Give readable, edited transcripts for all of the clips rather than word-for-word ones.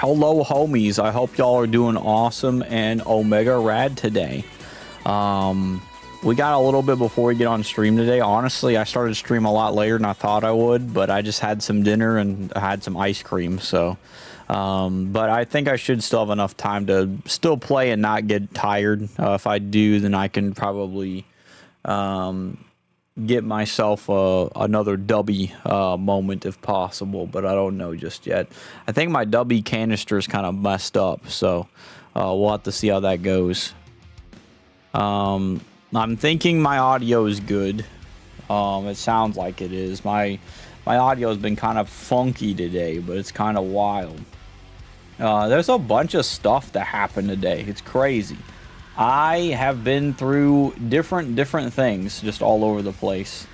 Hello, homies. I hope y'all are doing awesome and Omega Rad today. We got a little bit before we get on stream today. Honestly, I started to stream a lot later than I thought I would, but I just had some dinner and I had some ice cream, so... but I think I should still have enough time to still play and not get tired. If I do, then I can probably get myself another dubby moment if possible, but I don't know just yet. I think my dubby canister is kind of messed up, so we'll have to see how that goes. I'm thinking my audio is good. It sounds like it is. My audio has been kind of funky today, but it's kind of wild. There's a bunch of stuff that happened today. It's crazy. I have been through different things just all over the place.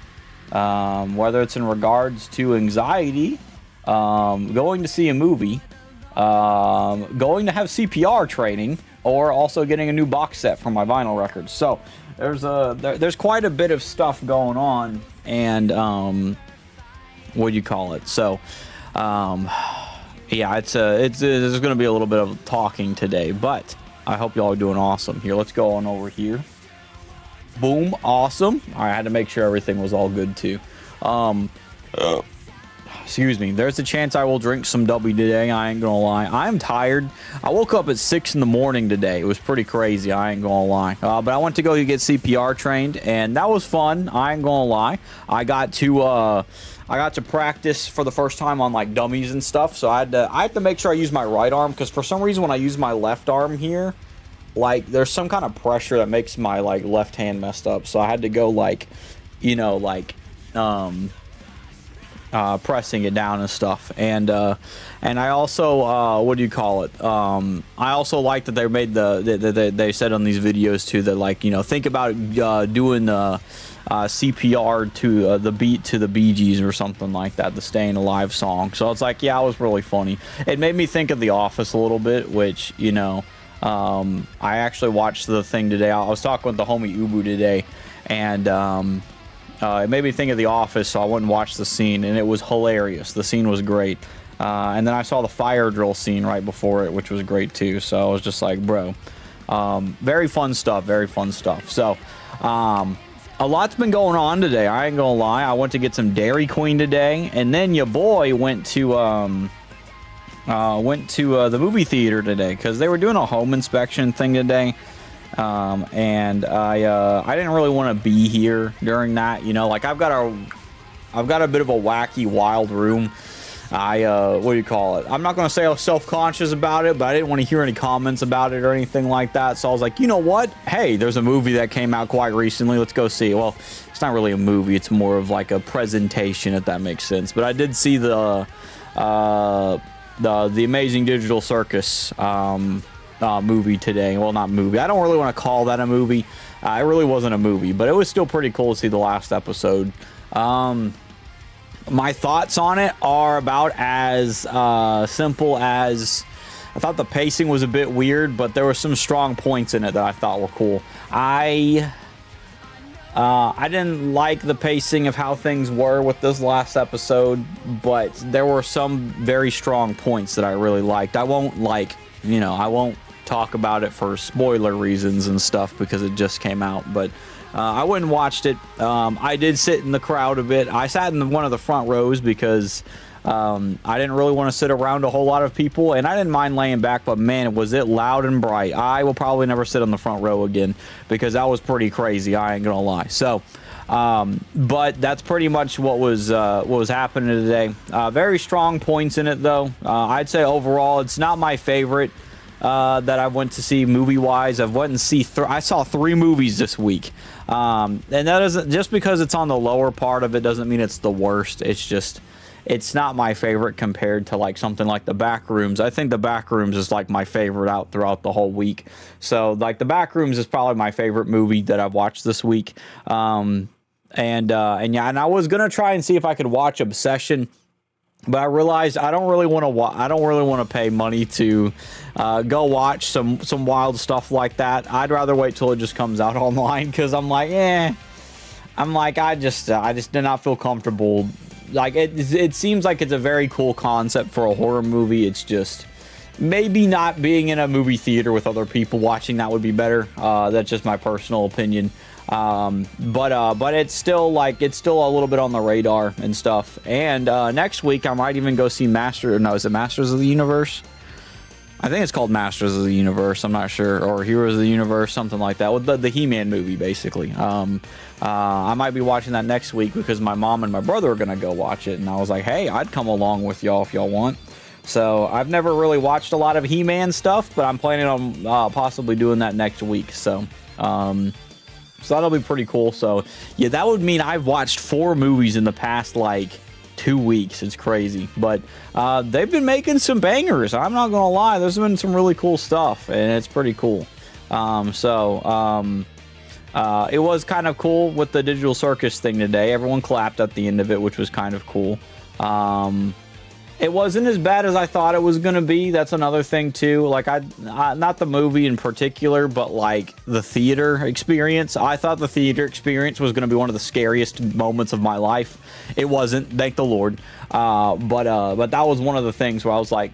Whether it's in regards to anxiety, going to see a movie, going to have CPR training, or also getting a new box set for my vinyl records. So there's quite a bit of stuff going on, and what do you call it? So yeah, there's gonna be a little bit of talking today, but I hope y'all are doing awesome. Here, let's go on over here. Boom, awesome. All right, I had to make sure everything was all good too. Excuse me. There's a chance I will drink some W today. I ain't gonna lie. I'm tired. I woke up at 6 in the morning today. It was pretty crazy. I ain't gonna lie. But I went to go get CPR trained, and that was fun. I ain't gonna lie. I got to practice for the first time on like dummies and stuff. So I have to make sure I use my right arm, because for some reason when I use my left arm here, like there's some kind of pressure that makes my like left hand messed up. So I had to go like, you know, like pressing it down and stuff, and I also what do you call it? I also like that they made they said on these videos too that, like, you know, think about doing CPR to the beat to the Bee Gees or something like that, the Staying Alive song. So it's like, yeah, it was really funny. It made me think of The Office a little bit, which, you know, I actually watched the thing today. I was talking with the homie Ubu today, and it made me think of The Office, so I went and watched the scene, and it was hilarious. The scene was great. And then I saw the fire drill scene right before it, which was great too. So I was just like, bro, very fun stuff, very fun stuff. So a lot's been going on today. I ain't gonna lie. I went to get some Dairy Queen today, and then your boy went to the movie theater today because they were doing a home inspection thing today. And I didn't really want to be here during that, you know, like I've got a bit of a wacky, wild room. What do you call it? I'm not going to say I was self-conscious about it, but I didn't want to hear any comments about it or anything like that. So I was like, you know what? Hey, there's a movie that came out quite recently. Let's go see it. Well, it's not really a movie. It's more of like a presentation, if that makes sense. But I did see the Amazing Digital Circus, movie today. Well, not movie. I don't really want to call that a movie. It really wasn't a movie, but it was still pretty cool to see the last episode. My thoughts on it are about as simple as I thought the pacing was a bit weird, but there were some strong points in it that I thought were cool. I didn't like the pacing of how things were with this last episode, but there were some very strong points that I really liked. I won't talk about it for spoiler reasons and stuff because it just came out, but I went and watched it. I did sit in the crowd a bit. I sat in one of the front rows because I didn't really want to sit around a whole lot of people, and I didn't mind laying back, but man, was it loud and bright. I will probably never sit on the front row again because that was pretty crazy. I ain't gonna lie. So but that's pretty much what was happening today. Very strong points in it though. I'd say overall it's not my favorite that I went to see movie-wise. I saw 3 movies this week, and that doesn't, just because it's on the lower part of it doesn't mean it's the worst. It's just, it's not my favorite compared to like something like The Backrooms. I think The Backrooms is like my favorite out throughout the whole week. So like The Backrooms is probably my favorite movie that I've watched this week. And I was gonna try and see if I could watch Obsession, but I realized I don't really want to pay money to go watch some wild stuff like that. I'd rather wait till it just comes out online, because I'm like, I just did not feel comfortable. Like it seems like it's a very cool concept for a horror movie. It's just, maybe not being in a movie theater with other people watching that would be better. That's just my personal opinion. But it's still a little bit on the radar and stuff. And next week I might even go see is it Masters of the Universe? I think it's called Masters of the Universe. I'm not sure, or Heroes of the Universe, something like that, with the He-Man movie, basically. I might be watching that next week because my mom and my brother are gonna go watch it, and I was like, hey, I'd come along with y'all if y'all want. So I've never really watched a lot of He-Man stuff, but I'm planning on possibly doing that next week. So that'll be pretty cool. So yeah, that would mean I've watched 4 movies in the past like 2 weeks. It's crazy, but they've been making some bangers. I'm not gonna lie, there's been some really cool stuff, and it's pretty cool. It was kind of cool with the Digital Circus thing today. Everyone clapped at the end of it, which was kind of cool. It wasn't as bad as I thought it was gonna be. That's another thing too. Like not the movie in particular, but like the theater experience. I thought the theater experience was gonna be one of the scariest moments of my life. It wasn't, thank the Lord. But that was one of the things where I was like,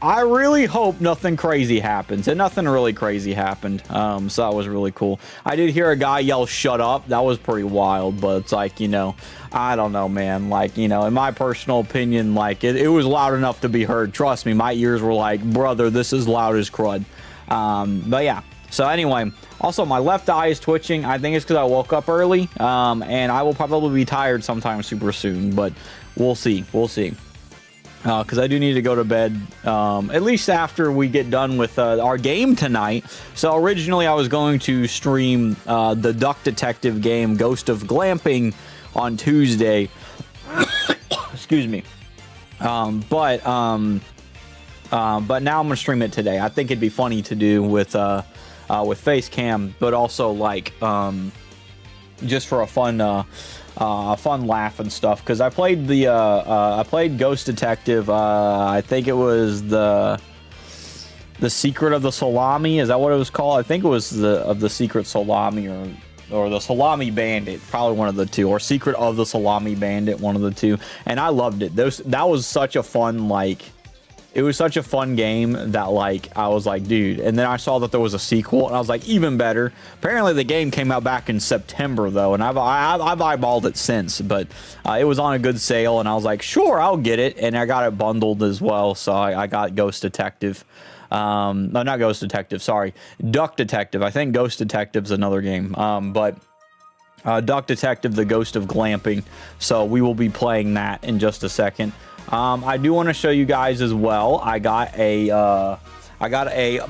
I really hope nothing crazy happens, and nothing really crazy happened. So that was really cool. I did hear a guy yell, "Shut up." That was pretty wild, but it's like, I don't know, man. Like, in my personal opinion, like it was loud enough to be heard. Trust me, my ears were like, brother, this is loud as crud. But yeah. So anyway, also my left eye is twitching. I think it's because I woke up early, and I will probably be tired sometime super soon, but we'll see. We'll see. Because I do need to go to bed, at least after we get done with our game tonight. So originally I was going to stream the Duck Detective game, Ghost of Glamping, on Tuesday. Excuse me. But now I'm gonna stream it today. I think it'd be funny to do with face cam, but also like just for a fun laugh and stuff, because I played I played Ghost Detective. I think it was the Secret of the Salami. Is that what it was called? I think it was the Secret Salami, or the Salami Bandit, probably one of the two, or Secret of the Salami Bandit, one of the two. And I loved it. That was such a fun, it was such a fun game that, I was like, dude. And then I saw that there was a sequel, and I was like, even better. Apparently, the game came out back in September, though, and I've eyeballed it since. But it was on a good sale, and I was like, sure, I'll get it. And I got it bundled as well, so I got Ghost Detective. No, not Ghost Detective, sorry. Duck Detective. I think Ghost Detective's another game. But Duck Detective, the Ghost of Glamping. So we will be playing that in just a second. I do want to show you guys as well. I got a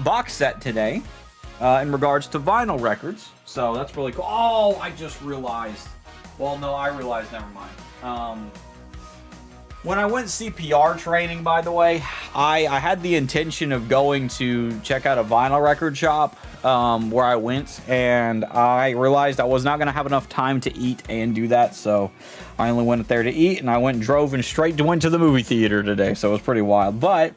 box set today in regards to vinyl records. So that's really cool. Oh, I just realized. Well, no, I realized. Never mind. When I went CPR training, by the way, I had the intention of going to check out a vinyl record shop where I went, and I realized I was not going to have enough time to eat and do that, so I only went there to eat, and I went and drove and went to the movie theater today, so it was pretty wild. But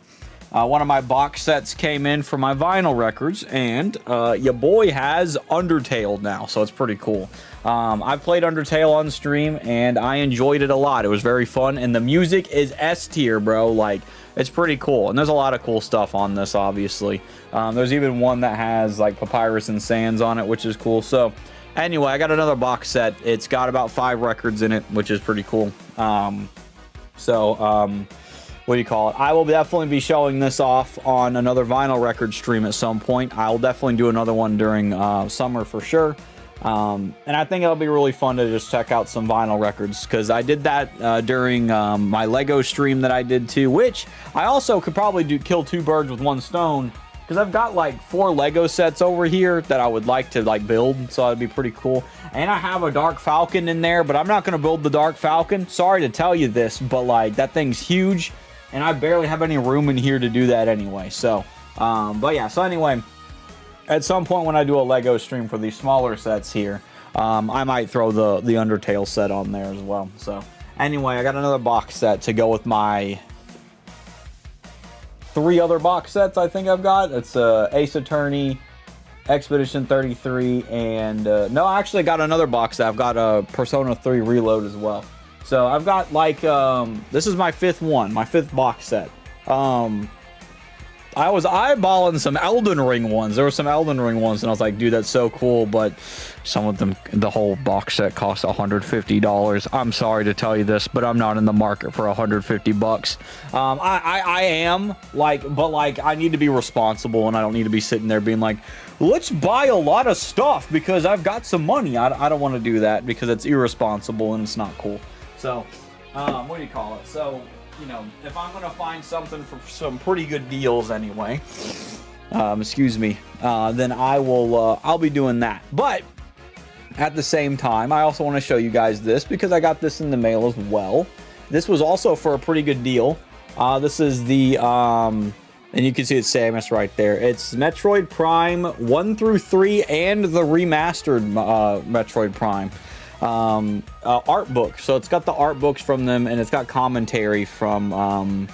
one of my box sets came in for my vinyl records, and your boy has Undertale now, so it's pretty cool. I've played Undertale on stream, and I enjoyed it a lot. It was very fun, and the music is S tier, bro. It's pretty cool, and there's a lot of cool stuff on this, obviously. There's even one that has, Papyrus and Sands on it, which is cool. So, anyway, I got another box set. It's got about 5 records in it, which is pretty cool. What do you call it? I will definitely be showing this off on another vinyl record stream at some point. I'll definitely do another one during summer for sure. And I think it'll be really fun to just check out some vinyl records, because I did that during my Lego stream that I did too, which I also could probably kill 2 birds with 1 stone, because I've got 4 Lego sets over here that I would like to build, so that'd be pretty cool. And I have a Dark Falcon in there, but I'm not going to build the Dark Falcon. Sorry to tell you this, but that thing's huge, and I barely have any room in here to do that anyway. So, but yeah, so anyway, at some point when I do a Lego stream for these smaller sets here, I might throw the Undertale set on there as well. So anyway, I got another box set to go with my 3 other box sets I think I've got. It's Ace Attorney, Expedition 33, and no, I actually got another box set. I've got a Persona 3 Reload as well. So I've got this is my 5th one, my 5th box set. I was eyeballing some Elden Ring ones. There were some Elden Ring ones, and I was like, dude, that's so cool. But some of them, the whole box set costs $150. I'm sorry to tell you this, but I'm not in the market for $150. I am, like, but like, I need to be responsible, and I don't need to be sitting there being like, let's buy a lot of stuff because I've got some money. I don't want to do that because it's irresponsible and it's not cool. So, what do you call it? So, you know, if I'm gonna find something for some pretty good deals anyway, excuse me, then I will, I'll be doing that. But at the same time, I also want to show you guys this because I got this in the mail as well. This was also for a pretty good deal. This is the, and you can see it's Samus right there. It's Metroid Prime 1 through 3 and the remastered Metroid Prime. Art book. So it's got the art books from them, and it's got commentary from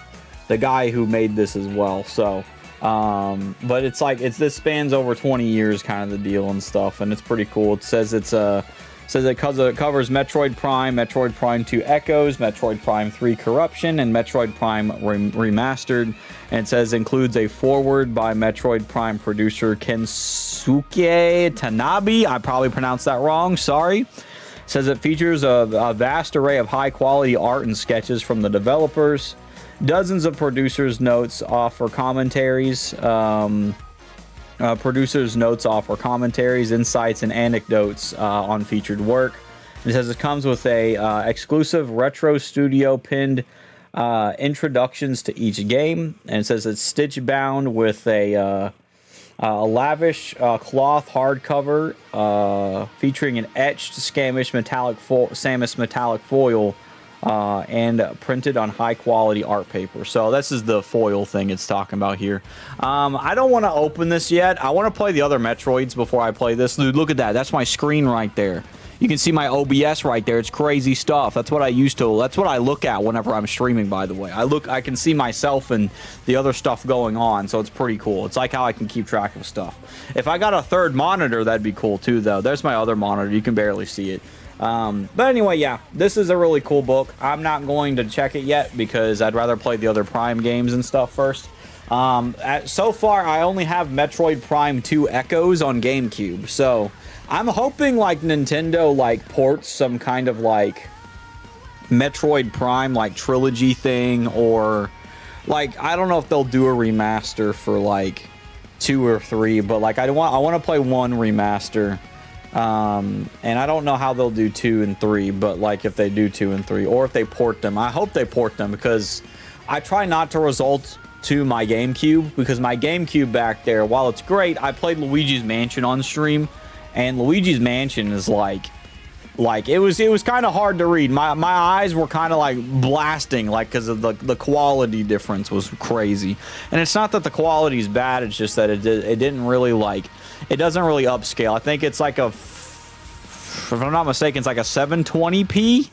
the guy who made this as well. So but it's like, this spans over 20 years kind of the deal and stuff, and it's pretty cool. It says it covers Metroid Prime 2 Echoes, Metroid Prime 3 Corruption, and Metroid Prime Remastered. And it says includes a foreword by Metroid Prime producer Kensuke Tanabe. I probably pronounced that wrong, sorry. Says it features a vast array of high-quality art and sketches from the developers. Dozens of producers' notes offer commentaries. Insights, and anecdotes on featured work. It says it comes with a exclusive Retro Studio pinned introductions to each game, and it says it's stitch bound with a lavish cloth hardcover featuring an etched Samus metallic foil and printed on high quality art paper. So this is the foil thing it's talking about here. I don't want to open this yet. I want to play the other Metroids before I play this. Dude, look at that. That's my screen right there. You can see my OBS right there. It's crazy stuff. That's what I look at whenever I'm streaming, by the way. I can see myself and the other stuff going on, so it's pretty cool. It's like how I can keep track of stuff. If I got a third monitor, that'd be cool too, though. There's my other monitor. You can barely see it. But anyway, yeah, this is a really cool book. I'm not going to check it yet because I'd rather play the other Prime games and stuff first. So far, I only have Metroid Prime 2 Echoes on GameCube, so I'm hoping like Nintendo like ports some kind of like Metroid Prime like trilogy thing, or like I don't know if they'll do a remaster for like 2 or 3, but like I want to play 1 remaster. And I don't know how they'll do 2 and 3, but like if they do 2 and 3, or if they port them, I hope they port them, because I try not to resort to my GameCube, because my GameCube back there, while it's great, I played Luigi's Mansion on stream, and Luigi's Mansion is like it was kind of hard to read. My eyes were kind of like blasting, like, because of the quality difference was crazy. And it's not that the quality is bad, it's just that it didn't really like, it doesn't really upscale. I think it's like if I'm not mistaken, it's like a 720p.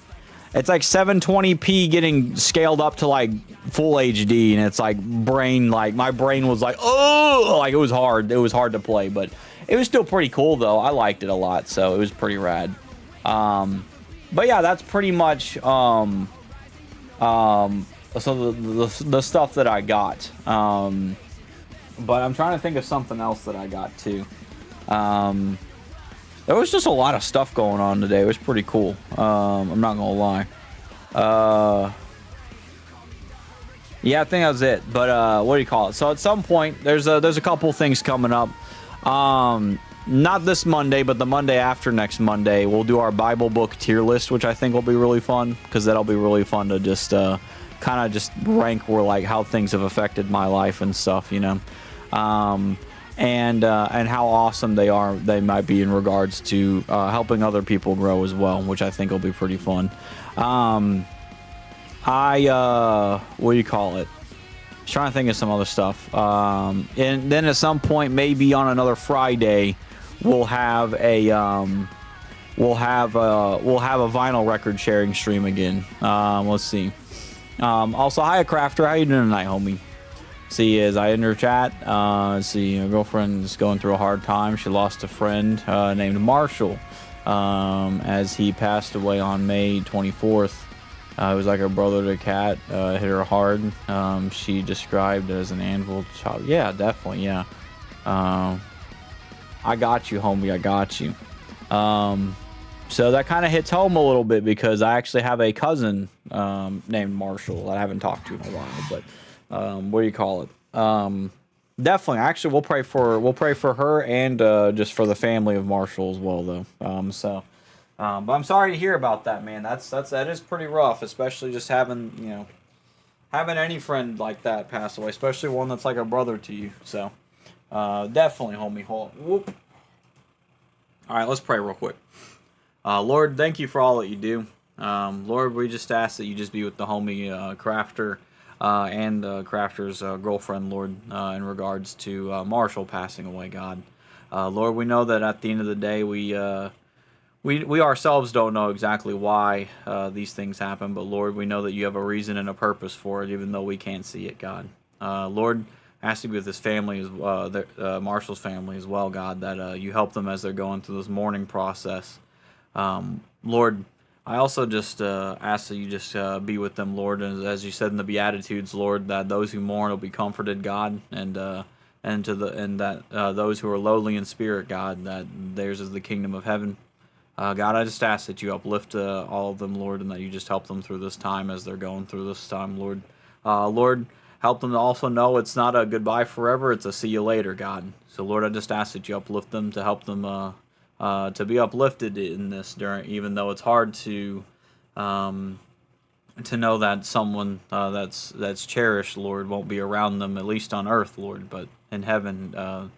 It's like 720p getting scaled up to like full HD, and it's like my brain was like, oh, like it was hard to play, but it was still pretty cool though. I liked it a lot, so it was pretty rad. But yeah, that's pretty much so the stuff that I got. But I'm trying to think of something else that I got too. There was just a lot of stuff going on today. It was pretty cool. I'm not gonna lie. Yeah, I think that was it. But what do you call it? So at some point, there's a couple things coming up. Not this Monday, but the Monday after next Monday, we'll do our Bible book tier list, which I think will be really fun, because that'll be really fun to just kind of just rank where like how things have affected my life and stuff, you know. And how awesome they might be in regards to helping other people grow as well, which I think will be pretty fun. What do you call it? Trying to think of some other stuff. And then at some point, maybe on another Friday, we'll have a vinyl record sharing stream again. Let's see. Also, hi Crafter, how you doing tonight, homie? See, as I enter chat, let's see, your girlfriend's going through a hard time. She lost a friend named Marshall, as he passed away on May 24th. It was like her brother to Kat, hit her hard. She described it as an anvil child. Yeah, definitely, yeah. I got you, homie, I got you. So that kind of hits home a little bit because I actually have a cousin named Marshall that I haven't talked to in a while, but what do you call it? Definitely, actually, we'll pray for her and just for the family of Marshall as well, though. But I'm sorry to hear about that, man. That is pretty rough, especially just having any friend like that pass away, especially one that's like a brother to you. So definitely, homie. Whoop. All right, let's pray real quick. Lord, thank you for all that you do. Lord, we just ask that you just be with the homie Crafter and Crafter's girlfriend, Lord, in regards to Marshall passing away, God. Lord, we know that at the end of the day, we ourselves don't know exactly why these things happen, but Lord, we know that you have a reason and a purpose for it, even though we can't see it, God. Lord, I ask you to be with his family, Marshall's family as well, God, that you help them as they're going through this mourning process. Lord, I also just ask that you just be with them, Lord, and as you said in the Beatitudes, Lord, that those who mourn will be comforted, God, and that those who are lowly in spirit, God, that theirs is the kingdom of heaven. God, I just ask that you uplift all of them, Lord, and that you just help them through this time as they're going through this time, Lord. Lord, help them to also know it's not a goodbye forever, it's a see you later, God. So, Lord, I just ask that you uplift them, to help them to be uplifted in this, even though it's hard to know that someone that's cherished, Lord, won't be around them, at least on earth, Lord, but in heaven,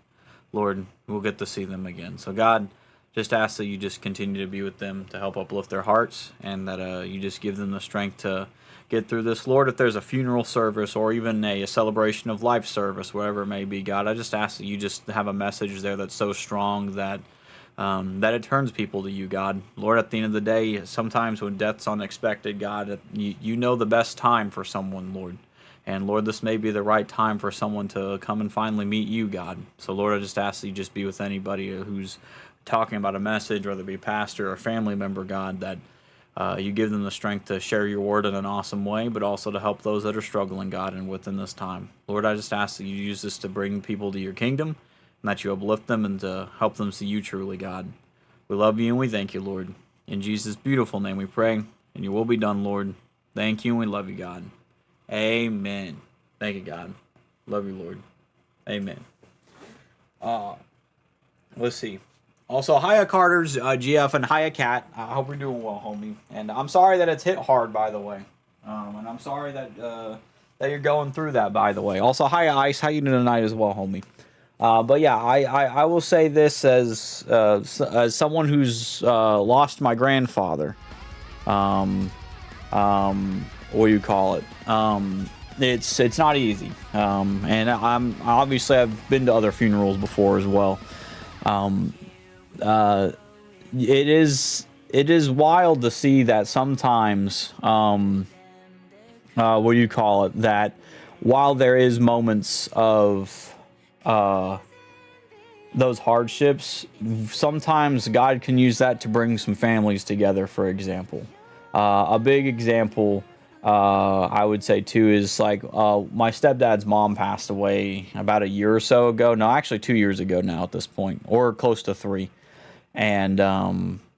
Lord, we'll get to see them again. So, God, just ask that you just continue to be with them, to help uplift their hearts, and that you just give them the strength to get through this. Lord, if there's a funeral service or even a celebration of life service, whatever it may be, God, I just ask that you just have a message there that's so strong that it turns people to you, God. Lord, at the end of the day, sometimes when death's unexpected, God, you know the best time for someone, Lord. And Lord, this may be the right time for someone to come and finally meet you, God. So Lord, I just ask that you just be with anybody who's talking about a message, whether it be a pastor or a family member, God, that you give them the strength to share your word in an awesome way, but also to help those that are struggling, God, and within this time. Lord, I just ask that you use this to bring people to your kingdom, and that you uplift them and to help them see you truly, God. We love you and we thank you, Lord. In Jesus' beautiful name we pray, and your will be done, Lord. Thank you and we love you, God. Amen. Thank you, God. Love you, Lord. Amen. Let's see. Also, hiya Carter's GF and hiya Cat. I hope you're doing well, homie. And I'm sorry that it's hit hard, by the way. And I'm sorry that you're going through that, by the way. Also, hiya Ice. How you doing tonight as well, homie? But yeah, I will say this as someone who's lost my grandfather. What do you call it? It's not easy. And I've been to other funerals before as well. It is wild to see that sometimes, what do you call it? That while there is moments of those hardships, sometimes God can use that to bring some families together, for example. A big example, I would say too, is like my stepdad's mom passed away about a year or so ago. No, actually 2 years ago now at this point, or close to 3. And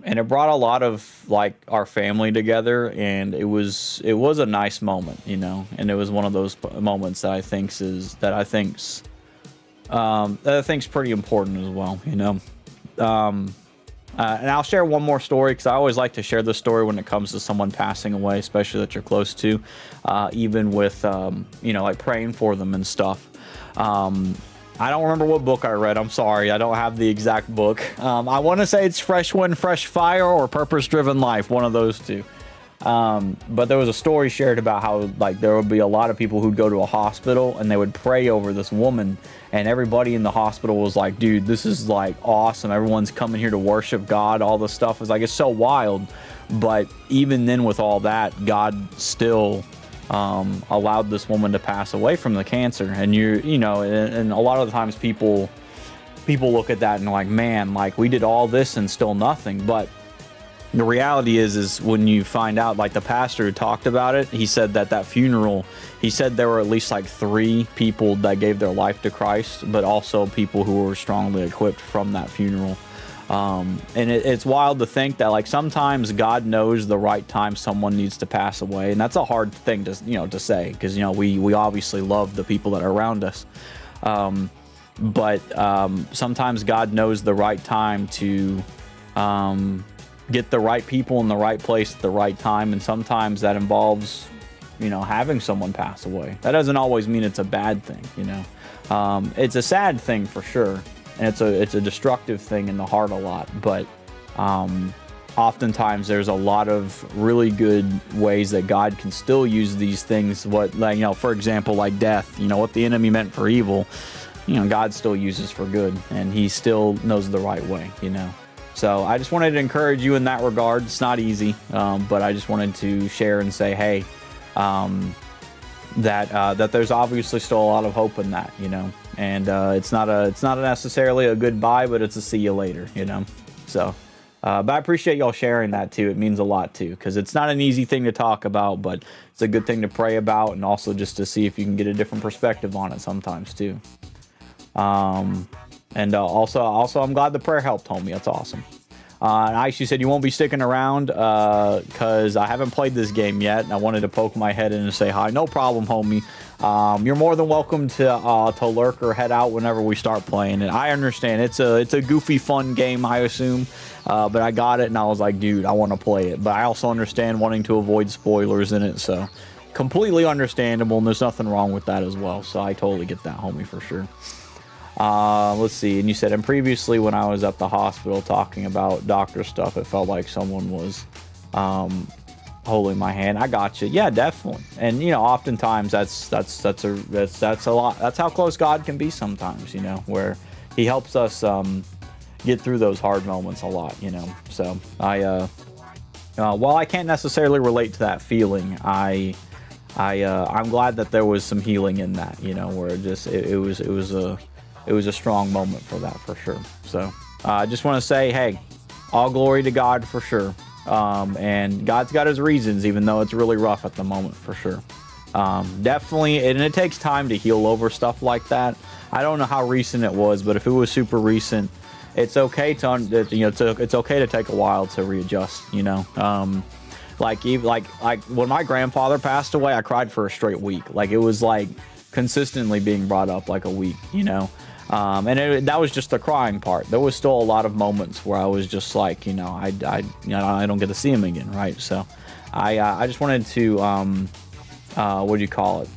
it brought a lot of like our family together, and it was a nice moment, you know. And it was one of those moments that I think's pretty important as well, you know. And I'll share one more story because I always like to share this story when it comes to someone passing away, especially that you're close to, even with like praying for them and stuff. I don't remember what book I read. I'm sorry. I don't have the exact book. I want to say it's Fresh Wind, Fresh Fire or Purpose Driven Life, one of those two. But there was a story shared about how like there would be a lot of people who'd go to a hospital and they would pray over this woman, and everybody in the hospital was like, dude, this is like awesome. Everyone's coming here to worship God. All this stuff is like, it's so wild. But even then with all that, God still allowed this woman to pass away from the cancer. And and a lot of the times people look at that and like, man, like we did all this and still nothing. But The reality is when you find out, like the pastor who talked about it, he said that funeral, he said there were at least like 3 people that gave their life to Christ, but also people who were strongly equipped from that funeral. And it's wild to think that like sometimes God knows the right time someone needs to pass away, and that's a hard thing to to say, because we obviously love the people that are around us, but sometimes God knows the right time to get the right people in the right place at the right time, and sometimes that involves having someone pass away. That doesn't always mean it's a bad thing. It's a sad thing for sure, and it's a destructive thing in the heart a lot, but oftentimes there's a lot of really good ways that God can still use these things. For example, like death, what the enemy meant for evil, God still uses for good, and he still knows the right way. So I just wanted to encourage you in that regard. It's not easy, but I just wanted to share and say, hey, that there's obviously still a lot of hope in that, and it's not necessarily a goodbye, but it's a see you later, So, but I appreciate y'all sharing that too. It means a lot too, because it's not an easy thing to talk about, but it's a good thing to pray about, and also just to see if you can get a different perspective on it sometimes too. And also, I'm glad the prayer helped, homie. That's awesome. And Ice, you said you won't be sticking around because I haven't played this game yet, and I wanted to poke my head in and say hi. No problem, homie. You're more than welcome to lurk or head out whenever we start playing it. I understand it's a goofy, fun game, I assume, but I got it, and I was like, dude, I want to play it. But I also understand wanting to avoid spoilers in it, so completely understandable, and there's nothing wrong with that as well. So I totally get that, homie, for sure. Let's see. And you said, and previously when I was at the hospital talking about doctor stuff, it felt like someone was holding my hand. I got you. Yeah, definitely. And oftentimes that's a lot. That's how close God can be sometimes. Where He helps us get through those hard moments a lot. So while I can't necessarily relate to that feeling, I'm glad that there was some healing in that. Where it was a strong moment for that, for sure. So I just want to say, hey, all glory to God for sure. And God's got his reasons, even though it's really rough at the moment, for sure. Definitely, and it takes time to heal over stuff like that. I don't know how recent it was, but if it was super recent, it's okay to it's okay to take a while to readjust. Like when my grandfather passed away, I cried for a straight week. Like it was like consistently being brought up like a week. And that was just the crying part. There was still a lot of moments where I was just like, I don't get to see him again, right? So I just wanted to what do you call it?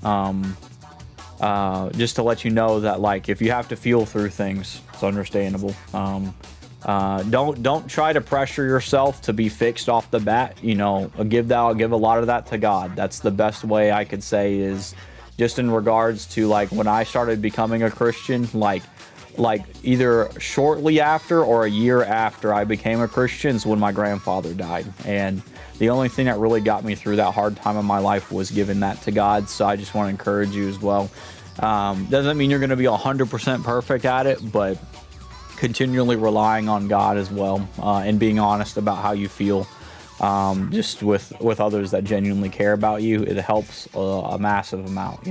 Just to let you know that, like, if you have to feel through things, it's understandable. Don't try to pressure yourself to be fixed off the bat. Give a lot of that to God. That's the best way I could say is just in regards to like when I started becoming a Christian, like either shortly after or a year after I became a Christian is when my grandfather died. And the only thing that really got me through that hard time in my life was giving that to God. So I just want to encourage you as well. Doesn't mean you're going to be 100% perfect at it, but continually relying on God as well, and being honest about how you feel, just with others that genuinely care about you. It helps a massive amount,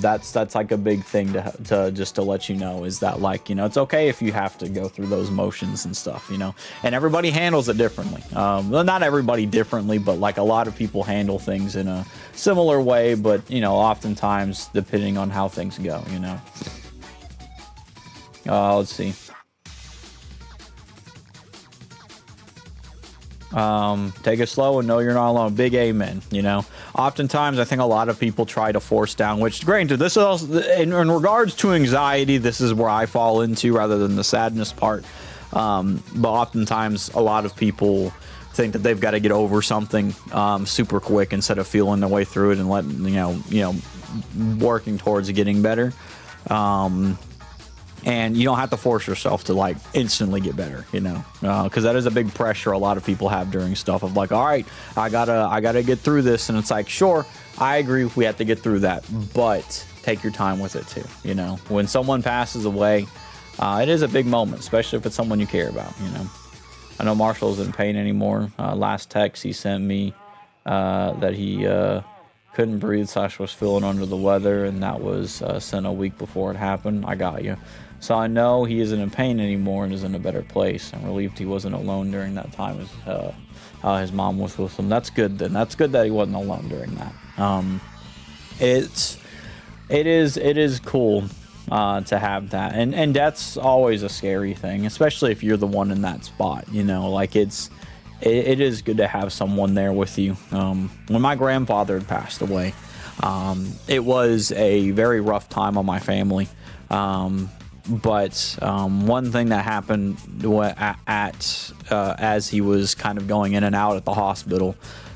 that's like a big thing to just to let you know, is that, like, it's okay if you have to go through those motions and stuff, and everybody handles it differently. Well, not everybody differently, but like a lot of people handle things in a similar way, but oftentimes depending on how things go. Let's see. Take it slow and know you're not alone. Big amen. Oftentimes I think a lot of people try to force down, which granted, this is also, in regards to anxiety, this is where I fall into rather than the sadness part. But oftentimes a lot of people think that they've got to get over something super quick instead of feeling their way through it and letting working towards getting better. And you don't have to force yourself to like instantly get better, because that is a big pressure a lot of people have during stuff of like, all right, I gotta get through this. And it's like, sure, I agree, we have to get through that, but take your time with it too. When someone passes away, it is a big moment, especially if it's someone you care about, I know Marshall's in pain anymore. Last text he sent me that he couldn't breathe / was feeling under the weather, and that was sent a week before it happened. I got you. So I know he isn't in pain anymore and is in a better place. I'm relieved he wasn't alone during that time as his mom was with him. That's good then. That's good that he wasn't alone during that. It is cool to have that, and death's always a scary thing, especially if you're the one in that spot. You know, like it is good to have someone there with you. When my grandfather had passed away, it was a very rough time on my family. But one thing that happened as he was kind of going in and out at the hospital,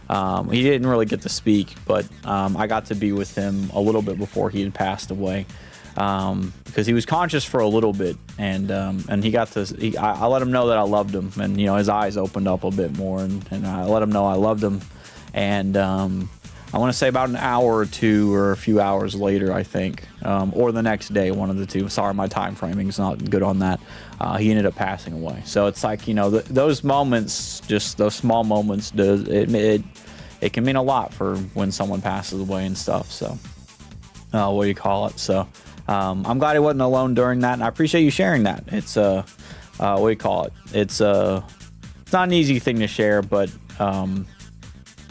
he didn't really get to speak, but I got to be with him a little bit before he had passed away, because he was conscious for a little bit, and he got to. I let him know that I loved him, and you know his eyes opened up a bit more, and I let him know I loved him, and I want to say about an hour or two or a few hours later, I think, or the next day, one of the two. Sorry, my time framing is not good on that. He ended up passing away. So it's like, you know, those moments, just those small moments, it can mean a lot for when someone passes away and stuff. So, what do you call it? So, I'm glad he wasn't alone during that, and I appreciate you sharing that. It's what do you call it? It's not an easy thing to share, but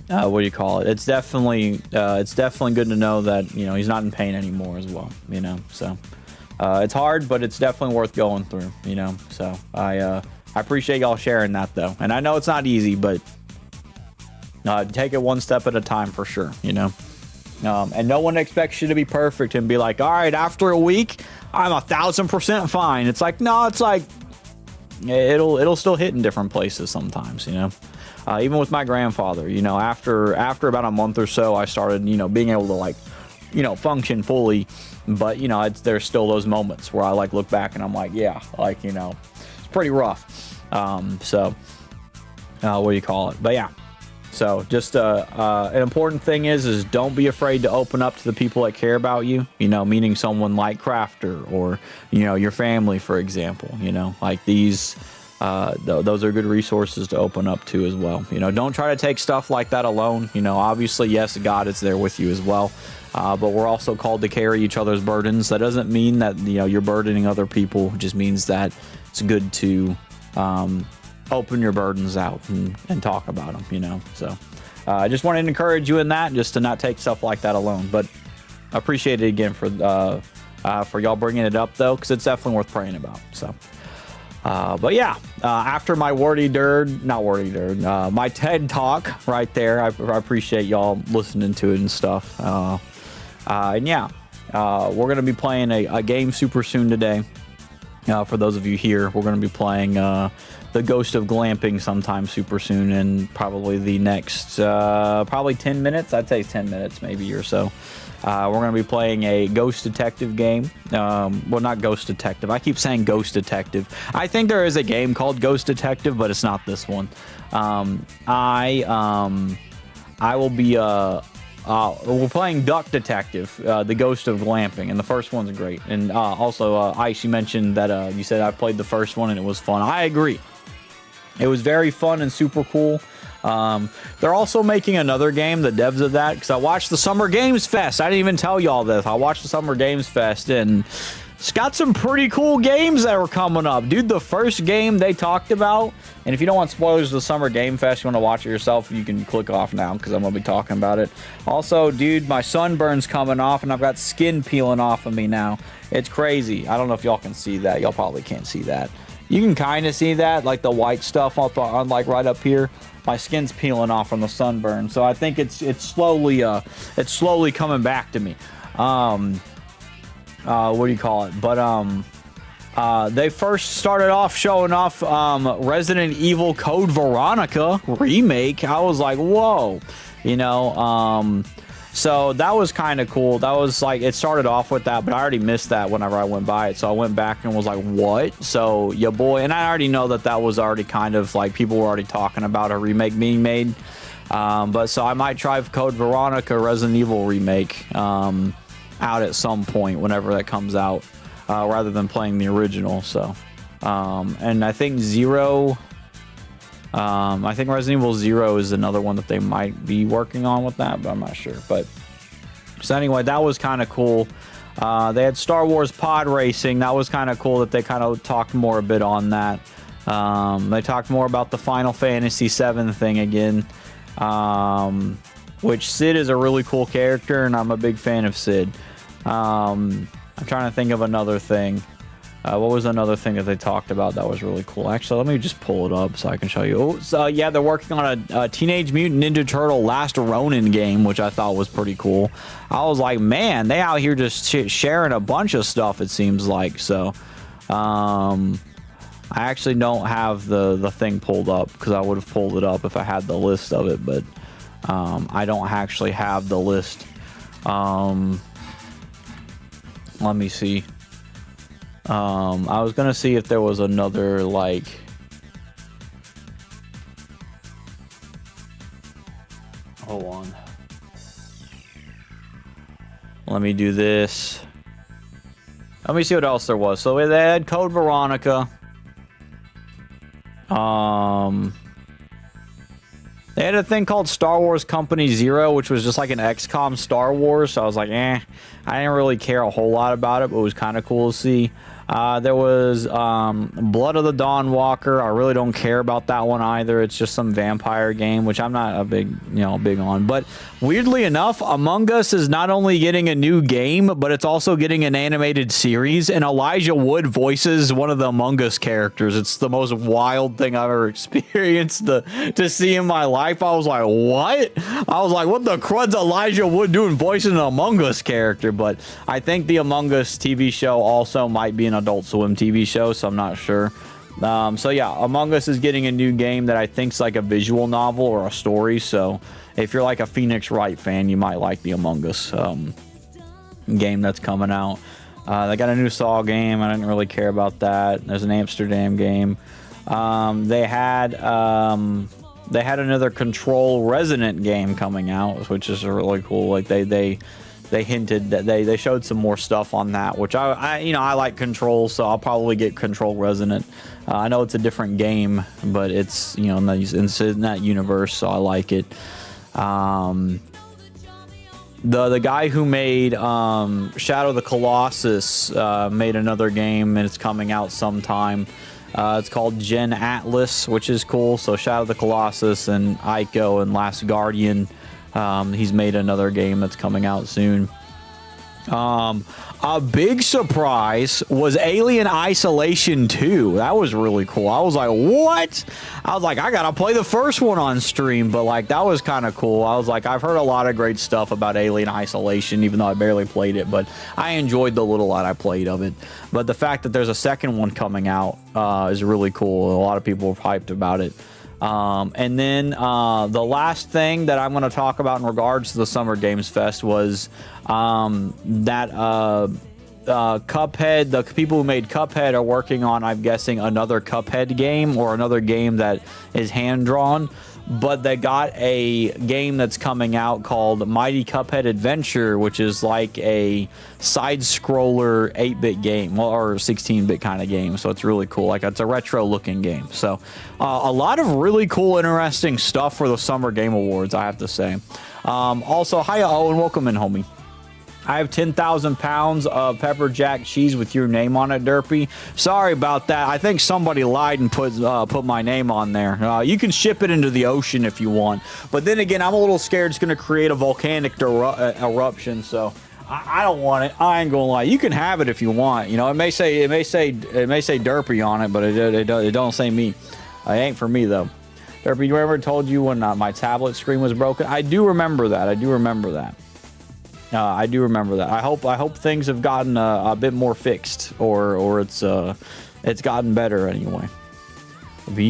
what do you call it? It's definitely good to know that, you know, he's not in pain anymore as well, you know. So it's hard, but it's definitely worth going through, you know. So I appreciate y'all sharing that though, and I know it's not easy, but take it one step at a time for sure, you know. And no one expects you to be perfect and be like, all right, after a week I'm 1,000% fine. It's like, no, it's like it'll still hit in different places sometimes, you know. Even with my grandfather, you know, after about a month or so, I started, you know, being able to, like, you know, function fully. But, you know, there's still those moments where I, like, look back and I'm like, yeah, like, you know, it's pretty rough. So, what do you call it? But, yeah. So, just an important thing is don't be afraid to open up to the people that care about you, you know, meaning someone like Crafter or, you know, your family, for example, you know, like these... those are good resources to open up to as well. You know, don't try to take stuff like that alone. You know, obviously, yes, God is there with you as well. But we're also called to carry each other's burdens. That doesn't mean that, you know, you're burdening other people. It just means that it's good to open your burdens out and talk about them, you know. So I just wanted to encourage you in that, just to not take stuff like that alone. But I appreciate it again for y'all bringing it up, though, because it's definitely worth praying about. So. But yeah, after my my TED talk right there, I appreciate y'all listening to it and stuff. And yeah, we're going to be playing a game super soon today. For those of you here, we're going to be playing the Ghost of Glamping sometime super soon, and probably the next probably 10 minutes. I'd say 10 minutes maybe or so. We're going to be playing a Ghost Detective game. Well, not Ghost Detective. I keep saying Ghost Detective. I think there is a game called Ghost Detective, but it's not this one. I will be we're playing Duck Detective, the Ghost of Glamping, and the first one's great. And also, Ice, you mentioned that you said I played the first one and it was fun. I agree. It was very fun and super cool. They're also making another game, the devs of that, because I watched the Summer Games Fest. I didn't even tell y'all this. I watched the Summer Games Fest, and it's got some pretty cool games that were coming up. Dude, the first game they talked about, and if you don't want spoilers of the Summer Game Fest, you want to watch it yourself, you can click off now, because I'm going to be talking about it. Also, dude, my sunburn's coming off, and I've got skin peeling off of me now. It's crazy. I don't know if y'all can see that. Y'all probably can't see that. You can kind of see that, like the white stuff on like right up here. My skin's peeling off from the sunburn, so I think it's slowly coming back to me. What do you call it? But they first started off showing off Resident Evil Code Veronica remake. I was like, whoa, you know. So that was kind of cool. That was like, it started off with that, but I already missed that whenever I went by it. So I went back and was like, what? So yeah, boy. And I already know that was already kind of like, people were already talking about a remake being made. But so I might try Code Veronica Resident Evil remake out at some point whenever that comes out, rather than playing the original. So, and I think Zero I think Resident Evil 0 is another one that they might be working on with that, but I'm not sure. But so anyway, that was kind of cool. They had Star Wars Pod Racing. That was kind of cool that they kind of talked more a bit on that. They talked more about the Final Fantasy VII thing again, which Sid is a really cool character, and I'm a big fan of Sid. I'm trying to think of another thing. What was another thing that they talked about that was really cool? Actually, let me just pull it up so I can show you. Oh, so yeah, they're working on a Teenage Mutant Ninja Turtle Last Ronin game, which I thought was pretty cool. I was like, man, they out here just sharing a bunch of stuff, it seems like. So, I actually don't have the thing pulled up, because I would have pulled it up if I had the list of it, but I don't actually have the list. Let me see. I was gonna see if there was another, like, hold on. Let me do this. Let me see what else there was. So they had Code Veronica. They had a thing called Star Wars Company Zero, which was just like an XCOM Star Wars. So I was like, I didn't really care a whole lot about it, but it was kind of cool to see. There was Blood of the Dawn Walker. I really don't care about that one either. It's just some vampire game, which I'm not a big on. But weirdly enough, Among Us is not only getting a new game, but it's also getting an animated series. And Elijah Wood voices one of the Among Us characters. It's the most wild thing I've ever experienced to see in my life. I was like, what? I was like, what the crud's Elijah Wood doing voicing an Among Us character? But I think the Among Us TV show also might be an Adult Swim TV show, so I'm not sure. So yeah, Among Us is getting a new game that I think's like a visual novel or a story. So if you're like a Phoenix Wright fan, you might like the Among Us game that's coming out. They got a new Saw game. I didn't really care about that. There's an Amsterdam game. They had another Control Resident game coming out, which is really cool. Like they hinted that they showed some more stuff on that, which I like Control, so I'll probably get Control Resident. I know it's a different game, but it's in that universe, so I like it. The guy who made Shadow of the Colossus made another game, and it's coming out sometime. It's called Gen Atlas, which is cool. So Shadow of the Colossus and Ico and Last Guardian. He's made another game that's coming out soon. A big surprise was Alien Isolation 2. That was really cool. I was like, what? I was like, I gotta play the first one on stream, but like, that was kind of cool. I was like, I've heard a lot of great stuff about Alien Isolation, even though I barely played it, but I enjoyed the little that I played of it. But the fact that there's a second one coming out is really cool. A lot of people were hyped about it. And then the last thing that I'm going to talk about in regards to the Summer Games Fest was that Cuphead, the people who made Cuphead are working on, I'm guessing, another Cuphead game or another game that is hand-drawn. But they got a game that's coming out called Mighty Cuphead Adventure, which is like a side-scroller 8-bit game, or 16-bit kind of game. So it's really cool. Like, it's a retro-looking game. So a lot of really cool, interesting stuff for the Summer Game Awards, I have to say. Also, hiya, Owen. Welcome in, homie. I have 10,000 pounds of pepper jack cheese with your name on it, Derpy. Sorry about that. I think somebody lied and put my name on there. You can ship it into the ocean if you want. But then again, I'm a little scared it's going to create a volcanic eruption, so I don't want it. I ain't going to lie. You can have it if you want. You know, it may say Derpy on it, but it don't say me. It ain't for me, though. Derpy, you ever told you when my tablet screen was broken? I do remember that. I do remember that. I hope things have gotten a bit more fixed, or it's gotten better anyway. But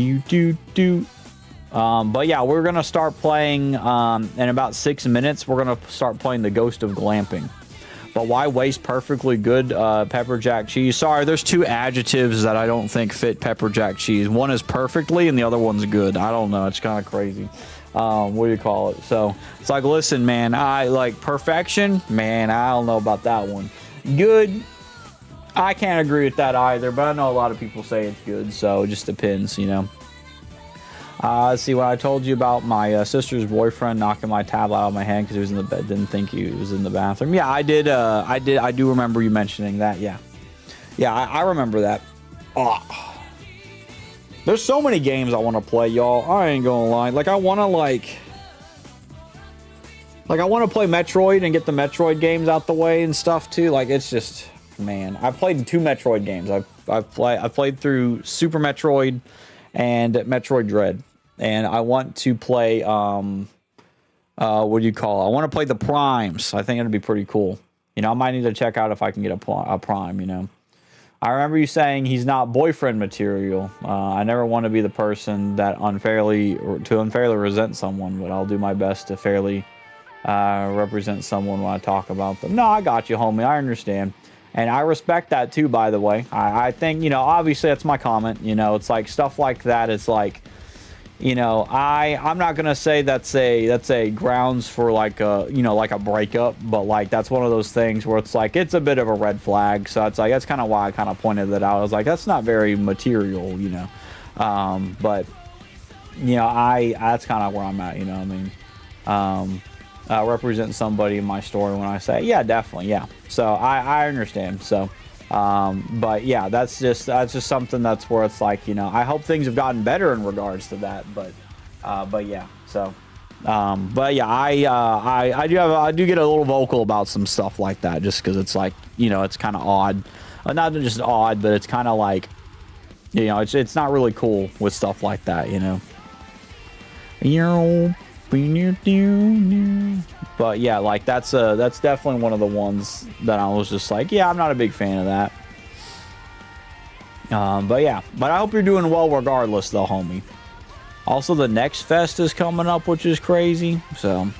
yeah, we're gonna start playing in about 6 minutes. We're gonna start playing the Ghost of Glamping. But why waste perfectly good pepper jack cheese? Sorry, there's two adjectives that I don't think fit pepper jack cheese. One is perfectly, and the other one's good. I don't know. It's kind of crazy. What do you call it? So it's like, listen, man, I like perfection. Man, I don't know about that one. Good, I can't agree with that either, but I know a lot of people say it's good, so it just depends, you know. See, when I told you about my sister's boyfriend knocking my tablet out of my hand because he was in the bed, didn't think he was in the bathroom. Yeah, I did. I do remember you mentioning that. Yeah, yeah, I remember that. Oh. There's so many games I want to play, y'all. I ain't gonna lie. Like, I want to I want to play Metroid and get the Metroid games out the way and stuff too. Like, it's just, man. I've played 2 Metroid games. I've played through Super Metroid and Metroid Dread, and I want to play what do you call it? I want to play the Primes. I think it'd be pretty cool. You know, I might need to check out if I can get a Prime. You know. I remember you saying he's not boyfriend material. I never want to be the person that unfairly resent someone, but I'll do my best to fairly represent someone when I talk about them. No, I got you, homie. I understand. And I respect that too, by the way. I think, you know, obviously that's my comment. You know, it's like stuff like that. It's like, you know, I'm not gonna say that's a grounds for like a, you know, like a breakup, but like that's one of those things where it's like it's a bit of a red flag. So it's like that's kind of why I kind of pointed that out. I was like, that's not very material, you know. But you know, that's kind of where I'm at. You know what I mean? Represent somebody in my story when I say, yeah, definitely, yeah. So I understand. So. But yeah, that's just something that's where it's like, you know, I hope things have gotten better in regards to that, but yeah, so, but yeah, I do get a little vocal about some stuff like that, just because it's like, you know, it's kind of odd, not just odd, but it's kind of like, you know, it's not really cool with stuff like that, you know. But yeah, like that's definitely one of the ones that I was just like, yeah, I'm not a big fan of that. But yeah, but I hope you're doing well regardless, though, homie. Also, the next fest is coming up, which is crazy. So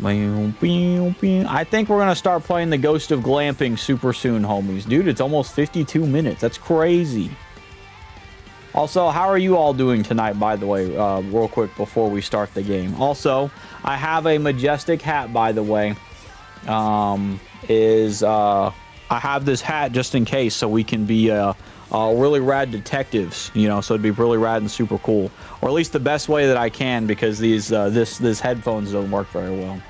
I think we're gonna start playing the Ghost of Glamping super soon, homies. Dude, it's almost 52 minutes. That's crazy. Also, how are you all doing tonight, by the way, real quick before we start the game? Also, I have a majestic hat, by the way. I have this hat just in case, so we can be really rad detectives, you know, so it'd be really rad and super cool. Or at least the best way that I can, because these this headphones don't work very well.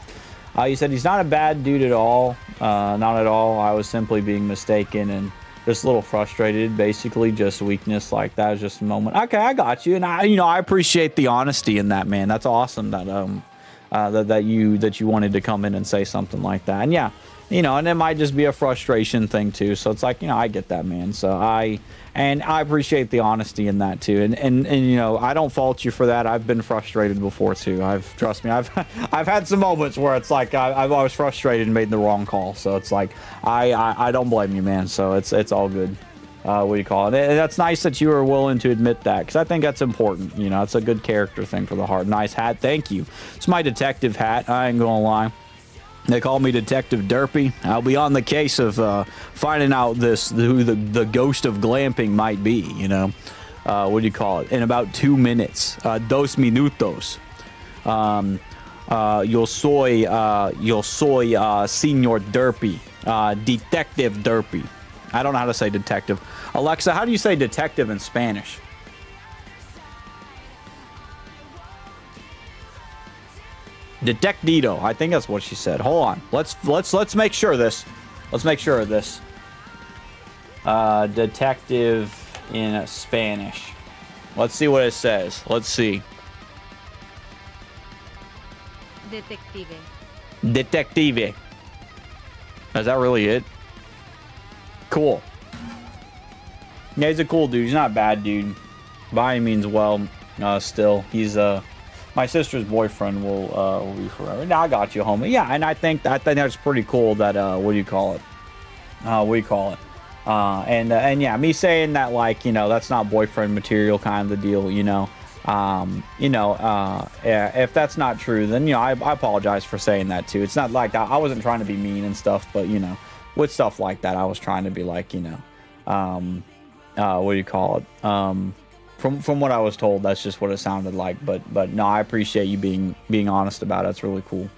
You said he's not a bad dude at all. Not at all. I was simply being mistaken and just a little frustrated, basically just weakness like that. Is just a moment. Okay, I got you, and I appreciate the honesty in that, man. That's awesome that you wanted to come in and say something like that. And yeah, you know, and it might just be a frustration thing too. So it's like, you know, I get that, man. So I appreciate the honesty in that too. And you know, I don't fault you for that. I've been frustrated before too. Trust me, I've had some moments where it's like I was frustrated and made the wrong call. So it's like I don't blame you, man. So it's all good. What do you call it? And that's nice that you were willing to admit that, because I think that's important. You know, it's a good character thing for the heart. Nice hat, thank you. It's my detective hat. I ain't gonna lie. They call me Detective DERP. I'll be on the case of finding out who the Ghost of Glamping might be, you know. What do you call it? In about 2 minutes. 2 minutos. Yo soy Señor DERP. Detective DERP. I don't know how to say detective. Alexa, how do you say detective in Spanish? Detectito. I think that's what she said. Hold on. Let's make sure of this. Let's make sure of this. Detective in Spanish. Let's see what it says. Let's see. Detective. Detective. Is that really it? Cool. Yeah, he's a cool dude. He's not a bad dude. By any means, well, still, he's my sister's boyfriend will be forever. Now I got you, homie. Yeah, and I think that's pretty cool. That what do you call it? And yeah, me saying that, like, you know, that's not boyfriend material, kind of the deal. You know, if that's not true, then, you know, I apologize for saying that too. It's not like I wasn't trying to be mean and stuff, but, you know, with stuff like that, I was trying to be like, you know, what do you call it? From what I was told, that's just what it sounded like. But no, I appreciate you being honest about it. It's really cool.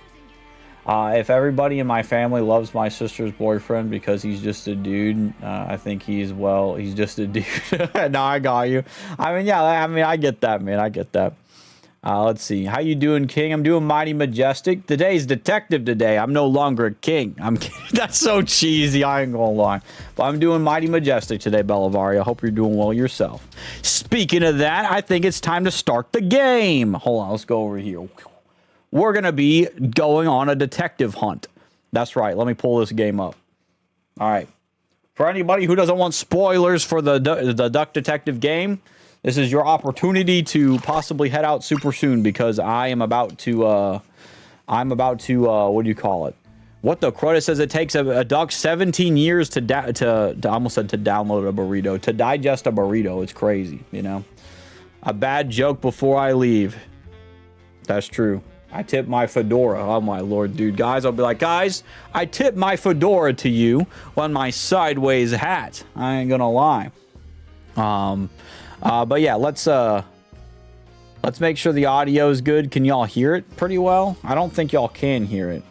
If everybody in my family loves my sister's boyfriend because he's just a dude, I think he's just a dude. No, I got you. I mean, yeah, I get that, man. I get that. Let's see. How you doing, King? I'm doing mighty majestic. Today's detective today. I'm no longer a king. I'm kidding. That's so cheesy. I ain't gonna lie. But I'm doing mighty majestic today, Bellavari. I hope you're doing well yourself. Speaking of that, I think it's time to start the game. Hold on. Let's go over here. We're going to be going on a detective hunt. That's right. Let me pull this game up. All right. For anybody who doesn't want spoilers for the Duck Detective game, this is your opportunity to possibly head out super soon because I am about to, what do you call it? What the crud? It says it takes a duck 17 years to I almost said to download a burrito, to digest a burrito. It's crazy, you know? A bad joke before I leave. That's true. I tip my fedora. Oh my lord, dude. Guys, I'll be like, guys, I tip my fedora to you on my sideways hat. I ain't gonna lie. But yeah, let's make sure the audio is good. Can y'all hear it pretty well? I don't think y'all can hear it.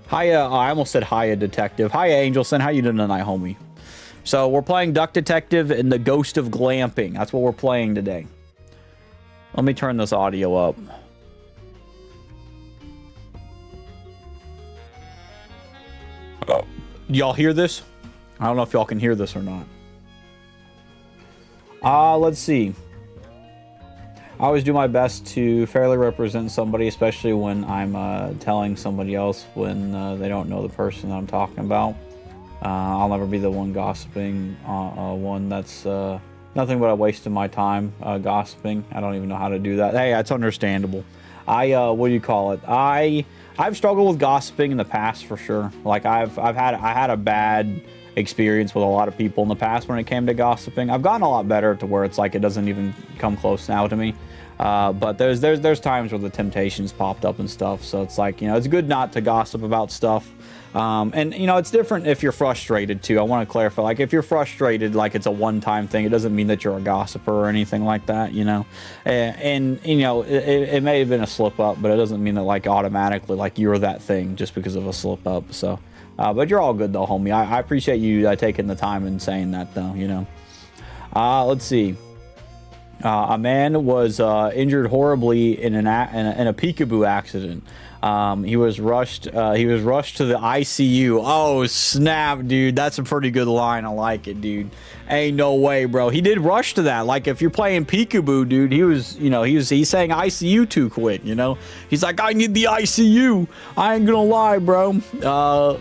Hiya, I almost said hiya, detective. Hiya, Angelson. How you doing tonight, homie? So we're playing Duck Detective and the Ghost of Glamping. That's what we're playing today. Let me turn this audio up. Y'all hear this? I don't know if y'all can hear this or not. Let's see. I always do my best to fairly represent somebody, especially when I'm telling somebody else when they don't know the person that I'm talking about. I'll never be the one gossiping, one that's nothing but a waste of my time gossiping. I don't even know how to do that. Hey, that's understandable. What do you call it? I've struggled with gossiping in the past for sure. Like I had a bad experience with a lot of people in the past when it came to gossiping. I've gotten a lot better to where it's like it doesn't even come close now to me. But there's times where the temptations popped up and stuff. So it's like, you know, it's good not to gossip about stuff. And you know, it's different if you're frustrated too. I want to clarify, like if you're frustrated, like it's a one-time thing, it doesn't mean that you're a gossiper or anything like that, you know. And you know, it may have been a slip up, but it doesn't mean that like automatically like you're that thing just because of a slip up. So, but you're all good though, homie. I appreciate you taking the time and saying that though, you know. Let's see. A man was injured horribly in a peekaboo accident. He was rushed to the ICU. Oh snap, dude, that's a pretty good line. I like it, dude. Ain't no way, bro. He did rush to that. Like if you're playing peekaboo, dude, he's saying ICU too quick, you know. He's like, I need the ICU. I ain't gonna lie, bro.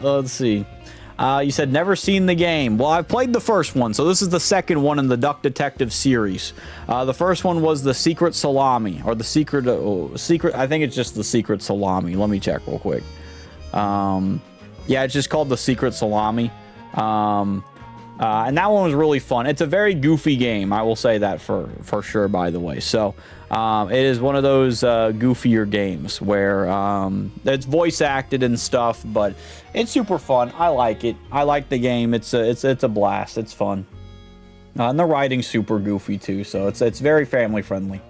Let's see. You said never seen the game. Well, I've played the first one, so this is the second one in the Duck Detective series. The first one was the Secret Salami, or the Secret. I think it's just the Secret Salami. Let me check real quick. Yeah, it's just called the Secret Salami. And that one was really fun. It's a very goofy game. I will say that for sure, by the way. So it is one of those goofier games where it's voice acted and stuff, but it's super fun. I like it. I like the game. It's a blast. It's fun. And the writing's super goofy too, so it's very family friendly.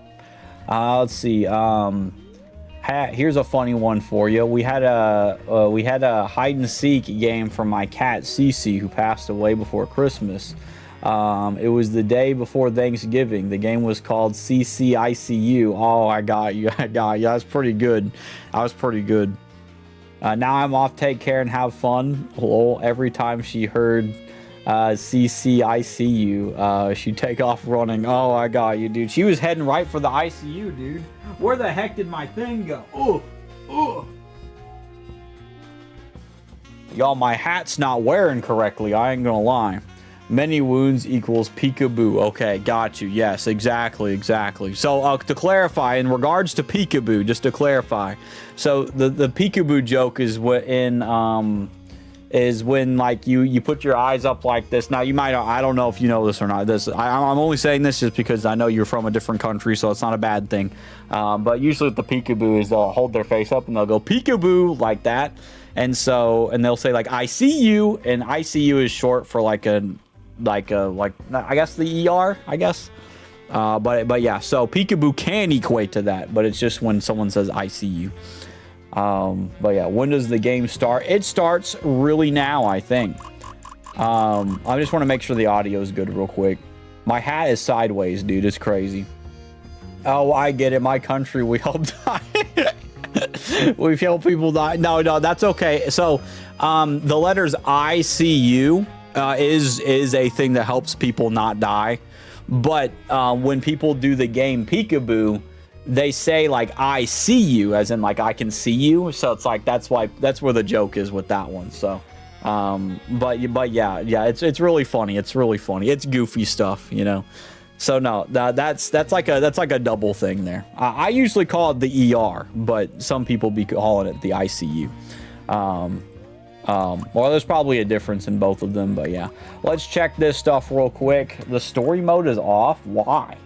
Let's see. Here's a funny one for you. We had a hide and seek game for my cat Cece, who passed away before Christmas. It was the day before Thanksgiving. The game was called CCICU. Oh, I got you. That's pretty good. That was pretty good. Now I'm off. Take care and have fun. Lol. Every time she heard CCICU, she'd take off running. Oh, I got you, dude. She was heading right for the ICU, dude. Where the heck did my thing go? Oh. Y'all, my hat's not wearing correctly. I ain't gonna lie. Many wounds equals peekaboo. Okay, got you. Yes, exactly. So to clarify, in regards to peekaboo, just to clarify, so the peekaboo joke is when like you put your eyes up like this. Now you might, I don't know if you know this or not. I'm only saying this just because I know you're from a different country, so it's not a bad thing. But usually with the peekaboo is they'll hold their face up and they'll go peekaboo like that, and they'll say like I see you, and ICU is short for like I guess the ER, I guess. But yeah, so peekaboo can equate to that, but it's just when someone says ICU. But yeah, when does the game start? It starts really now, I think. I just want to make sure the audio is good real quick. My hat is sideways, dude. It's crazy. Oh, I get it. My country, we help die. We help people die. No, that's okay. So, the letters ICU is a thing that helps people not die. But when people do the game Peekaboo, they say like I see you, as in like I can see you. So it's like that's where the joke is with that one. So, but yeah, it's really funny. It's really funny. It's goofy stuff, you know. So no, that's like a double thing there. I usually call it the ER, but some people be calling it the ICU. Well, there's probably a difference in both of them, but yeah. Let's check this stuff real quick. The story mode is off. Why?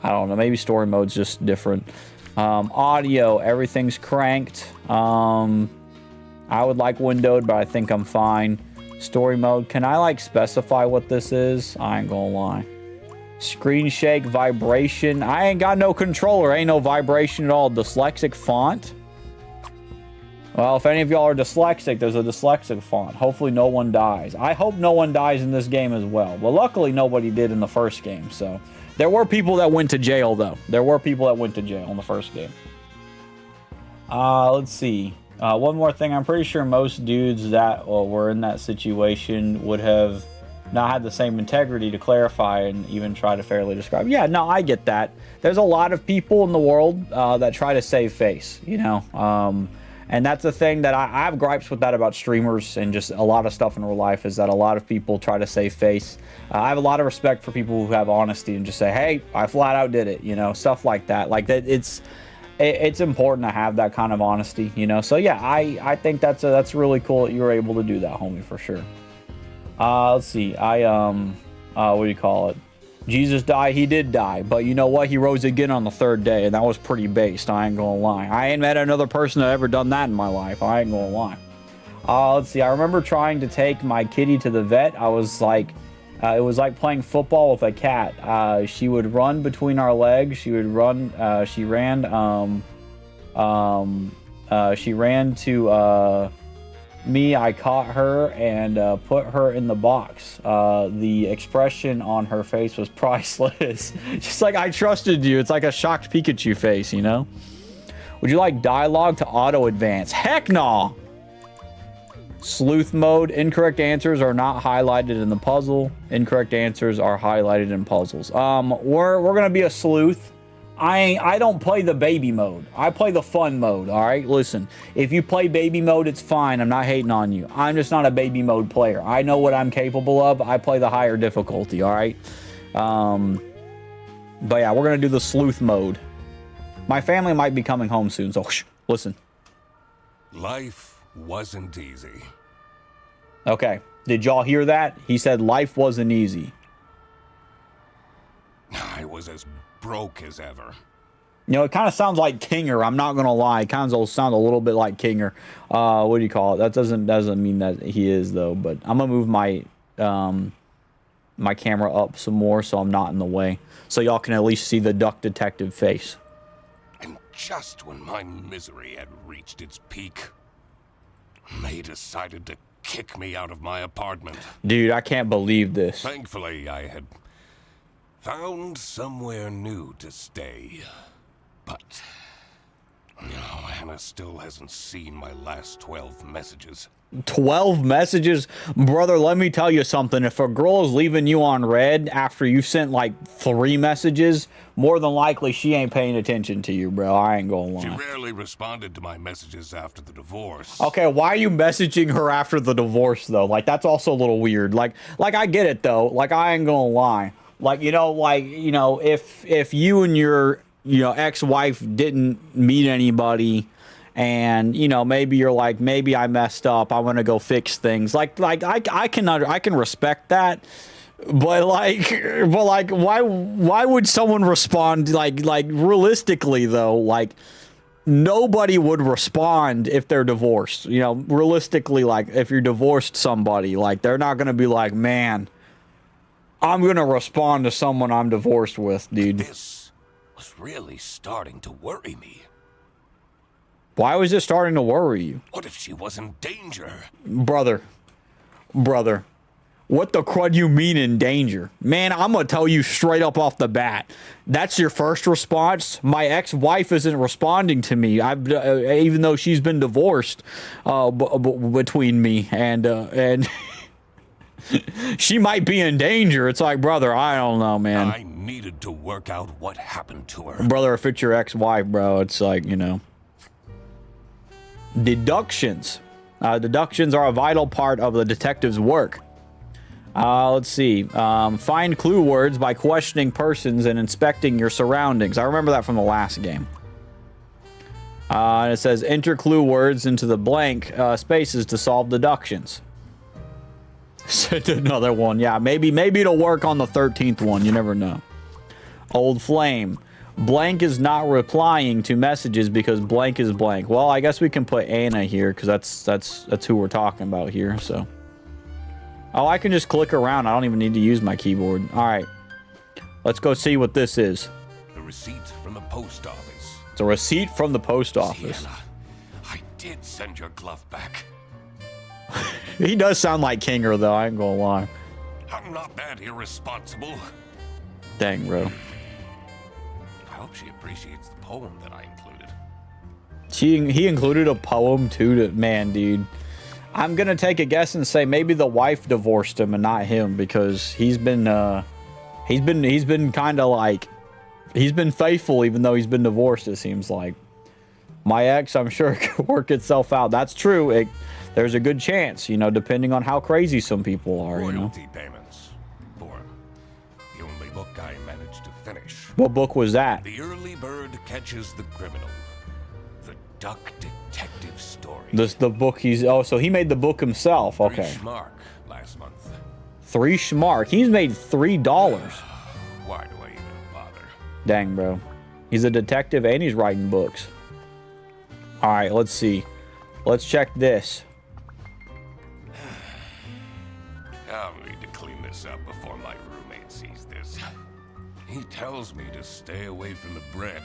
I don't know. Maybe story mode's just different. Audio, everything's cranked. I would like windowed, but I think I'm fine. Story mode. Can I like specify what this is? I ain't gonna lie. Screen shake, vibration. I ain't got no controller. Ain't no vibration at all. Dyslexic font. Well, if any of y'all are dyslexic, there's a dyslexic font. Hopefully no one dies. I hope no one dies in this game as well. But luckily nobody did in the first game. So there were people that went to jail though. There were people that went to jail in the first game. Let's see. One more thing. I'm pretty sure most dudes that were in that situation would have not had the same integrity to clarify and even try to fairly describe. Yeah, no, I get that. There's a lot of people in the world that try to save face, you know. And that's the thing that I have gripes with that about streamers and just a lot of stuff in real life is that a lot of people try to save face. I have a lot of respect for people who have honesty and just say, hey, I flat out did it, you know, stuff like that. Like that, it's important to have that kind of honesty, you know. So yeah, I think that's really cool that you were able to do that, homie, for sure. Let's see. What do you call it? Jesus died, he did die, but you know what? He rose again on the third day, and that was pretty based. I ain't gonna lie. I ain't met another person that ever done that in my life. I ain't gonna lie. Let's see. I remember trying to take my kitty to the vet. I was like, it was like playing football with a cat. She would run between our legs. She would run. She ran to me. I caught her and put her in the box. The expression on her face was priceless. Just like, I trusted you. It's like a shocked Pikachu face, you know? Would you like dialogue to auto advance? Heck no! Sleuth mode. Incorrect answers are not highlighted in the puzzle. Incorrect answers are highlighted in puzzles. We're gonna be a sleuth. I don't play the baby mode. I play the fun mode, all right? Listen, if you play baby mode, it's fine. I'm not hating on you. I'm just not a baby mode player. I know what I'm capable of. I play the higher difficulty, all right? But yeah, we're going to do the sleuth mode. My family might be coming home soon, so listen. Life wasn't easy. Okay, did y'all hear that? He said life wasn't easy. I was as broke as ever. You know, it kind of sounds like Kinger. I'm not gonna lie. It kind of sounds a little bit like Kinger. What do you call it? That doesn't mean that he is though. But I'm gonna move my my camera up some more so I'm not in the way, so y'all can at least see the duck detective face. And just when my misery had reached its peak, they decided to kick me out of my apartment. Dude, I can't believe this. Thankfully, I had found somewhere new to stay. But no, Hannah still hasn't seen my last 12 messages. 12 messages? Brother, let me tell you something. If a girl is leaving you on red after you've sent like 3 messages, more than likely she ain't paying attention to you, bro. I ain't gonna lie. She rarely responded to my messages after the divorce. Okay, why are you messaging her after the divorce though? Like, that's also a little weird. Like I get it though. Like, I ain't gonna lie. Like, you know, if you and your, you know, ex-wife didn't meet anybody and, you know, maybe you're like, maybe I messed up, I want to go fix things. Like I can respect that. But why would someone respond like realistically though? Like, nobody would respond if they're divorced. You know, realistically, like if you're divorced somebody, like they're not going to be like, man, I'm going to respond to someone I'm divorced with, dude. This was really starting to worry me. Why was this starting to worry you? What if she was in danger? Brother. What the crud you mean in danger? Man, I'm going to tell you straight up off the bat. That's your first response? My ex-wife isn't responding to me. Even though she's been divorced between me and she might be in danger. It's like, brother, I don't know, man. I needed to work out what happened to her. Brother, if it's your ex-wife, bro, it's like, you know. Deductions. Deductions are a vital part of the detective's work. Let's see. Find clue words by questioning persons and inspecting your surroundings. I remember that from the last game. And it says enter clue words into the blank spaces to solve deductions. Send another one. Yeah, maybe it'll work on the 13th one. You never know. Old flame. Blank is not replying to messages because blank is blank. Well, I guess we can put Anna here because that's who we're talking about here. So, oh, I can just click around. I don't even need to use my keyboard. All right, let's go see what this is. The receipt from the post office. It's a receipt from the post office. Sienna, I did send your glove back. He does sound like Kinger, though. I ain't gonna lie. I'm not that irresponsible. Dang, bro. I hope she appreciates the poem that I included. He included a poem too. Man, dude, I'm gonna take a guess and say maybe the wife divorced him and not him because he's been kind of like he's been faithful even though he's been divorced. It seems like my ex, I'm sure, could work itself out. That's true. There's a good chance, you know, depending on how crazy some people are. Royalty you know? payments for the only book I managed to finish. What book was that? The Early Bird Catches the Criminal. The Duck Detective Story. The book so he made the book himself. Okay. 3 Schmark last month. 3 Schmark. He's made $3. Why do I even bother? Dang, bro. He's a detective and he's writing books. All right, let's see. Let's check this. I'll need to clean this up before my roommate sees this. He tells me to stay away from the bread.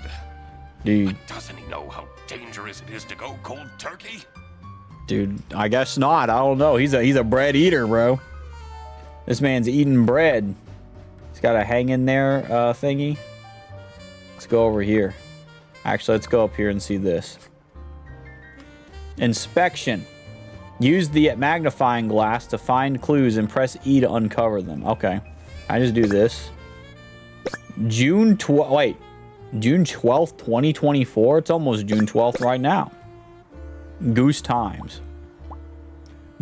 Dude. But doesn't he know how dangerous it is to go cold turkey? Dude, I guess not. I don't know. He's a bread eater, bro. This man's eating bread. He's got a hang in there thingy. Let's go over here. Actually, let's go up here and see this. Inspection. Use the magnifying glass to find clues and press E to uncover them. Okay. I just do this. June 12th, 2024? It's almost June 12th right now. Goose Times.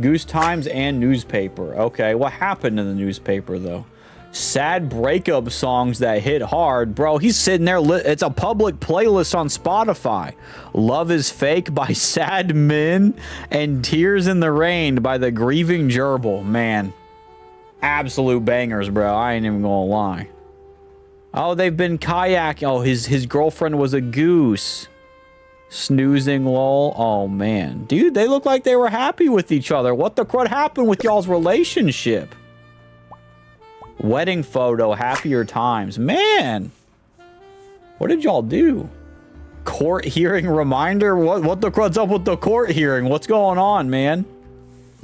Goose Times and newspaper. Okay, what happened in the newspaper, though? Sad breakup songs that hit hard. Bro, he's sitting there. It's a public playlist on Spotify. Love is Fake by Sad Men and Tears in the Rain by the Grieving Gerbil. Man, absolute bangers, bro. I ain't even gonna lie. Oh, they've been kayaking. Oh, his girlfriend was a goose. Snoozing lol. Oh, man. Dude, they look like they were happy with each other. What the crud happened with y'all's relationship? Wedding photo, happier times. Man, what did y'all do? Court hearing reminder? What the crud's up with the court hearing? What's going on, man?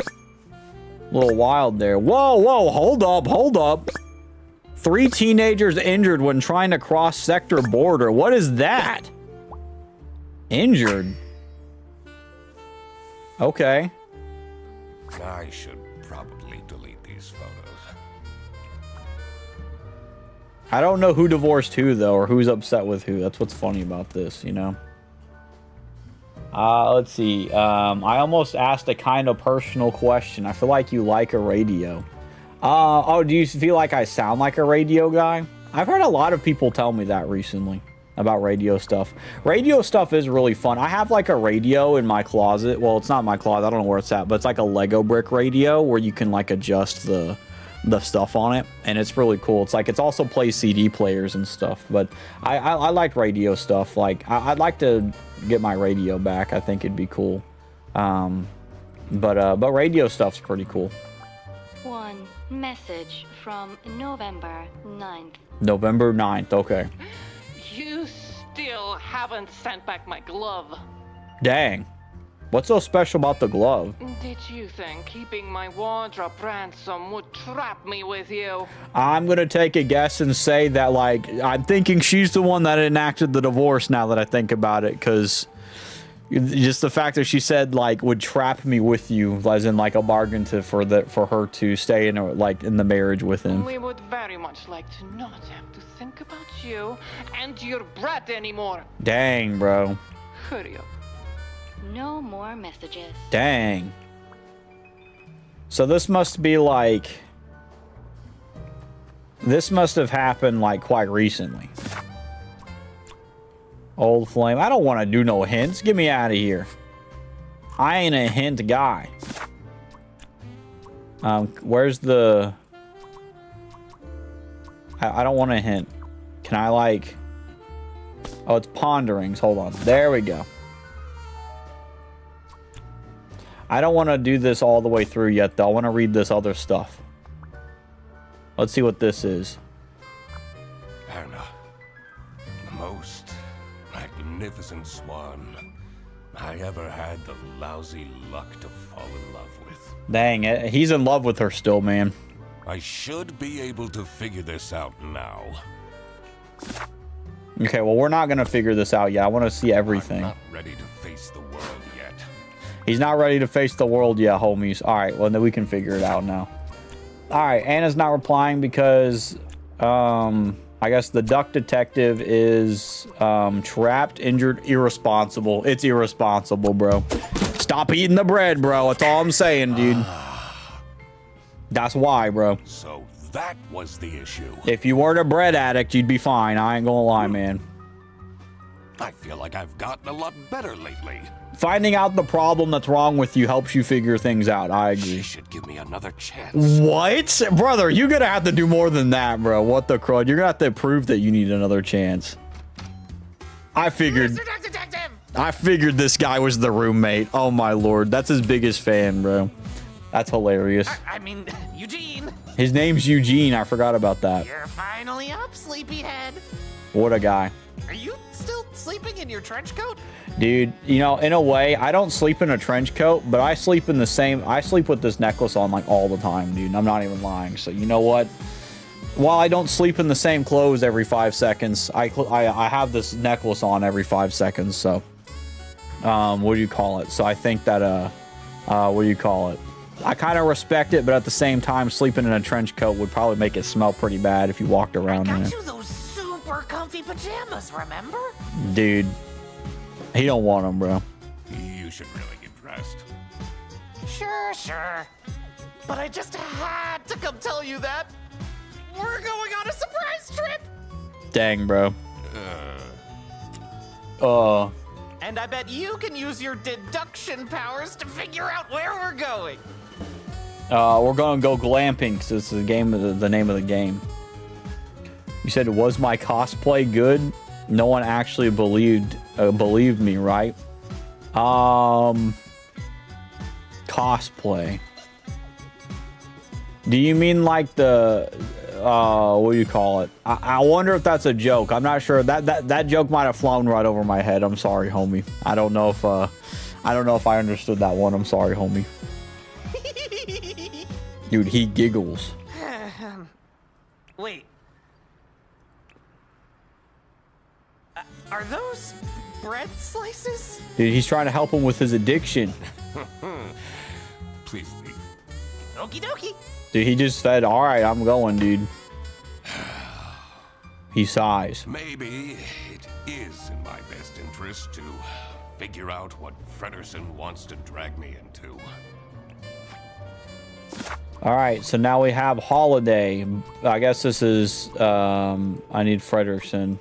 A little wild there. Whoa, hold up. 3 teenagers injured when trying to cross sector border. What is that? Injured? Okay. I should probably delete these photos. I don't know who divorced who, though, or who's upset with who. That's what's funny about this, you know? Let's see. I almost asked a kind of personal question. I feel like you like a radio. Oh, do you feel like I sound like a radio guy? I've heard a lot of people tell me that recently about radio stuff. Radio stuff is really fun. I have like a radio in my closet. Well, it's not my closet. I don't know where it's at, but it's like a Lego brick radio where you can like adjust the stuff on it, and it's really cool. It's like, it's also plays CD players and stuff, but I like radio stuff. Like I'd like to get my radio back. I think it'd be cool. But radio stuff's pretty cool. One message from November 9th. November 9th, okay. You still haven't sent back my glove. Dang. What's so special about the glove? Did you think keeping my wardrobe ransom would trap me with you? I'm gonna take a guess and say that, like, I'm thinking she's the one that enacted the divorce now that I think about it, because just the fact that she said, like, would trap me with you, as in, like, a bargain for her to stay in the marriage with him. We would very much like to not have to think about you and your brat anymore. Dang, bro. Hurry up. No more messages. Dang. So this must be like... This must have happened, like, quite recently. Old flame. I don't want to do no hints. Get me out of here. I ain't a hint guy. Where's the... I don't want a hint. Can I, like... Oh, it's ponderings. Hold on. There we go. I don't want to do this all the way through yet, though. I want to read this other stuff. Let's see what this is. Anna, the most magnificent swan I ever had the lousy luck to fall in love with. Dang it. He's in love with her still, man. I should be able to figure this out now. Okay, well, we're not going to figure this out yet. I want to see everything. I'm not ready to face the world yet. He's not ready to face the world yet, homies. All right, well, then we can figure it out now. All right, Anna's not replying because, I guess the duck detective is trapped, injured, irresponsible. It's irresponsible, bro. Stop eating the bread, bro. That's all I'm saying, dude. That's why, bro. So that was the issue. If you weren't a bread addict, you'd be fine. I ain't gonna lie, man. I feel like I've gotten a lot better lately. Finding out the problem that's wrong with you helps you figure things out. I agree. She should give me another chance. What? Brother, you're gonna have to do more than that, bro. What the crud? You're gonna have to prove that you need another chance. I figured this guy was the roommate. Oh my lord. That's his biggest fan, bro. That's hilarious. I mean, Eugene. His name's Eugene. I forgot about that. You're finally up, sleepyhead. What a guy. Are you still sleeping in your trench coat? Dude, you know, in a way, I don't sleep in a trench coat, but I sleep in the same... I sleep with this necklace on, like, all the time, dude. I'm not even lying. So, you know what? While I don't sleep in the same clothes every 5 seconds, I have this necklace on every 5 seconds, so... what do you call it? So I think that, what do you call it? I kind of respect it, but at the same time, sleeping in a trench coat would probably make it smell pretty bad if you walked around in I got it. you those super comfy pajamas, remember? Dude, he don't want them, bro. You should really get dressed. Sure. But I just had to come tell you that we're going on a surprise trip. Dang, bro. And I bet you can use your deduction powers to figure out where we're going. We're gonna go glamping because it's the name of the game. You said, was my cosplay good? No one actually believed me, right? Cosplay. Do you mean like the what do you call it? I wonder if that's a joke. I'm not sure. That joke might have flown right over my head. I'm sorry, homie. I don't know if I understood that one. I'm sorry, homie. Dude, he giggles. Wait. Are those bread slices? Dude, he's trying to help him with his addiction. Please leave. Okie dokie. Dude, he just said, all right, I'm going, dude. He sighs. Maybe it is in my best interest to figure out what Fredersen wants to drag me into. All right, so now we have holiday. I guess this is, I need Fredersen.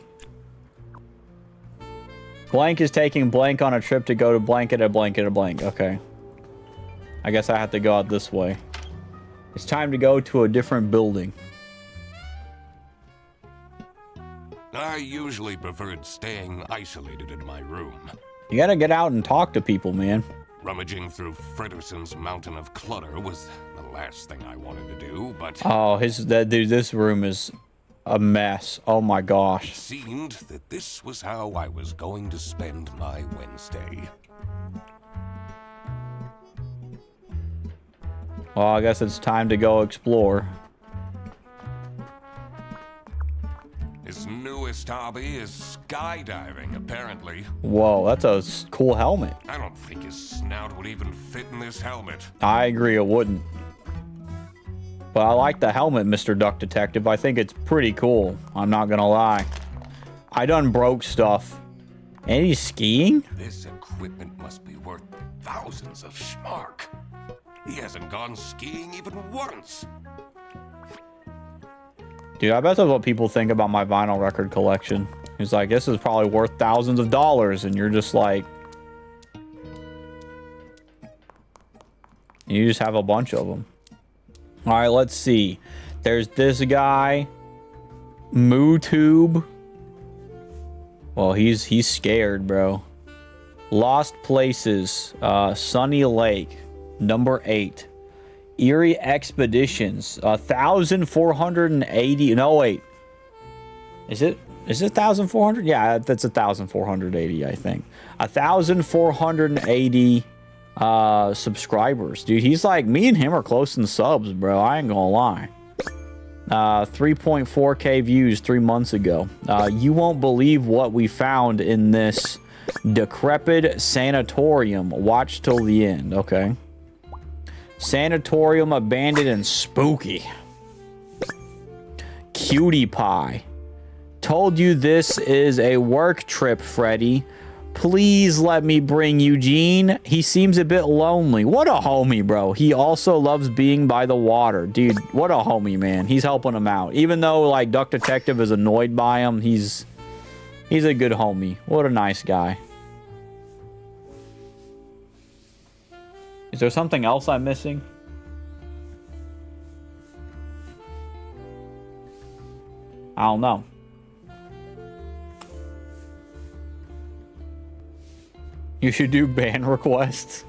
Blank is taking blank on a trip to go to blank at a blank at a blank. Okay. I guess I have to go out this way. It's time to go to a different building. I usually preferred staying isolated in my room. You gotta get out and talk to people, man. Rummaging through Fredersen's mountain of clutter was the last thing I wanted to do, but... Oh, dude, this room is a mess. Oh my gosh. It seemed that this was how I was going to spend my Wednesday. Well, I guess it's time to go explore. His newest hobby is skydiving, apparently. Whoa, that's a cool helmet. I don't think his snout would even fit in this helmet. I agree it wouldn't. But I like the helmet, Mr. Duck Detective. I think it's pretty cool. I'm not gonna lie. I done broke stuff. And he's skiing? This equipment must be worth thousands of schmark. He hasn't gone skiing even once. Dude, I bet that's what people think about my vinyl record collection. He's like, this is probably worth thousands of dollars. And you're just like... You just have a bunch of them. All right, let's see. There's this guy. MooTube. Well, he's scared, bro. Lost Places. Sunny Lake. Number 8. Eerie Expeditions. 1,480. No, wait. Is it 1,400? Yeah, that's 1,480, I think. 1,480 subscribers. Dude, he's like, me and him are close in subs, bro. I ain't gonna lie. 3.4k views 3 months ago. You won't believe what we found in this decrepit sanatorium. Watch till the end. Okay. Sanatorium abandoned and spooky. Cutie Pie. Told you this is a work trip, Freddy. Please let me bring Eugene. He seems a bit lonely. What a homie, bro. He also loves being by the water. Dude, what a homie, man. He's helping him out. Even though, like, Duck Detective is annoyed by him, he's a good homie. What a nice guy. Is there something else I'm missing? I don't know. You should do ban requests.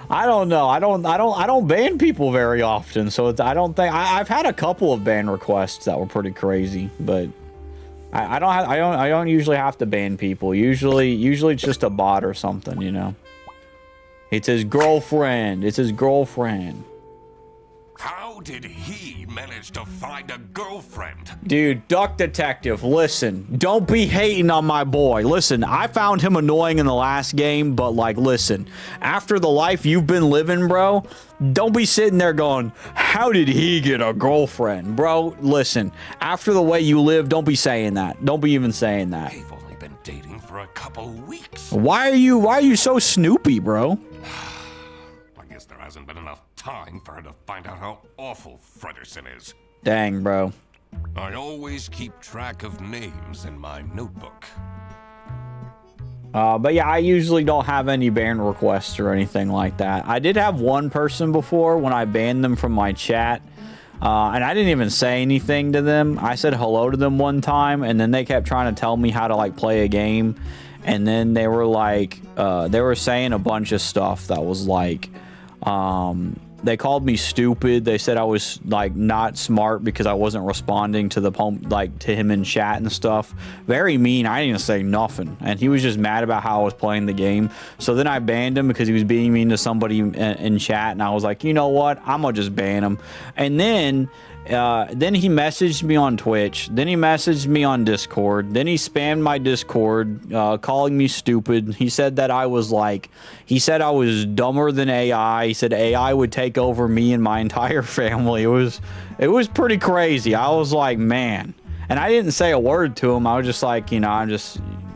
I don't know. I don't ban people very often, so I don't think I've had a couple of ban requests that were pretty crazy, but I don't usually have to ban people. Usually it's just a bot or something, you know. It's his girlfriend. It's his girlfriend. How did he manage to find a girlfriend? Dude, Duck Detective, listen. Don't be hating on my boy. Listen, I found him annoying in the last game, but, like, listen. After the life you've been living, bro, don't be sitting there going, how did he get a girlfriend? Bro, listen. After the way you live, don't be saying that. Don't be even saying that. They've only been dating for a couple weeks. Why are you so snoopy, bro? I guess there hasn't been enough time for her to find out how awful Frederson is. Dang, bro. I always keep track of names in my notebook. But yeah, I usually don't have any ban requests or anything like that. I did have one person before when I banned them from my chat. And I didn't even say anything to them. I said hello to them one time, and then they kept trying to tell me how to, like, play a game. And then they were like, they were saying a bunch of stuff that was like, they called me stupid. They said I was, like, not smart because I wasn't responding to the to him in chat and stuff. Very mean. I didn't even say nothing, and he was just mad about how I was playing the game. So then I banned him because he was being mean to somebody in chat, and I was like, you know what? I'm gonna just ban him. And then he messaged me on Twitch. Then he messaged me on Discord. Then he spammed my Discord, calling me stupid. He said that I was he said I was dumber than AI. He said AI would take over me and my entire family. It was pretty crazy. I was like, man. And I didn't say a word to him. I was just like, you know,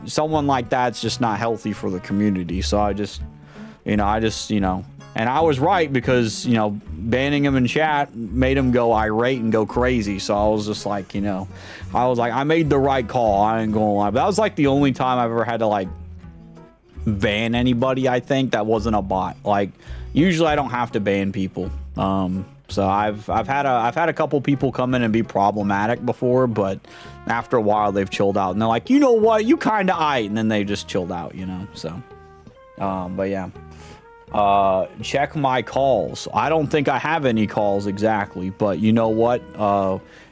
someone like that's just not healthy for the community. So I just, you know. And I was right because, you know, banning him in chat made him go irate and go crazy. So I was just like, you know, I made the right call. I ain't gonna lie. But that was like the only time I've ever had to, like, ban anybody, I think, that wasn't a bot. Like, usually I don't have to ban people. So I've had a couple people come in and be problematic before, but after a while they've chilled out and they're like, you know what, you kind of aight, and then they just chilled out, you know. So, but yeah. Check my calls. I don't think I have any calls exactly, but you know what?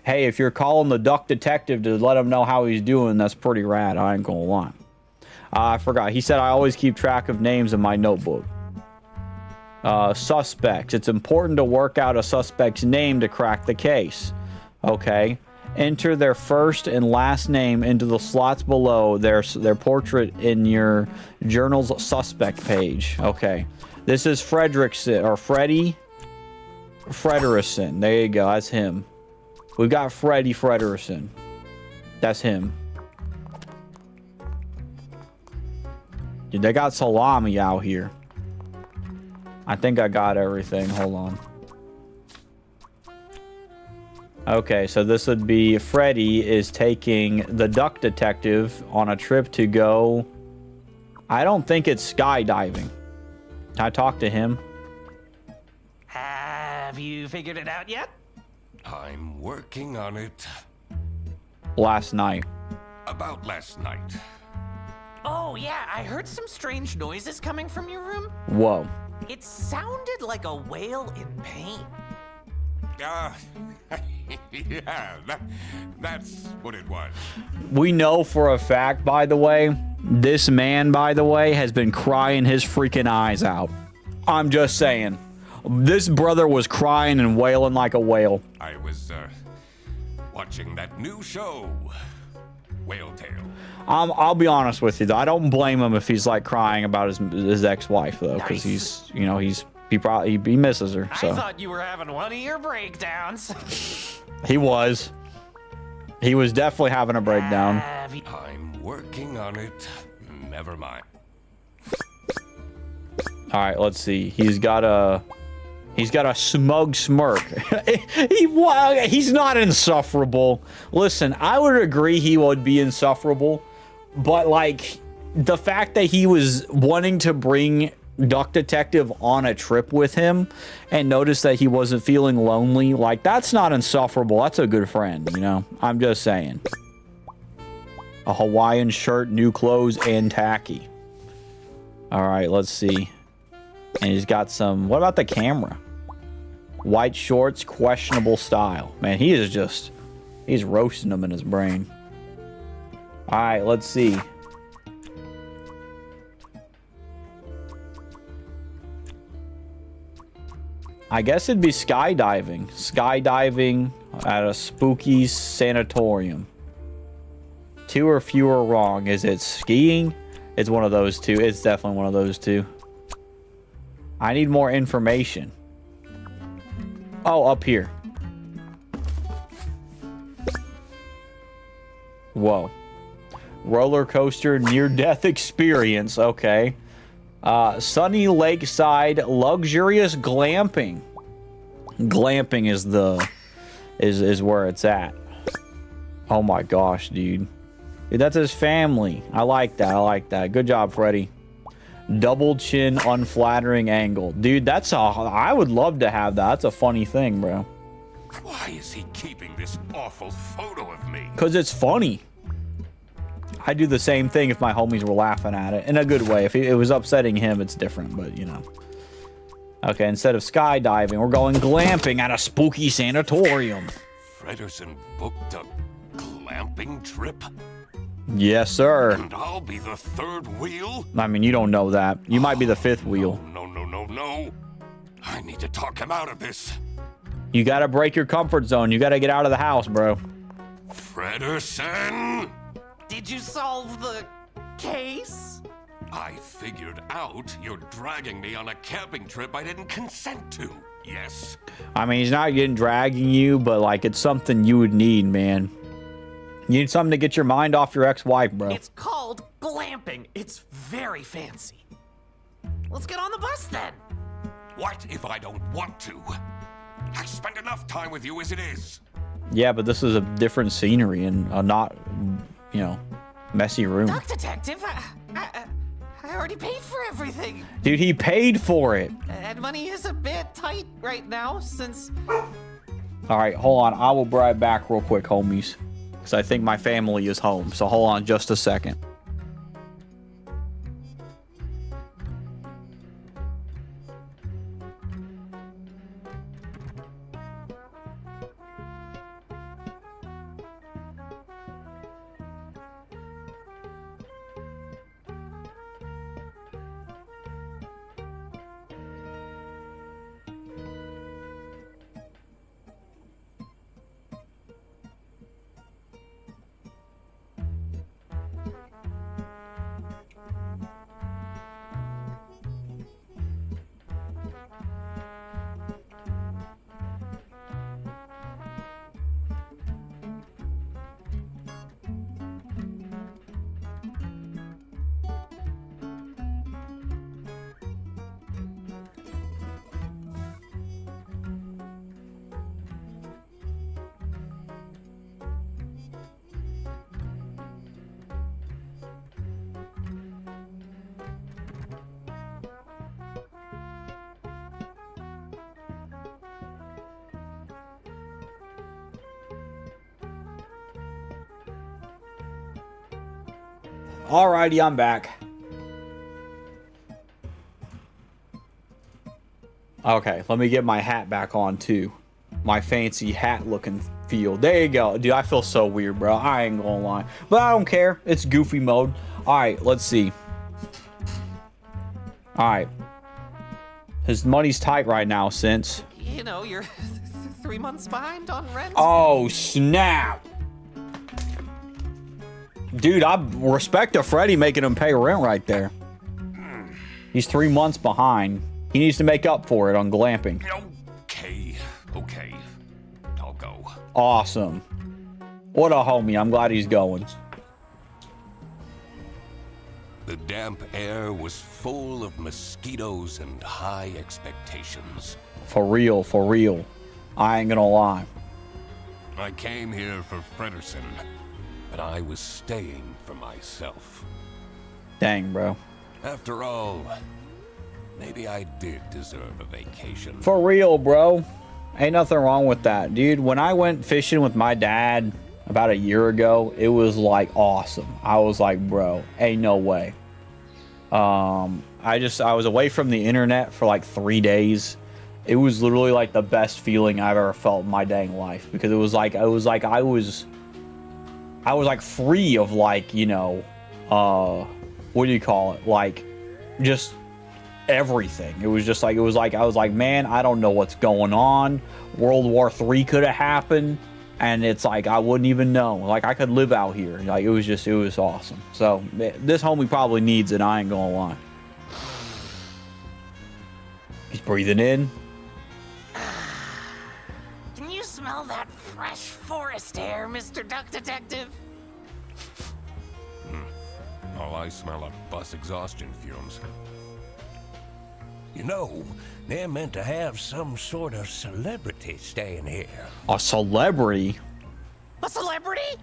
Hey, if you're calling the Duck Detective to let him know how he's doing, that's pretty rad. I ain't gonna lie. I forgot. He said I always keep track of names in my notebook. Suspects. It's important to work out a suspect's name to crack the case. Okay. Enter their first and last name into the slots below their portrait in your journal's suspect page. Okay. This is Fredrickson, or Freddy Frederison. There you go. That's him. We've got Freddy Frederison. That's him. Dude, they got salami out here. I think I got everything. Hold on. Okay, so this would be Freddy is taking the duck detective on a trip to go... I don't think it's skydiving. Can I talk to him? Have you figured it out yet? I'm working on it. Last night. About last night. Oh, yeah, I heard some strange noises coming from your room. Whoa. It sounded like a whale in pain. Yeah, that's what it was. We know for a fact, by the way, this man, by the way, has been crying his freaking eyes out. I'm just saying. This brother was crying and wailing like a whale. I was, watching that new show, Whale Tale. I'll be honest with you, though. I don't blame him if he's, like, crying about his ex-wife, though, because Nice. he's, you know, he misses her, so. I thought you were having one of your breakdowns. He was. He was definitely having a breakdown. Have you- I'm working on it. Never mind. All right, let's see. He's got a smug smirk. He's not insufferable. Listen, I would agree he would be insufferable, but like the fact that he was wanting to bring Duck Detective on a trip with him and notice that he wasn't feeling lonely, like that's not insufferable. That's a good friend, you know? I'm just saying. A Hawaiian shirt, new clothes, and tacky. All right, let's see. And he's got some... What about the camera? White shorts, questionable style. Man, he is just... He's roasting them in his brain. All right, let's see. I guess it'd be skydiving. Skydiving at a spooky sanatorium. Two or fewer wrong. Is it skiing? It's one of those two. It's definitely one of those two. I need more information. Oh, up here. Whoa. Roller coaster near-death experience. Okay. Sunny Lakeside luxurious glamping. Glamping is where it's at. Oh my gosh, dude. Dude, that's his family. I like that. I like that. Good job, Freddy. Double chin, unflattering angle. Dude, I would love to have that. That's a funny thing, bro. Why is he keeping this awful photo of me? Because it's funny. I'd do the same thing if my homies were laughing at it. In a good way. If it was upsetting him, it's different, but you know. Okay, instead of skydiving, we're going glamping at a spooky sanatorium. Frederson booked a glamping trip? Yes, sir. And I'll be the third wheel? I mean, you don't know that. You might be the fifth wheel. No. I need to talk him out of this. You gotta break your comfort zone. You gotta get out of the house, bro. Frederson! Did you solve the case? I figured out you're dragging me on a camping trip I didn't consent to. Yes. I mean, he's not getting dragging you, but like it's something you would need, man. You need something to get your mind off your ex-wife, bro. It's called glamping. It's very fancy. Let's get on the bus then. What if I don't want to? I spend enough time with you as it is. Yeah, but this is a different scenery and a not, you know, messy room. Duck Detective, I already paid for everything. Dude, he paid for it. And money is a bit tight right now since... All right, hold on. I will be right back real quick, homies. Because I think my family is home. So hold on just a second. Alrighty, I'm back. Okay, let me get my hat back on too. My fancy hat looking feel. There you go. Dude, I feel so weird, bro. I ain't gonna lie. But I don't care. It's goofy mode. Alright, let's see. Alright. His money's tight right now since... You know, you're 3 months behind on rent. Oh, snap. Dude, I respect to Freddy making him pay rent right there. He's 3 months behind. He needs to make up for it on glamping. Okay. I'll go. Awesome. What a homie. I'm glad he's going. The damp air was full of mosquitoes and high expectations. For real, for real. I ain't gonna lie. I came here for Fredersen, but I was staying for myself. Dang, bro. After all, maybe I did deserve a vacation. For real, bro. Ain't nothing wrong with that. Dude, when I went fishing with my dad about a year ago, it was like awesome. I was like, bro, ain't no way. I was away from the internet for like 3 days. It was literally like the best feeling I've ever felt in my dang life, because it was like I was like free of, like, you know, what do you call it? Like, just everything. It was just like, I was like, man, I don't know what's going on. World War III could have happened, and it's like, I wouldn't even know. Like, I could live out here. Like, it was awesome. So this homie probably needs it. I ain't gonna lie. He's breathing in. Can you smell that fresh forest air, Mr. Duck Detective? All I smell are bus exhaustion fumes. You know, they're meant to have some sort of celebrity staying here. A celebrity? A celebrity?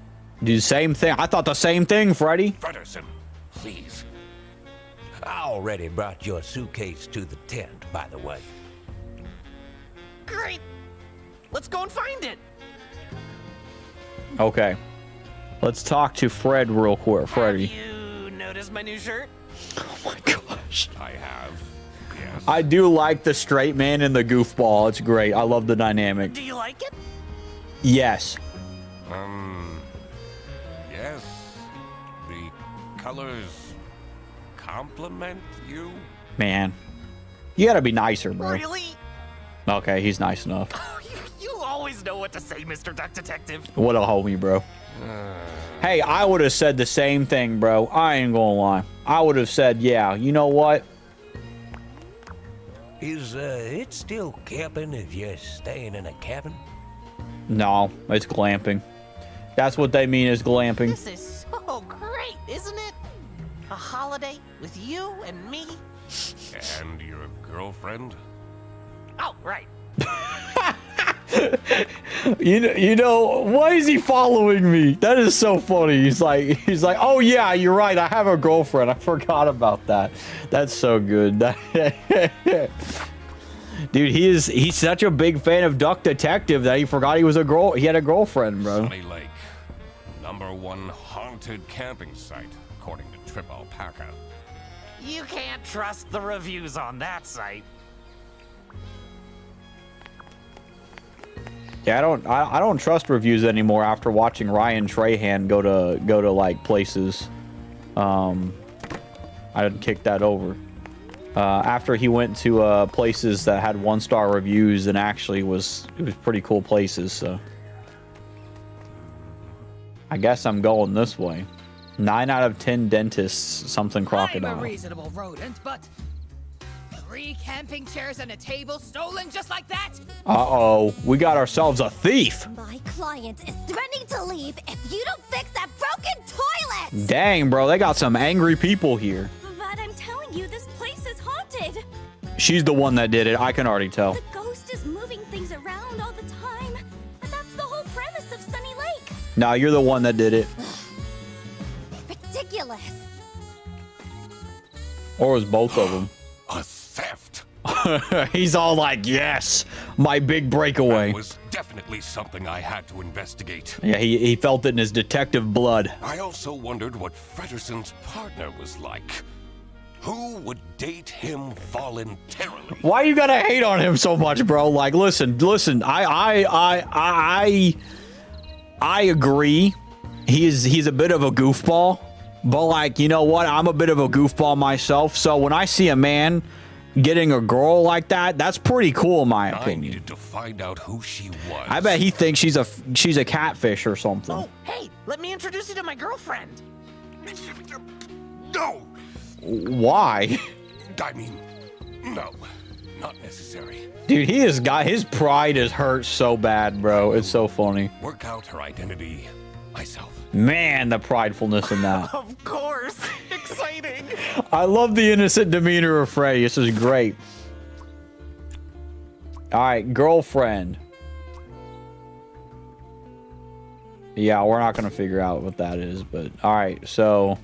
Do the same thing. I thought the same thing, Freddy. Fredersen, please. I already brought your suitcase to the tent, by the way. Great. Let's go and find it. Okay. Let's talk to Fred real quick. Freddy. Have you noticed my new shirt? Oh my gosh. I have, yes. I do like the straight man and the goofball. It's great. I love the dynamic. Do you like it? Yes. Yes. The colors compliment you. Man. You gotta be nicer, bro. Really? Okay, he's nice enough. You always know what to say, Mr. Duck Detective. What a homie, bro. Hey, I would have said the same thing, bro. I ain't gonna lie. I would have said, yeah, you know what? Is it still camping if you're staying in a cabin? No, it's glamping. That's what they mean is glamping. This is so great, isn't it? A holiday with you and me. And your girlfriend? Oh, right. You know, why is he following me? That is so funny. He's like, oh yeah, you're right. I have a girlfriend. I forgot about that. That's so good. Dude, he's such a big fan of Duck Detective that he forgot he had a girlfriend, bro. Sunny Lake, #1 haunted camping site, according to Trip Alpaca. You can't trust the reviews on that site. Yeah, I don't trust reviews anymore after watching Ryan Trahan go to like places. I didn't kick that over. After he went to places that had 1-star reviews and actually it was pretty cool places. So I guess I'm going this way. 9 out of 10 dentists, something crocodile. I'm a reasonable rodent, but 3 camping chairs and a table stolen just like that? Uh-oh, we got ourselves a thief. My client is threatening to leave if you don't fix that broken toilet! Dang, bro, they got some angry people here. But I'm telling you, this place is haunted. She's the one that did it, I can already tell. The ghost is moving things around all the time. But that's the whole premise of Sunny Lake. Nah, you're the one that did it. Ridiculous. Or it was both of them. A theft. He's all like, yes, my big breakaway. That was definitely something I had to investigate. Yeah, he felt it in his detective blood. I also wondered what Frederson's partner was like. Who would date him voluntarily? Why you gotta hate on him so much, bro? Like, listen. I agree. He's a bit of a goofball, but like, you know what? I'm a bit of a goofball myself. So when I see a man getting a girl like that, that's pretty cool in my opinion. I needed to find out who she was. I bet he thinks she's a catfish or something. Oh, hey, let me introduce you to my girlfriend. No! Why? I mean, no, not necessary. Dude, his pride is hurt so bad, bro. It's so funny. Work out her identity myself. Man, the pridefulness in that. Of course. Exciting. I love the innocent demeanor of Freddy. This is great. All right, girlfriend. Yeah, we're not going to figure out what that is, but all right, so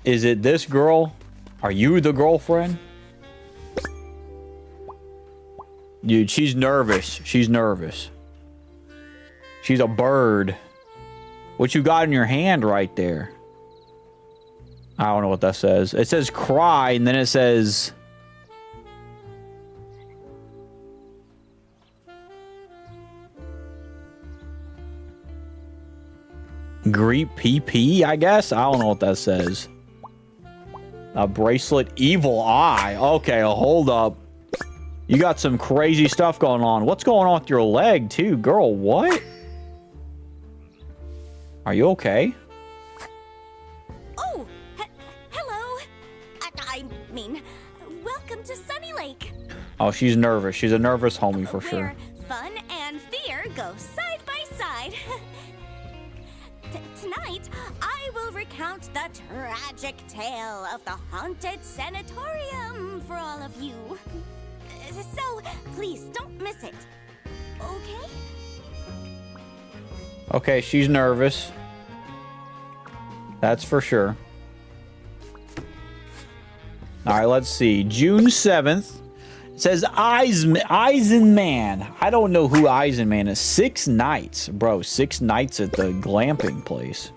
is it this girl? Are you the girlfriend? Dude, she's nervous. She's nervous. She's a bird. What you got in your hand right there? I don't know what that says. It says cry, and then it says... Greet PP, I guess? I don't know what that says. A bracelet, evil eye. Okay, hold up. You got some crazy stuff going on. What's going on with your leg, too? Girl, what? Are you okay? Oh, hello. I mean, welcome to Sunny Lake. Oh, she's nervous. She's a nervous homie for sure. Where fun and fear go side by side. Tonight, I will recount the tragic tale of the haunted sanatorium for all of you. So, please don't miss it. Okay? Okay, she's nervous. That's for sure. All right, let's see. June 7th. It says Eisenman. I don't know who Eisenman is. 6 nights. Bro, 6 nights at the glamping place.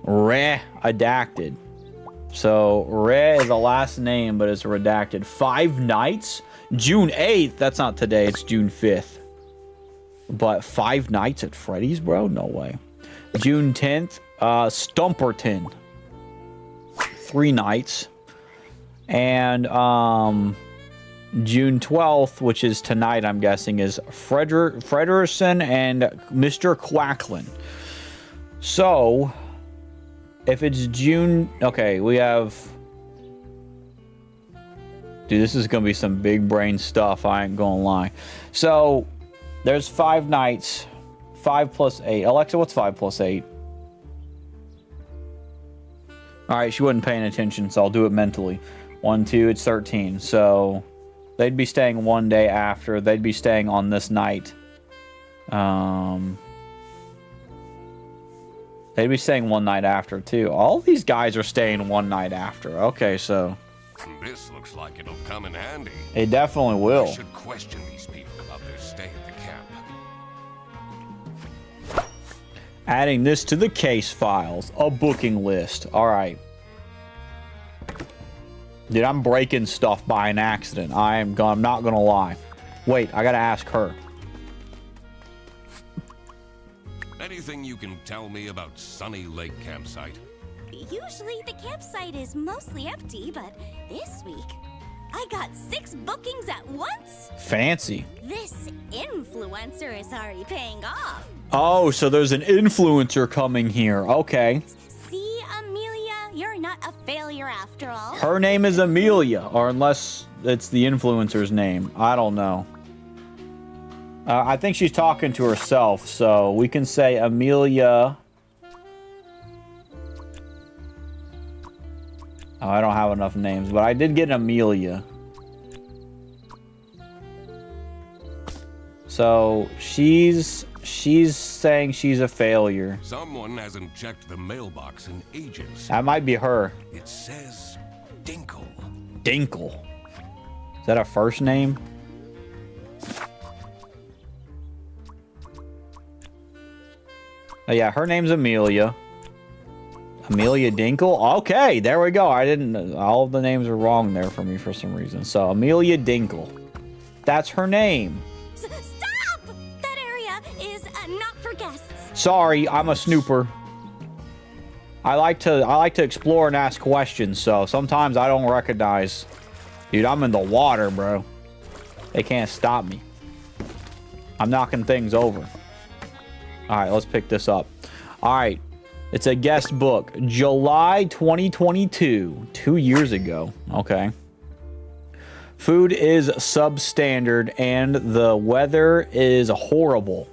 Redacted. So, Re is the last name, but it's redacted. 5 nights? June 8th. That's not today. It's June 5th. But 5 nights at Freddy's, bro? No way. June 10th. Stumperton. 3 nights. And, June 12th, which is tonight, I'm guessing, is Frederson and Mr. Quacklin. So, if it's June... Okay, we have... Dude, this is going to be some big brain stuff. I ain't going to lie. So, there's 5 nights. 5 plus 8. Alexa, what's 5 plus 8? Alright, she wasn't paying attention, so I'll do it mentally. 1, 2, it's 13. So... They'd be staying 1 day after. They'd be staying on this night. They'd be staying 1 night after, too. All these guys are staying 1 night after. Okay, so... This looks like it'll come in handy. It definitely will. I should question these people about their stay at the camp. Adding this to the case files. A booking list. Alright. Dude, I'm breaking stuff by an accident. I'm not gonna lie. Wait, I gotta ask her. Anything you can tell me about Sunny Lake Campsite? Usually the campsite is mostly empty, but this week I got 6 bookings at once. Fancy. This influencer is already paying off. Oh, so there's an influencer coming here. Okay. See, Amelia, you're not a failure after all. Her name is Amelia, or unless it's the influencer's name. I don't know. I think she's talking to herself, so we can say Amelia. Oh, I don't have enough names, but I did get an Amelia. So she's saying she's a failure. Someone hasn't checked the mailbox in ages. That might be her. It says Dinkle. Dinkle. Is that a first name? Oh, yeah, her name's Amelia. Amelia Dinkle? Okay, there we go. I didn't... All of the names are wrong there for me for some reason. So, Amelia Dinkle. That's her name. Stop! That area is not for guests. Sorry, I'm a snooper. I like to explore and ask questions, so sometimes I don't recognize. Dude, I'm in the water, bro. They can't stop me. I'm knocking things over. All right, let's pick this up. All right. It's a guest book. July 2022. 2 years ago. Okay. Food is substandard and the weather is horrible.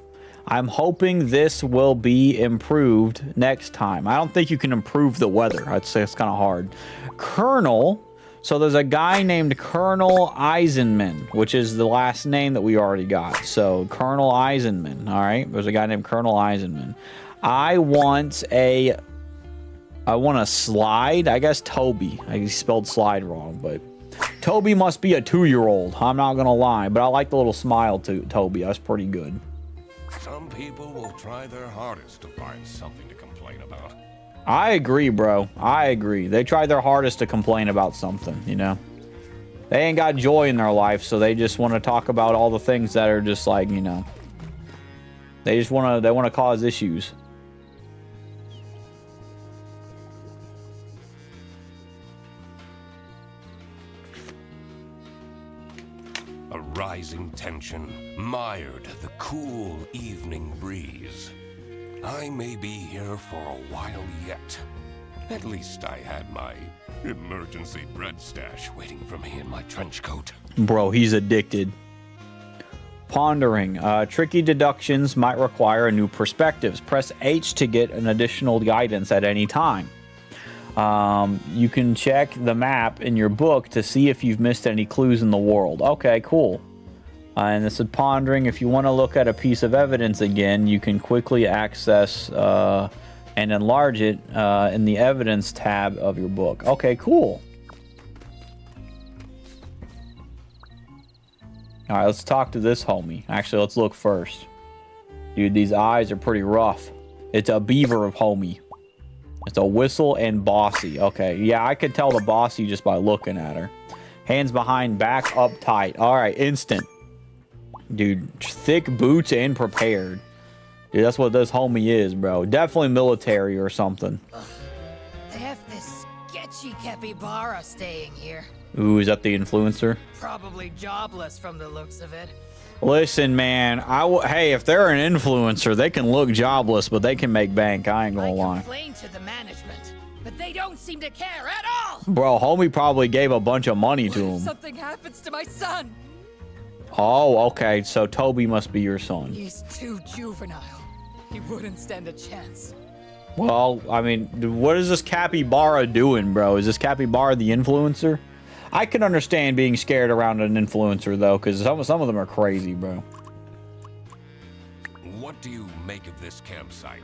I'm hoping this will be improved next time. I don't think you can improve the weather. I'd say it's kind of hard. Colonel. So there's a guy named Colonel Eisenman, which is the last name that we already got. So Colonel Eisenman. All right. There's a guy named Colonel Eisenman. I want a slide. I guess Toby. I spelled slide wrong, but Toby must be a 2-year-old. I'm not going to lie, but I like the little smile to Toby. That's pretty good. Some people will try their hardest to find something to complain about. I agree, bro. I agree. They try their hardest to complain about something, you know. They ain't got joy in their life, so they just want to talk about all the things that are just like, you know. They want to cause issues. A rising tension mired the cool evening breeze. I may be here for a while yet. At least I had my emergency bread stash waiting for me in my trench coat. Bro, he's addicted. Pondering. Tricky deductions might require new perspectives. Press H to get an additional guidance at any time. You can check the map in your book to see if you've missed any clues in the world. Okay, cool. And this is pondering. If you want to look at a piece of evidence again, you can quickly access and enlarge it in the evidence tab of your book. Okay, cool. All right, let's talk to this homie. Actually, let's look first. Dude, these eyes are pretty rough. It's a beaver of homie. It's a whistle and bossy. Okay, yeah, I could tell the bossy just by looking at her. Hands behind back, up tight. All right, instant. Dude, thick boots and prepared. Dude, that's what this homie is, bro. Definitely military or something. They have this sketchy capybara staying here. Ooh, is that the influencer? Probably jobless from the looks of it. Listen, man. Hey, if they're an influencer, they can look jobless, but they can make bank. I ain't gonna lie. I complained to the management, but they don't seem to care at all. Bro, homie probably gave a bunch of money to him. Something happens to my son. Oh, okay. So Toby must be your son. He's too juvenile. He wouldn't stand a chance. Well, I mean, what is this capybara doing, bro? Is this capybara the influencer? I can understand being scared around an influencer, though, because some of them are crazy, bro. What do you make of this campsite?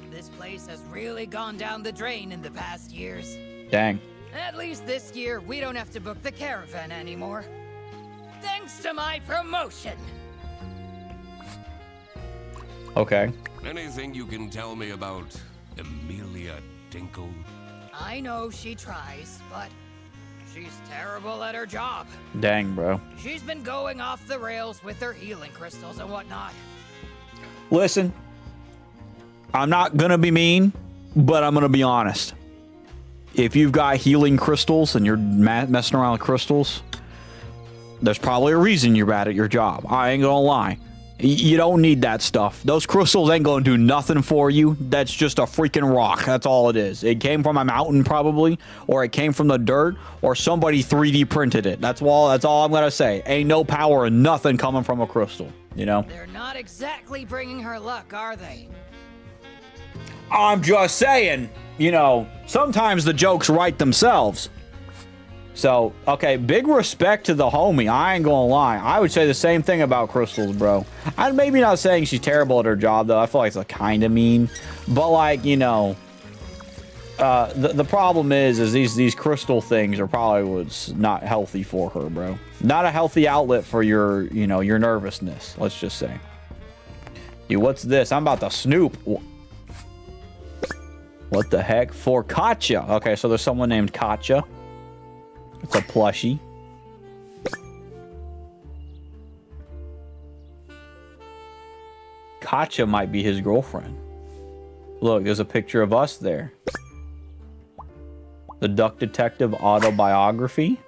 This place has really gone down the drain in the past years. Dang. At least this year, we don't have to book the caravan anymore. Thanks to my promotion. Okay. Anything you can tell me about Amelia Dinkle? I know she tries, but she's terrible at her job. Dang, bro. She's been going off the rails with her healing crystals and whatnot. Listen, I'm not gonna be mean, but I'm gonna be honest. If you've got healing crystals and you're messing around with crystals, there's probably a reason you're bad at your job. I ain't gonna lie. You don't need that stuff. Those crystals ain't gonna do nothing for you. That's just a freaking rock. That's all it is. It came from a mountain probably, or it came from the dirt, or somebody 3D printed it. That's all I'm gonna say. Ain't no power or nothing coming from a crystal, you know? They're not exactly bringing her luck, are they? I'm just saying, you know, sometimes the jokes write themselves. So, okay, big respect to the homie. I ain't gonna lie. I would say the same thing about crystals, bro. I'm maybe not saying she's terrible at her job, though. I feel like it's kind of mean. But, like, you know, the problem is these crystal things are probably what's not healthy for her, bro. Not a healthy outlet for your, you know, your nervousness, let's just say. Dude, what's this? I'm about to snoop. What the heck? For Katja. Okay, so there's someone named Katja. It's a plushie. Katja might be his girlfriend. Look, there's a picture of us there. The Duck Detective autobiography.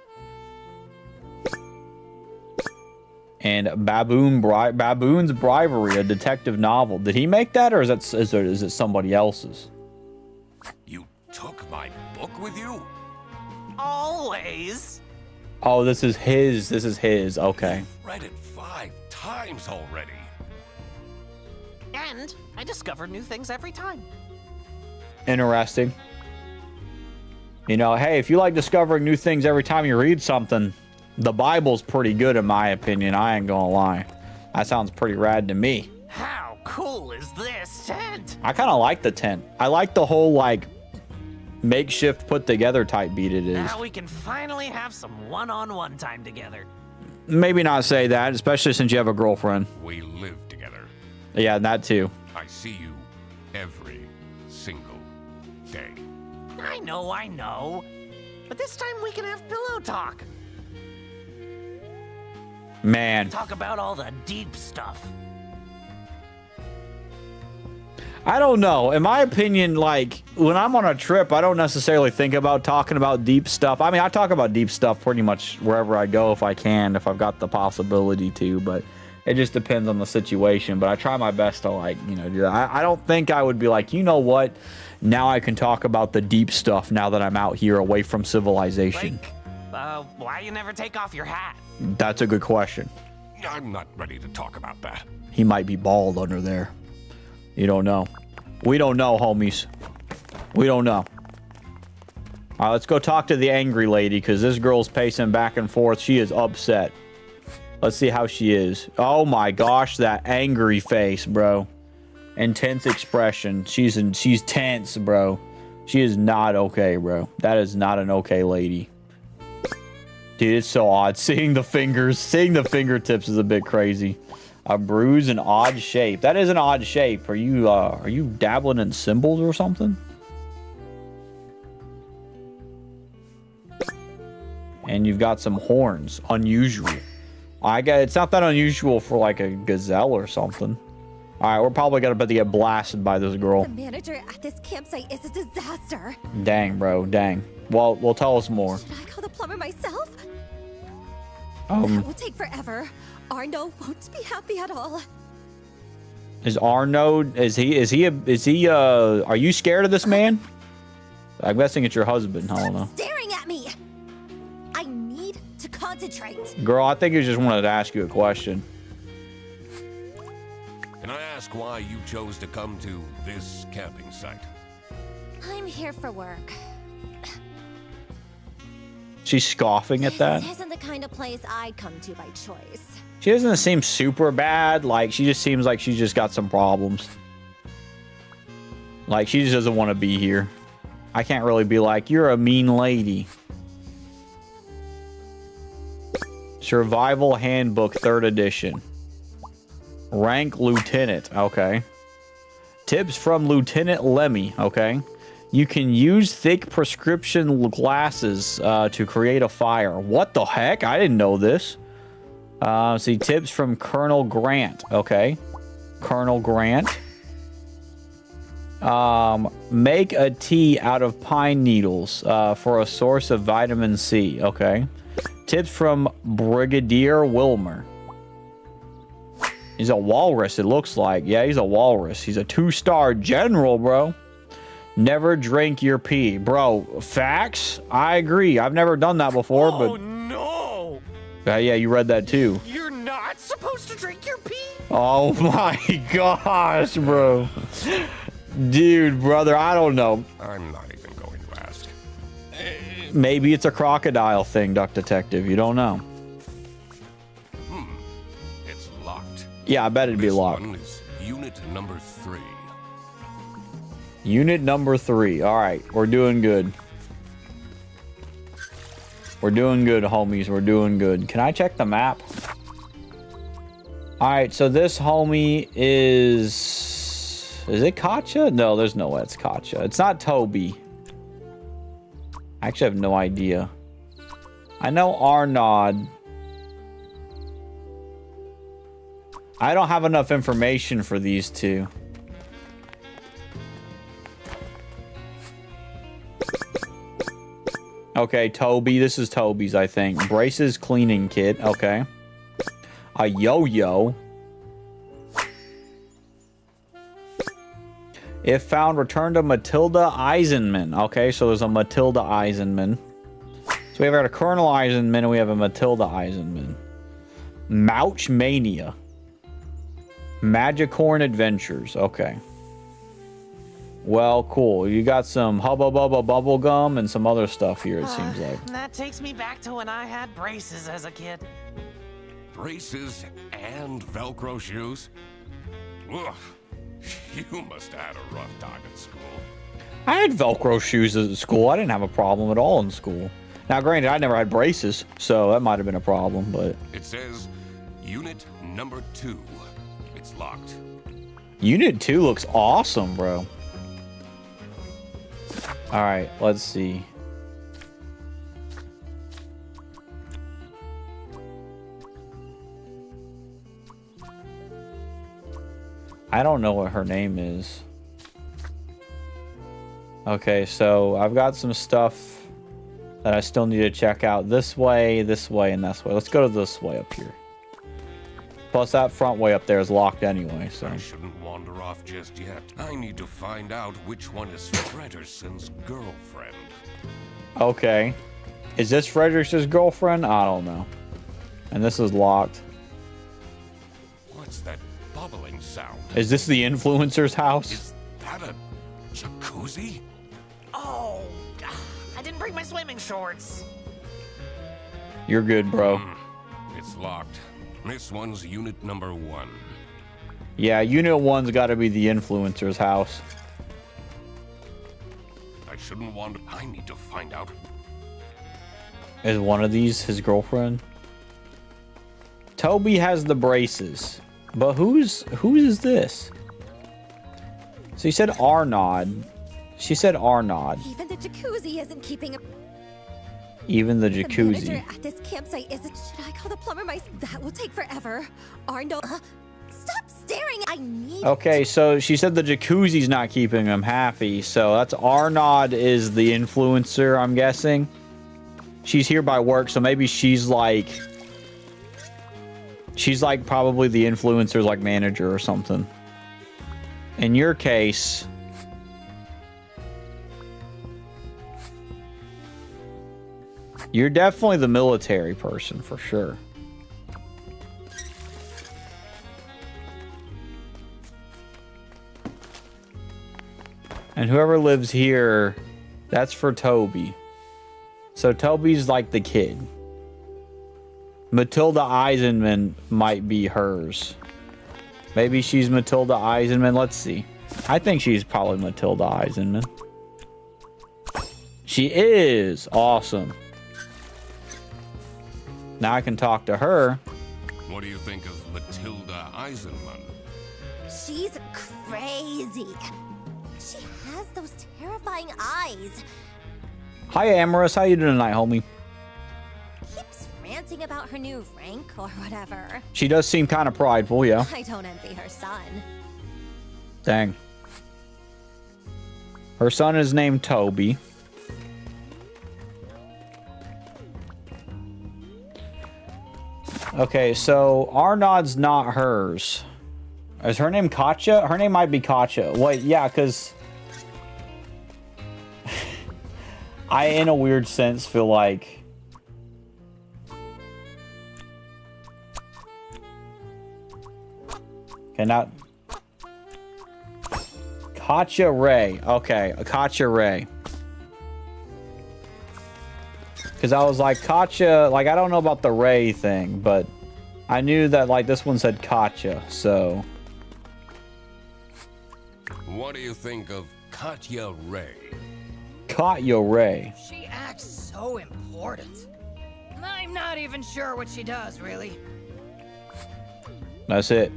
And Baboon's Bribery, a detective novel. Did he make that, or is it somebody else's? You took my book with you? Always. Oh, this is his. This is his. Okay. Read it 5 times already. And I discover new things every time. Interesting. You know, hey, if you like discovering new things every time you read something, the Bible's pretty good in my opinion. I ain't gonna lie. That sounds pretty rad to me. How cool is this tent? I kind of like the tent. I like the whole, like, makeshift put together type beat it is. Now we can finally have some one-on-one time together. Maybe not say that, especially since you have a girlfriend. We live together. Yeah, that too. I see you every single day. I know. But this time we can have pillow talk. Man. Talk about all the deep stuff. I don't know. In my opinion, like, when I'm on a trip, I don't necessarily think about talking about deep stuff. I mean, I talk about deep stuff pretty much wherever I go if I can, if I've got the possibility to, but it just depends on the situation. But I try my best to, like, you know, do that. I don't think I would be like, you know what? Now I can talk about the deep stuff now that I'm out here away from civilization. Like, why you never take off your hat? That's a good question. I'm not ready to talk about that. He might be bald under there. You don't know. We don't know, homies. We don't know. All right, let's go talk to the angry lady, because this girl's pacing back and forth. She is upset. Let's see how she is. Oh my gosh, that angry face, bro. Intense expression. She's tense, bro. She is not okay, bro. That is not an okay lady. Dude, it's so odd. Seeing the fingertips is a bit crazy. A bruise, an odd shape. That is an odd shape. Are you dabbling in symbols or something? And you've got some horns. Unusual. It's not that unusual for like a gazelle or something. All right, we're probably gonna about to get blasted by this girl. The manager at this campsite is a disaster. Dang, bro, dang. Well, tell us more. Should I call the plumber myself? That will take forever. Arno won't be happy at all. Is Arno? Are you scared of this man? I'm guessing it's your husband. I don't know. Staring at me. I need to concentrate. Girl, I think he just wanted to ask you a question. Can I ask why you chose to come to this camping site? I'm here for work. She's scoffing at that. This isn't the kind of place I'd come to by choice. She doesn't seem super bad. Like, she just seems like she's just got some problems. Like, she just doesn't want to be here. I can't really be like, you're a mean lady. Survival Handbook 3rd edition. Rank Lieutenant. Okay. Tips from Lieutenant Lemmy. Okay. You can use thick prescription glasses to create a fire. What the heck? I didn't know this. See, tips from Colonel Grant. Okay. Colonel Grant. Make a tea out of pine needles for a source of vitamin C. Okay. Tips from Brigadier Wilmer. He's a walrus, it looks like. Yeah, he's a walrus. He's a 2-star general, bro. Never drink your pee. Bro, facts? I agree. I've never done that before, but... Oh, no! Yeah, you read that too. You're not supposed to drink your pee? Oh my gosh, bro. Dude, brother, I don't know. I'm not even going to ask. Maybe it's a crocodile thing, Duck Detective. You don't know. It's locked. Yeah, I bet it'd be locked. This one is unit number 3. Unit number 3. All right, we're doing good. We're doing good, homies. We're doing good. Can I check the map? All right, so this homie is... Is it Katya? No, there's no way it's Katya. It's not Toby. I actually have no idea. I know Arnaud. I don't have enough information for these two. Okay, Toby. This is Toby's, I think. Braces cleaning kit. Okay. A yo-yo. If found, return to Matilda Eisenman. Okay, so there's a Matilda Eisenman. So we have a Colonel Eisenman and we have a Matilda Eisenman. Mouch Mania. Magicorn Adventures. Okay. Well, cool. You got some Hubba Bubba bubble gum and some other stuff here, it seems like. That takes me back to when I had braces as a kid. Braces and Velcro shoes? Ugh. You must have had a rough time at school. I had Velcro shoes at school. I didn't have a problem at all in school. Now, granted, I never had braces, so that might have been a problem, but... It says Unit number 2. It's locked. Unit 2 looks awesome, bro. Alright, let's see. I don't know what her name is. Okay, so I've got some stuff that I still need to check out. This way, and this way. Let's go to this way up here. Plus, that front way up there is locked anyway, so... I shouldn't wander off just yet. I need to find out which one is Fredericsen's girlfriend. Okay. Is this Fredericsen's girlfriend? I don't know. And this is locked. What's that bubbling sound? Is this the influencer's house? Is that a jacuzzi? Oh, I didn't bring my swimming shorts. You're good, bro. It's locked. This one's unit number 1. Yeah, unit 1's got to be the influencer's house. I shouldn't wander. I need to find out. Is one of these his girlfriend? Toby has the braces. But whose is this? So you said Arnaud. She said Arnaud. Even the jacuzzi isn't keeping up. Even the The jacuzzi. manager at this campsite isn't. Should I call the plumber myself? That will take forever. Arno, stop staring. I need. Okay, so she said the jacuzzi's not keeping him happy. So that's Arnaud is the influencer, I'm guessing. She's here by work, so maybe she's like probably the influencer's like manager or something. In your case, you're definitely the military person for sure. And whoever lives here, that's for Toby. So Toby's like the kid. Matilda Eisenman might be hers. Maybe she's Matilda Eisenman. Let's see. I think she's probably Matilda Eisenman. She is. Awesome. Now I can talk to her. What do you think of Matilda Eisenman? She's crazy. She has those terrifying eyes. Hi, Amorous. How you doing tonight, homie? Keeps ranting about her new rank or whatever. She does seem kind of prideful, yeah. I don't envy her son. Dang. Her son is named Toby. Okay, so Arnaud's not hers. Is her name Katya? Her name might be Katya. Wait, yeah, because I, in a weird sense, feel like not Katya Ray. Okay, Katya Ray. Because I was like, Katya, like, I don't know about the Ray thing, but I knew that, like, this one said Katya, so. What do you think of Katya Ray? Katya Ray. She acts so important. I'm not even sure what she does, really. That's it.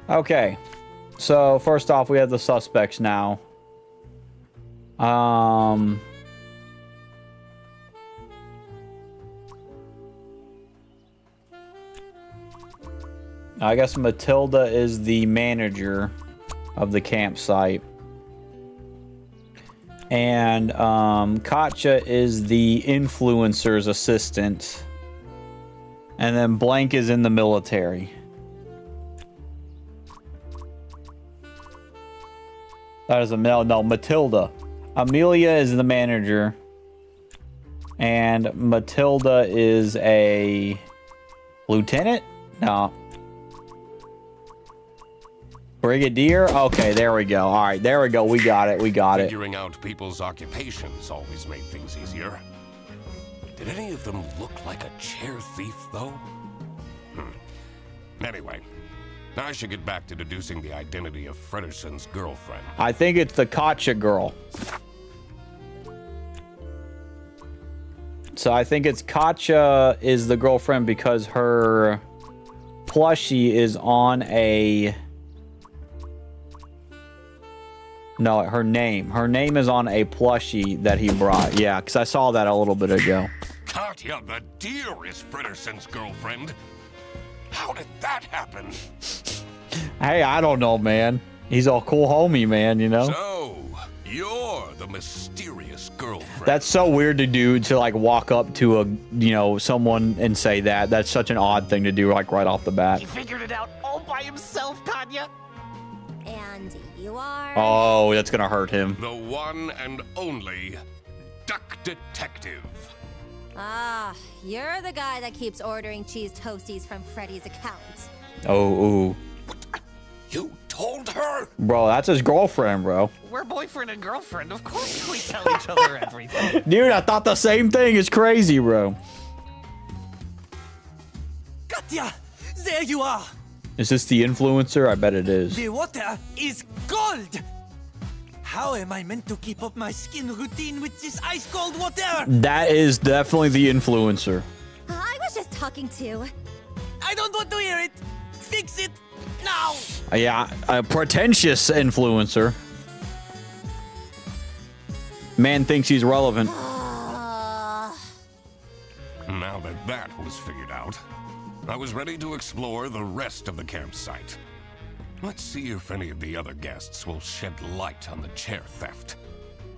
Okay. So, first off, we have the suspects now. I guess Matilda is the manager of the campsite. And Katja is the influencer's assistant. And then Blank is in the military. That is a no, Matilda. Amelia is the manager. And Matilda is a lieutenant? No. Brigadier? Okay, there we go. All right, there we go. We got it. We got it. Figuring out people's occupations always made things easier. Did any of them look like a chair thief, though? Anyway, I should get back to deducing the identity of Frederson's girlfriend. I think it's the Katja girl. So I think it's Katja is the girlfriend because her plushie is on a... No, her name. Her name is on a plushie that he brought. Yeah, because I saw that a little bit ago. Katja the deer is Frederson's girlfriend. How did that happen? Hey, I don't know, man. He's a cool homie, man, you know? So, you're the mysterious girlfriend. That's so weird to do, to like walk up to a, you know, someone and say that. That's such an odd thing to do, like right off the bat. He figured it out all by himself, Katja. And you are... Oh, that's gonna hurt him. The one and only Duck Detective. Ah, you're the guy that keeps ordering cheese toasties from Freddy's account. Oh, ooh. You told her? Bro, that's his girlfriend, bro. We're boyfriend and girlfriend. Of course we tell each other everything. Dude, I thought the same thing. It's crazy, bro. Katja, there you are. Is this the influencer? I bet it is. The water is cold. How am I meant to keep up my skin routine with this ice cold water? That is definitely the influencer. I was just talking to... I don't want to hear it. Fix it now. Yeah, a pretentious influencer. Man thinks he's relevant. Now that that was figured out, I was ready to explore the rest of the campsite. Let's see if any of the other guests will shed light on the chair theft.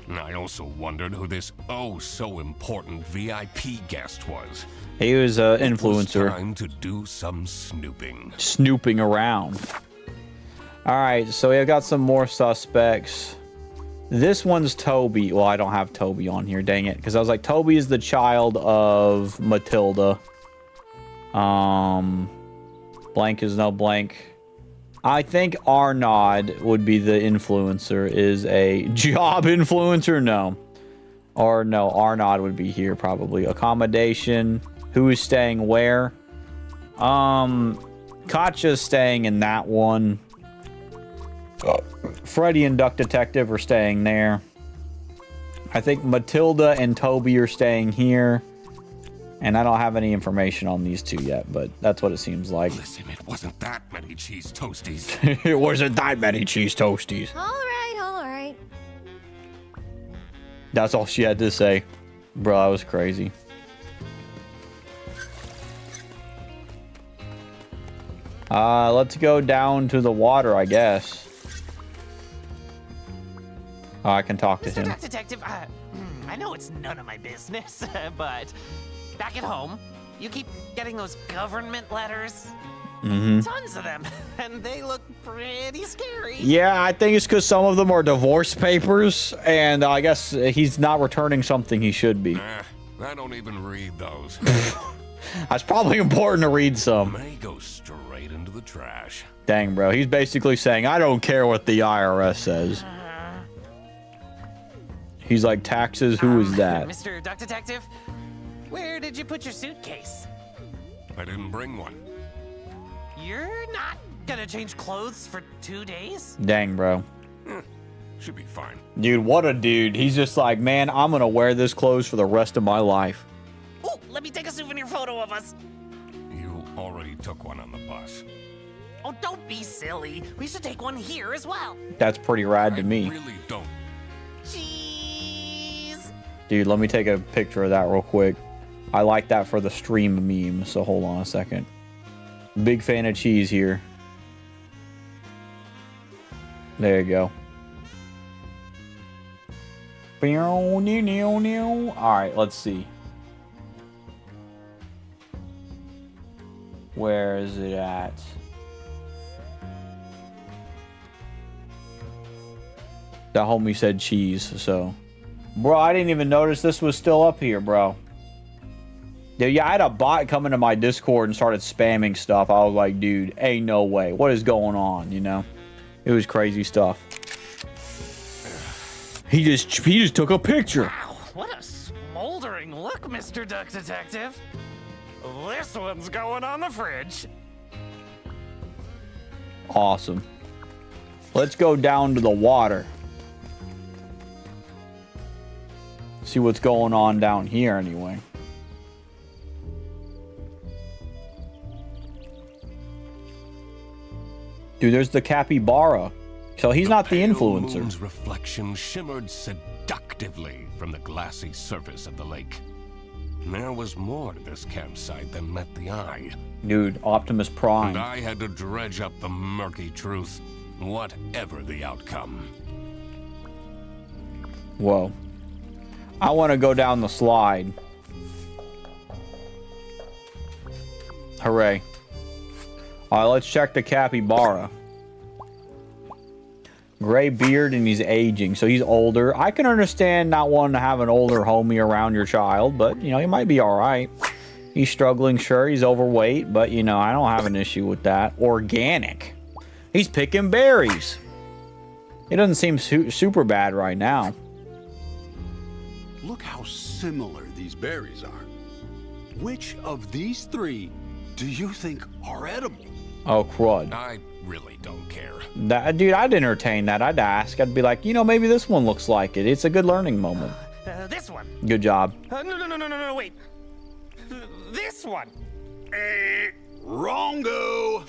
I also wondered who this oh-so-important VIP guest was. He was an influencer. It was time to do some snooping. Snooping around. All right, so we have got some more suspects. This one's Toby. Well, I don't have Toby on here, dang it. Because I was like, Toby is the child of Matilda. Blank is no Blank. I think Arnaud would be the influencer. Is a job influencer? No. Or no, Arnaud would be here probably. Accommodation. Who is staying where? Katja's staying in that one. Freddy and Duck Detective are staying there. I think Matilda and Toby are staying here. And I don't have any information on these two yet, but that's what it seems like. Listen, it wasn't that many cheese toasties. It wasn't that many cheese toasties. All right, all right. That's all she had to say. Bro, that was crazy. Let's go down to the water, I guess. Oh, I can talk to Mr. him. Duck Detective, I know it's none of my business, but back at home, you keep getting those government letters. Tons of them, and they look pretty scary. Yeah, I think it's because some of them are divorce papers, and I guess he's not returning something he should be. I don't even read those. That's probably important to read some. May go straight into the trash. Dang, bro. He's basically saying, I don't care what the IRS says. He's like, taxes? Who is that? Mr. Duck Detective, where did you put your suitcase? I didn't bring one. You're not gonna change clothes for 2 days? Dang, bro. Should be fine. Dude, what a dude. He's just like, man, I'm going to wear this clothes for the rest of my life. Oh, let me take a souvenir photo of us. You already took one on the bus. Oh, don't be silly. We should take one here as well. That's pretty rad to I me. really don't. Cheese. Dude, let me take a picture of that real quick. I like that for the stream meme, so hold on a second. Big fan of cheese here. There you go. Alright, let's see. Where is it at? That homie said cheese, so. Bro, I didn't even notice this was still up here, bro. Yeah, I had a bot come into my Discord and started spamming stuff. I was like, dude, ain't no way. What is going on, you know? It was crazy stuff. He just took a picture. Wow, what a smoldering look, Mr. Duck Detective. This one's going on the fridge. Awesome. Let's go down to the water. See what's going on down here anyway. Dude, there's the capybara. So he's not the pale influencer. Moon's reflection shimmered seductively from the glassy surface of the lake. There was more to this campsite than met the eye. Dude, Optimus And Prime. I had to dredge up the murky truth, whatever the outcome. Whoa. I want to go down the slide. Hooray. Alright, let's check the capybara. Gray beard and he's aging, so he's older. I can understand not wanting to have an older homie around your child, but, you know, he might be alright. He's struggling, sure. He's overweight, but, you know, I don't have an issue with that. Organic. He's picking berries. It doesn't seem super bad right now. Look how similar these berries are. Which of these three do you think are edible? Oh, crud. I really don't care. That, dude, I'd entertain that. I'd ask. I'd be like, you know, maybe this one looks like it. It's a good learning moment. This one. Good job. No, wait. This one. Wrongo!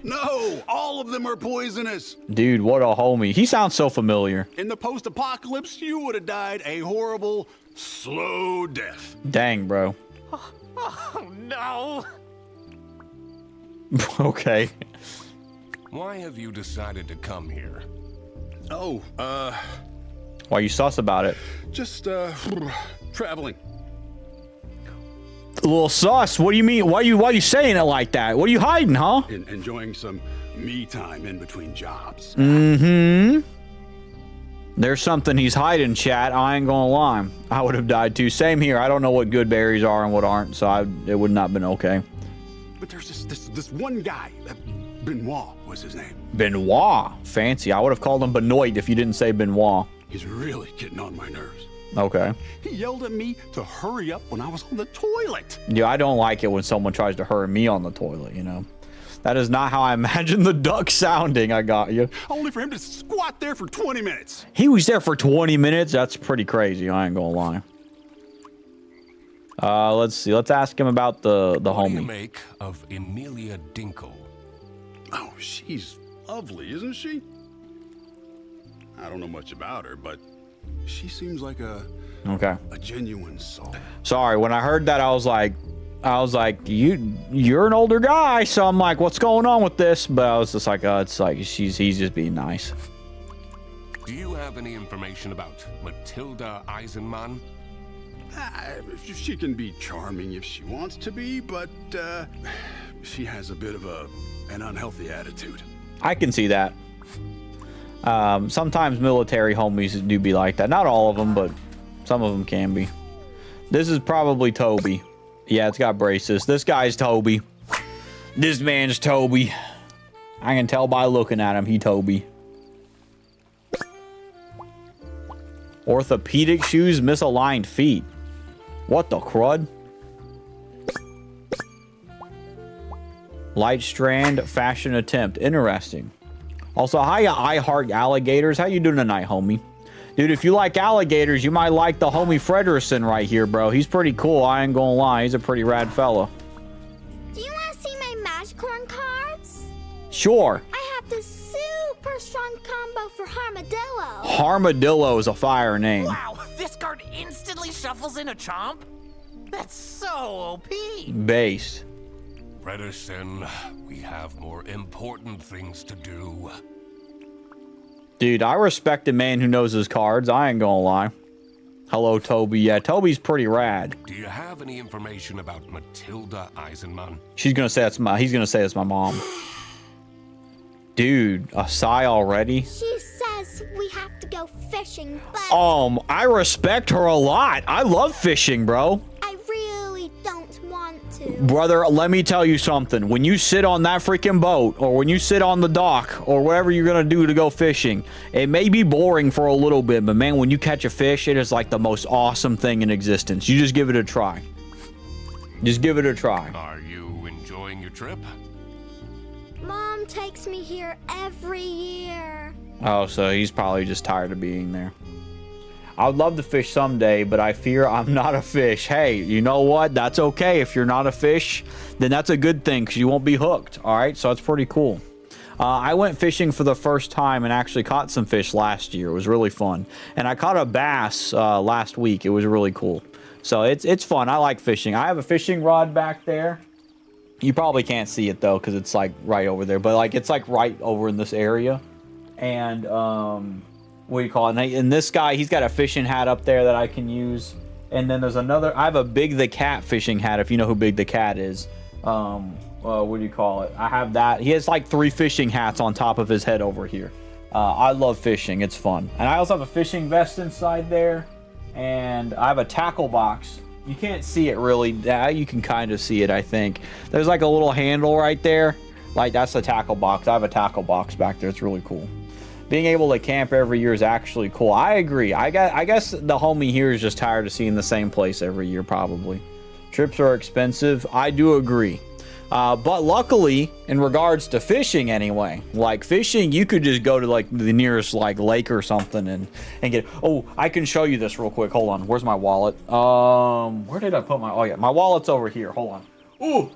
No, all of them are poisonous. Dude, what a homie. He sounds so familiar. In the post-apocalypse, you would have died a horrible, slow death. Dang, bro. Oh, no. Okay. Why have you decided to come here? Oh, Why you sus about it? just, traveling. A little sus. What do you mean? Why you saying it like that? What are you hiding, huh? Enjoying some me time in between jobs. Mm-hmm. There's something he's hiding, chat. I ain't gonna lie. I would have died too. Same here. I don't know what good berries are and what aren't, so it would not have been okay. But there's this one guy, Benoit was his name. Benoit. Fancy. I would have called him Benoit if you didn't say Benoit. He's really getting on my nerves. Okay. He yelled at me to hurry up when I was on the toilet. Yeah, I don't like it when someone tries to hurry me on the toilet, you know. That is not how I imagine the duck sounding. I got you. Only for him to squat there for 20 minutes. He was there for 20 minutes? That's pretty crazy. I ain't gonna lie. Let's see. Let's ask him about the What do you homie. make of Emilia Dinkle? Oh, she's lovely, isn't she? I don't know much about her, but she seems like a Okay. genuine soul. Sorry, when I heard that, I was like, you're an older guy, so I'm like, what's going on with this? But I was just like, it's like he's just being nice. Do you have any information about Matilda Eisenman? She can be charming if she wants to be, but she has a bit of an unhealthy attitude. I can see that. Sometimes military homies do be like that. Not all of them, but some of them can be. This is probably Toby. Yeah, it's got braces. This guy's Toby. This man's Toby. I can tell by looking at him, he Toby. Orthopedic shoes, misaligned feet. What the crud? Light strand, fashion attempt. Interesting. Also, hiya, I heart alligators. How you doing tonight, homie? Dude, if you like alligators, you might like the homie Frederson right here, bro. He's pretty cool. I ain't gonna lie. He's a pretty rad fella. Do you want to see my Magicorn cards? Sure. I have this super strong combo for Armadillo. Armadillo is a fire name. Wow, this card instantly shuffles in a chomp? That's so OP. Based. Bredesen, we have more important things to do. Dude, I respect a man who knows his cards. I ain't gonna lie. Hello, Toby. Yeah, Toby's pretty rad. Do you have any information about Matilda Eisenman? He's gonna say it's my mom. Dude, a sigh already? She says we have to go fishing, but I respect her a lot. I love fishing, bro. I really don't want to. Brother, let me tell you something. When you sit on that freaking boat, or when you sit on the dock, or whatever you're gonna do to go fishing, it may be boring for a little bit, but man, when you catch a fish, it is like the most awesome thing in existence. You just give it a try. Just give it a try. Are you enjoying your trip? Mom takes me here every year. Oh, so he's probably just tired of being there. I would love to fish someday, but I fear I'm not a fish. Hey, you know what? That's okay. If you're not a fish, then that's a good thing because you won't be hooked. All right, so that's pretty cool. I went fishing for the first time and actually caught some fish last year. It was really fun. And I caught a bass last week. It was really cool. So it's fun. I like fishing. I have a fishing rod back there. You probably can't see it though because it's like right over there. But like it's like right over in this area. And what do you call it? And this guy, he's got a fishing hat up there that I can use. And then there's another. I have a Big the Cat fishing hat. If you know who Big the Cat is. What do you call it? I have that. He has like 3 fishing hats on top of his head over here. I love fishing. It's fun. And I also have a fishing vest inside there. And I have a tackle box. You can't see it really. You can kind of see it, I think. There's like a little handle right there. Like that's the tackle box. I have a tackle box back there. It's really cool. Being able to camp every year is actually cool. I agree. I guess the homie here is just tired of seeing the same place every year, probably. Trips are expensive. I do agree. But luckily, in regards to fishing anyway, like fishing, you could just go to like the nearest like lake or something and get, oh, I can show you this real quick. Hold on. Where's my wallet? Where did I put my, oh yeah, my wallet's over here. Hold on. Ooh.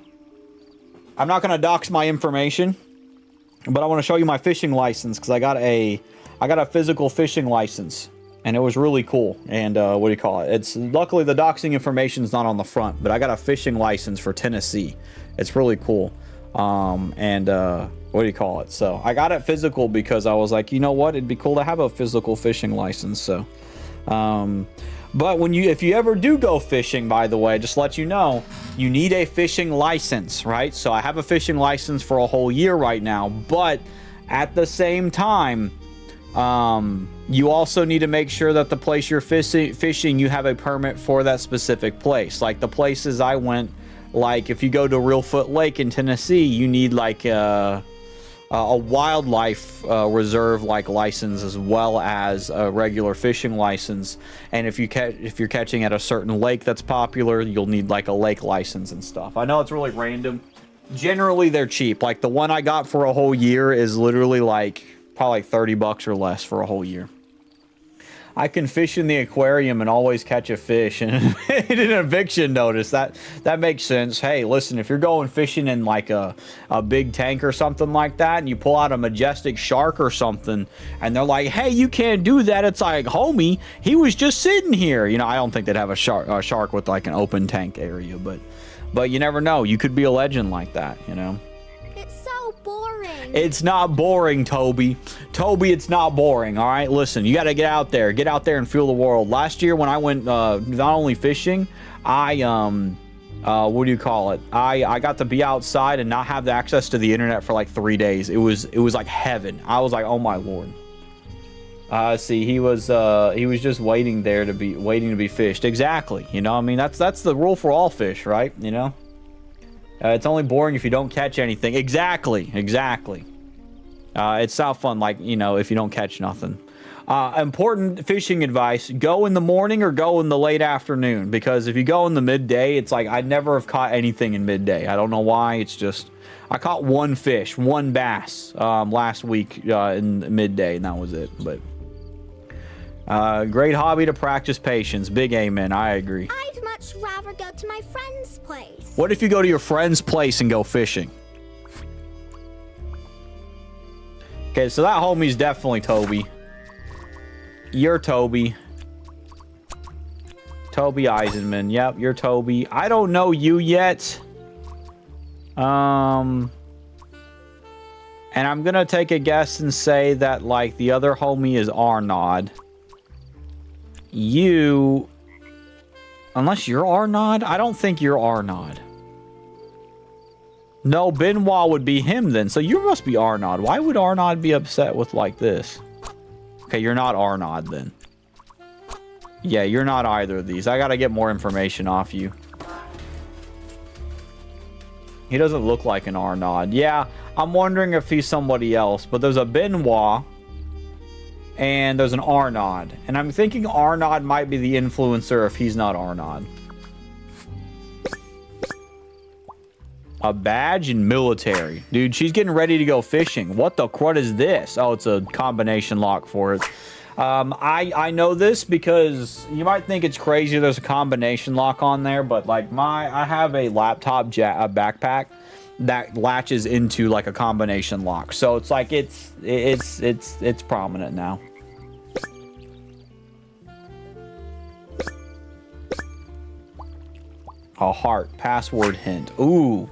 I'm not going to dox my information, but I want to show you my fishing license because I got a physical fishing license and it was really cool. And what do you call it? It's luckily the doxing information is not on the front, but I got a fishing license for Tennessee. It's really cool. What do you call it? So I got it physical because I was like, you know what? It'd be cool to have a physical fishing license. So, but if you ever do go fishing, by the way, just let you know, you need a fishing license, right? So I have a fishing license for a whole year right now, but at the same time, you also need to make sure that the place you're fishing, you have a permit for that specific place. Like the places I went, like if you go to Reelfoot Lake in Tennessee, you need like a wildlife reserve like license as well as a regular fishing license. And if you're catching at a certain lake that's popular, you'll need like a lake license and stuff. I know it's really random. Generally, they're cheap. Like the one I got for a whole year is literally like probably like $30 or less for a whole year. I can fish in the aquarium and always catch a fish and an eviction notice. That makes sense. Hey, listen, if you're going fishing in like a big tank or something like that and you pull out a majestic shark or something and they're like, hey, you can't do that. It's like, homie, he was just sitting here. You know, I don't think they'd have a shark with like an open tank area, but you never know. You could be a legend like that, you know. It's not boring, Toby. Toby, it's not boring, all right? Listen, you got to get out there. Get out there and feel the world. Last year when I went not only fishing, I what do you call it? I got to be outside and not have the access to the internet for like 3 days. It was like heaven. I was like, "Oh my lord." See, he was just waiting to be fished. Exactly. You know, I mean, that's the rule for all fish, right? You know? It's only boring if you don't catch anything. Exactly. It's not fun, like, you know, if you don't catch nothing. Important fishing advice: go in the morning or go in the late afternoon, because if you go in the midday, it's like I never have caught anything in midday. I don't know why. It's just I caught one fish, one bass last week in midday, and that was it. But great hobby to practice patience. Big amen. I agree. I'd much rather go to my friend's place. What if you go to your friend's place and go fishing? Okay, so that homie's definitely Toby. You're Toby. Toby Eisenman. Yep, you're Toby. I don't know you yet. And I'm gonna take a guess and say that, like, the other homie is Arnaud. You... Unless you're Arnaud? I don't think you're Arnaud. No, Benoit would be him then. So you must be Arnaud. Why would Arnaud be upset with like this? Okay, you're not Arnaud then. Yeah, you're not either of these. I gotta get more information off you. He doesn't look like an Arnaud. Yeah, I'm wondering if he's somebody else. But there's a Benoit. And there's an Arnaud. And I'm thinking Arnaud might be the influencer if he's not Arnaud. A badge and military. Dude, she's getting ready to go fishing. What is this? Oh, it's a combination lock for it. I know this because you might think it's crazy there's a combination lock on there, but like I have a laptop backpack that latches into like a combination lock. So it's like it's prominent now. A heart. Password hint. Ooh.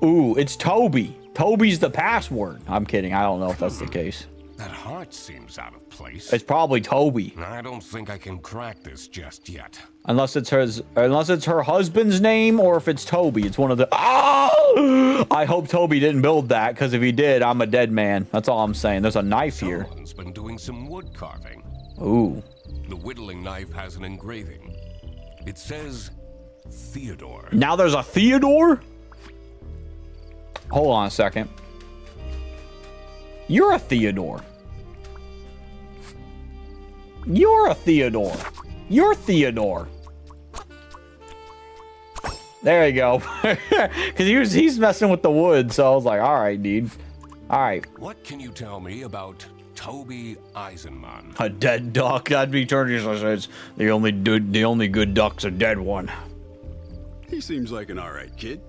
Ooh, it's Toby. Toby's the password. I'm kidding. I don't know if that's the case. That heart seems out of place. It's probably Toby. I don't think I can crack this just yet. Unless it's her husband's name, or if it's Toby. It's one of the... Oh! I hope Toby didn't build that, because if he did, I'm a dead man. That's all I'm saying. There's a knife here. Someone's been doing some wood carving. Ooh. The whittling knife has an engraving. It says Theodore. Now there's a Theodore? Hold on a second. You're a Theodore. You're a Theodore. You're Theodore. There you go. Because he's messing with the wood, so I was like, all right, dude. All right. What can you tell me about Toby Eisenman? A dead duck? That'd be turning says the only good duck's a dead one. He seems like an alright kid.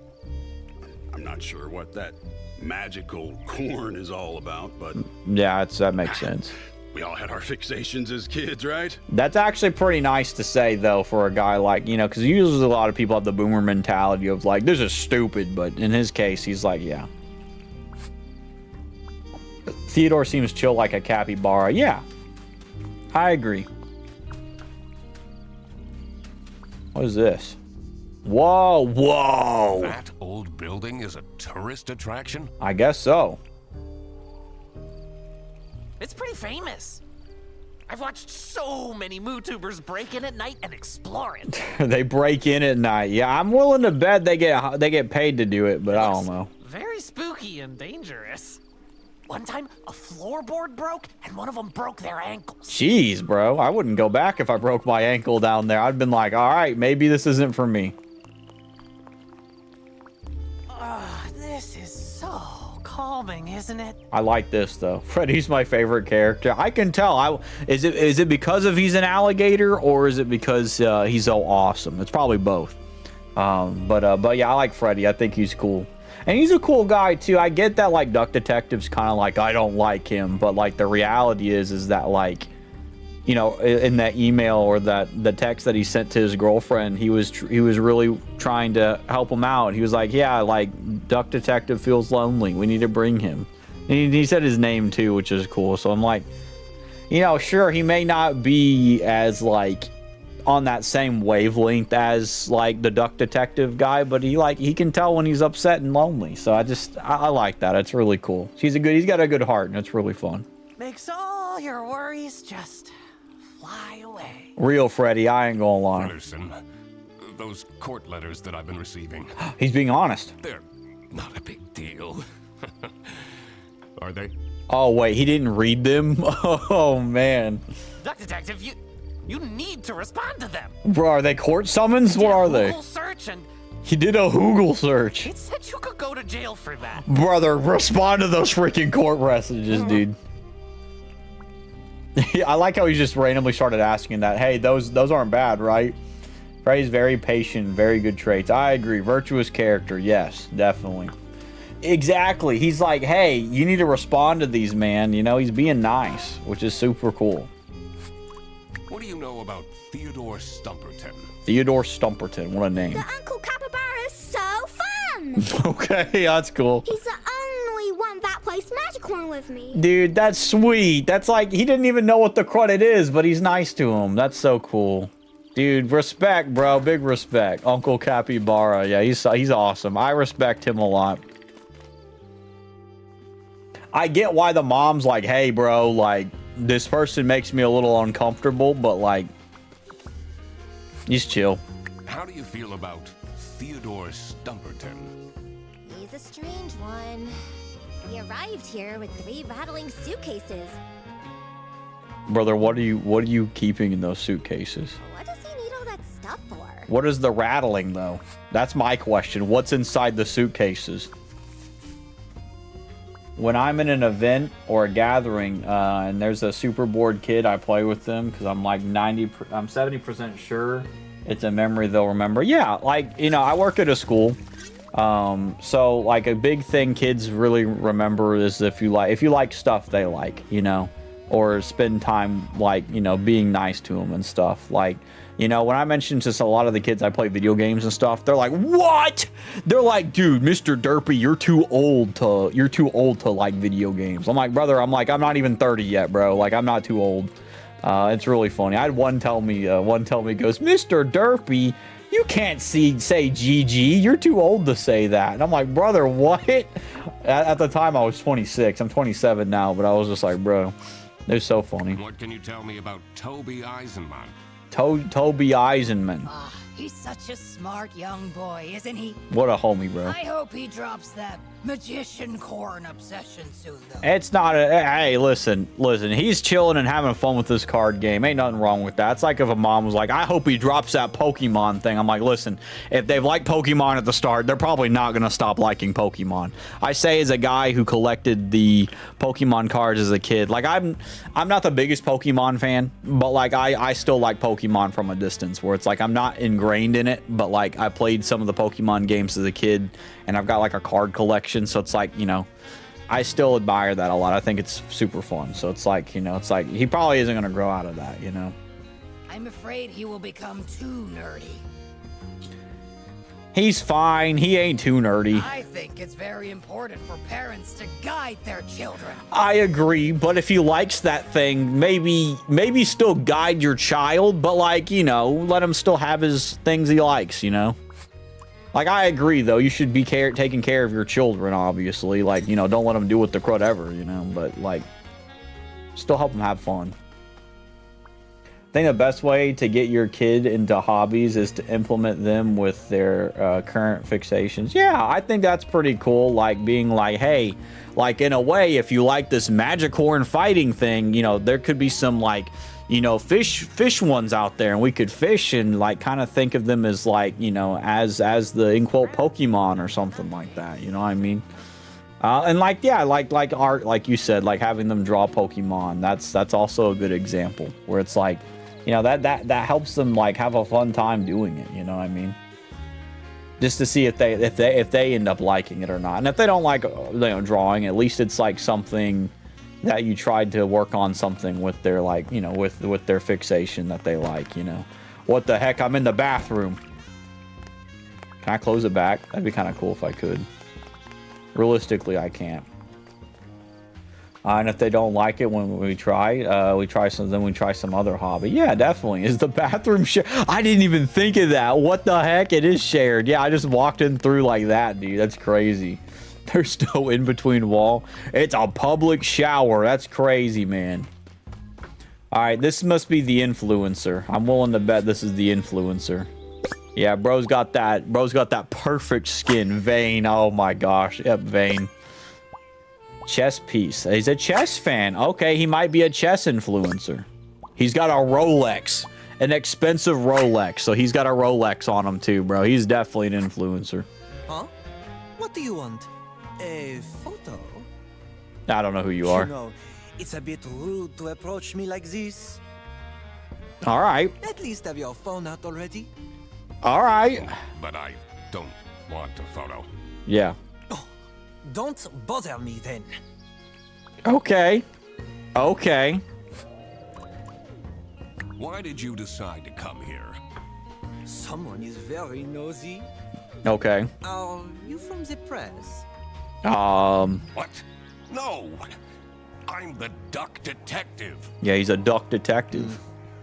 I'm not sure what that magical corn is all about, but... Yeah, that makes sense. We all had our fixations as kids, right? That's actually pretty nice to say, though, for a guy like, you know, because usually a lot of people have the boomer mentality of, like, this is stupid, but in his case, he's like, yeah. Theodore seems chill like a capybara. Yeah, I agree. What is this? Whoa, whoa! That old building is a tourist attraction? I guess so. It's pretty famous. I've watched so many MooTubers break in at night and explore it. They break in at night. Yeah, I'm willing to bet they get paid to do it, but I don't know. Very spooky and dangerous. One time, a floorboard broke, and one of them broke their ankles. Jeez, bro. I wouldn't go back if I broke my ankle down there. I'd been like, all right, maybe this isn't for me. This is so calming, isn't it? I like this, though. Freddy's my favorite character. I can tell. Is it because of he's an alligator, or is it because he's so awesome? It's probably both. But yeah, I like Freddy. I think he's cool. And he's a cool guy, too. I get that, like, Duck Detective's kind of like, I don't like him. But, like, the reality is that, like, you know, in that email or the text that he sent to his girlfriend, he was really trying to help him out. He was like, yeah, like, Duck Detective feels lonely. We need to bring him. And he said his name, too, which is cool. So I'm like, you know, sure, he may not be as, like, on that same wavelength as, like, the Duck Detective guy, but he can tell when he's upset and lonely. So I like that. It's really cool. He's got a good heart, and it's really fun. Makes all your worries just fly away. Real Freddy, I ain't gonna lie. Anderson, those court letters that I've been receiving. He's being honest. They're not a big deal. Are they? Oh, wait, he didn't read them? Oh, man. Duck Detective, you need to respond to them. Bro, are they court summons? What are they? Search and He did a Google search. it said you could go to jail for that. Brother, respond to those freaking court messages, dude. I like how he just randomly started asking that. Hey, those aren't bad, right? Freddy's very patient, very good traits. I agree. Virtuous character, yes, definitely. Exactly. He's like, hey, you need to respond to these, man. You know, he's being nice, which is super cool. What do you know about Theodore Stumperton? Theodore Stumperton, what a name. The Uncle Capybara is so fun! Okay, that's cool. He's the only one that plays Magicorn with me. Dude, that's sweet. That's like, he didn't even know what the credit is, but he's nice to him. That's so cool. Dude, respect, bro. Big respect. Uncle Capybara. Yeah, he's awesome. I respect him a lot. I get why the mom's like, hey, bro, like, this person makes me a little uncomfortable, but, like, he's chill. How do you feel about Theodore Stumperton? He's a strange one. He arrived here with 3 rattling suitcases. Brother, what are you keeping in those suitcases? What does he need all that stuff for? What is the rattling, though? That's my question. What's inside the suitcases? When I'm in an event or a gathering and there's a super bored kid, I play with them because I'm like I'm 70% sure it's a memory they'll remember. Yeah, like, you know, I work at a school. So like a big thing kids really remember is if you like stuff they like, you know, or spend time, like, you know, being nice to them and stuff. Like, you know, when I mentioned to a lot of the kids I play video games and stuff, they're like, what? They're like, dude, Mr. Derpy, you're too old to like video games. I'm like, brother, I'm not even 30 yet, bro. Like, I'm not too old. It's really funny. I had one tell me goes, Mr. Derpy, you can't say GG. You're too old to say that. And I'm like, brother, what? At the time, I was 26. I'm 27 now, but I was just like, bro, they're so funny. What can you tell me about Toby Eisenman? Toby Eisenman. He's such a smart young boy, isn't he? What a homie, bro. I hope he drops that magician corn obsession soon, though. It's not a... Hey, listen. He's chilling and having fun with this card game. Ain't nothing wrong with that. It's like if a mom was like, I hope he drops that Pokemon thing. I'm like, listen, if they've liked Pokemon at the start, they're probably not going to stop liking Pokemon. I say as a guy who collected the Pokemon cards as a kid, like, I'm not the biggest Pokemon fan, but, like, I still like Pokemon from a distance, where it's like I'm not ingrained in it, but, like, I played some of the Pokemon games as a kid, and I've got, like, a card collection, so it's like, you know, I still admire that a lot. I think it's super fun. So it's like, you know, it's like he probably isn't going to grow out of that, you know. I'm afraid he will become too nerdy. He's fine. He ain't too nerdy. I think it's very important for parents to guide their children. I agree, but if he likes that thing, maybe still guide your child, but, like, you know, let him still have his things he likes, you know. Like, I agree, though. You should be taking care of your children, obviously. Like, you know, don't let them do what the crud ever, you know. But, like, still help them have fun. I think the best way to get your kid into hobbies is to implement them with their current fixations. Yeah, I think that's pretty cool. Like, being like, hey, like, in a way, if you like this Magicorn fighting thing, you know, there could be some, like, you know, fish ones out there, and we could fish and, like, kind of think of them as, like, you know, as the in quote Pokemon or something like that, you know what I mean? And, like, yeah, like art, like you said, like having them draw Pokemon, that's also a good example where it's like, you know, that helps them, like, have a fun time doing it, you know what I mean? Just to see if they end up liking it or not. And if they don't like, you know, drawing, at least it's like something that you tried to work on something with their, like, you know, with their fixation that they like, you know. What the heck? I'm in the bathroom. Can I close it back? That'd be kind of cool if I could. Realistically, I can't. And if they don't like it when we try some other hobby. Yeah, definitely. Is the bathroom shared? I didn't even think of that. What the heck? It is shared. Yeah, I just walked in through like that, dude. That's crazy. There's no in-between wall. It's a public shower. That's crazy, man. All right, this must be the influencer. I'm willing to bet this is the influencer. Yeah, bro's got that perfect skin. Vein. Oh my gosh. Yep, vein. Chess piece. He's a chess fan. Okay, he might be a chess influencer. He's got a Rolex. An expensive Rolex. So he's got a Rolex on him too, bro. He's definitely an influencer. Huh? What do you want? A photo? I don't know who you are. You know, it's a bit rude to approach me like this. All right. At least have your phone out already. All right. But I don't want a photo. Yeah. Don't bother me then. Okay. Okay. Why did you decide to come here? Someone is very nosy. Okay. Are you from the press? What? No! I'm the duck detective. Yeah, he's a duck detective.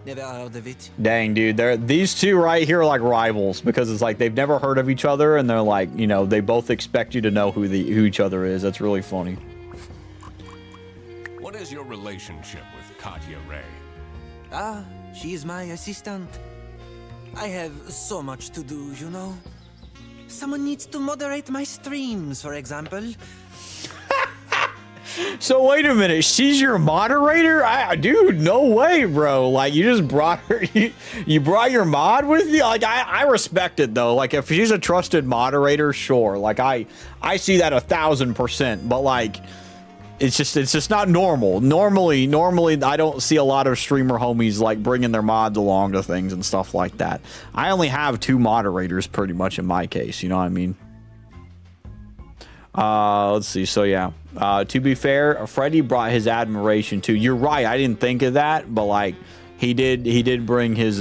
Never heard of it. Dang, dude, these two right here are like rivals because it's like they've never heard of each other, and they're like, you know, they both expect you to know who each other is. That's really funny. What is your relationship with Katya Ray? Ah, she is my assistant. I have so much to do, you know. Someone needs to moderate my streams, for example. So wait a minute, she's your moderator? Dude, no way, bro. Like, you just brought her, you brought your mod with you? Like, I respect it, though. Like, if she's a trusted moderator, sure. Like, I see that 1,000%. But, like, it's just not normal. Normally, I don't see a lot of streamer homies, like, bringing their mods along to things and stuff like that. I only have 2 moderators, pretty much, in my case. You know what I mean? Let's see. So, yeah. To be fair, Freddy brought his admiration too. You're right. I didn't think of that, but like he did bring his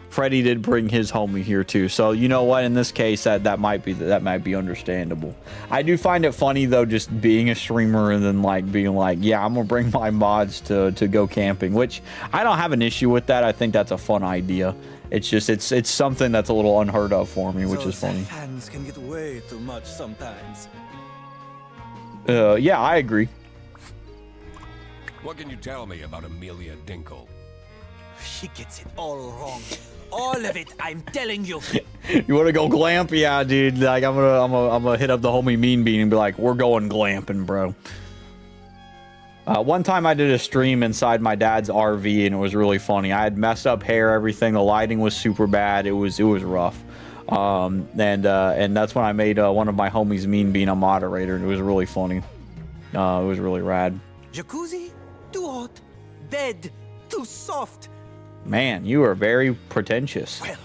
Freddy did bring his homie here too. So you know what? In this case, that might be understandable. I do find it funny though, just being a streamer and then like being like, yeah, I'm gonna bring my mods to go camping, which I don't have an issue with that. I think that's a fun idea. It's just it's something that's a little unheard of for me, which is funny. Fans can get way too much sometimes. Yeah, I agree. What can you tell me about Amelia Dinkle? She gets it all wrong. All of it, I'm telling you. You want to go glamp? Yeah, dude. Like I'm gonna hit up the homie Mean Bean and be like, we're going glamping, bro. One time I did a stream inside my dad's RV and it was really funny. I had messed up hair, everything. The lighting was super bad. It was rough. And that's when I made one of my homies Mean Bean a moderator, and it was really funny. It was really rad. Jacuzzi? Too hot. Bed? Too soft. Man, you are very pretentious. Well,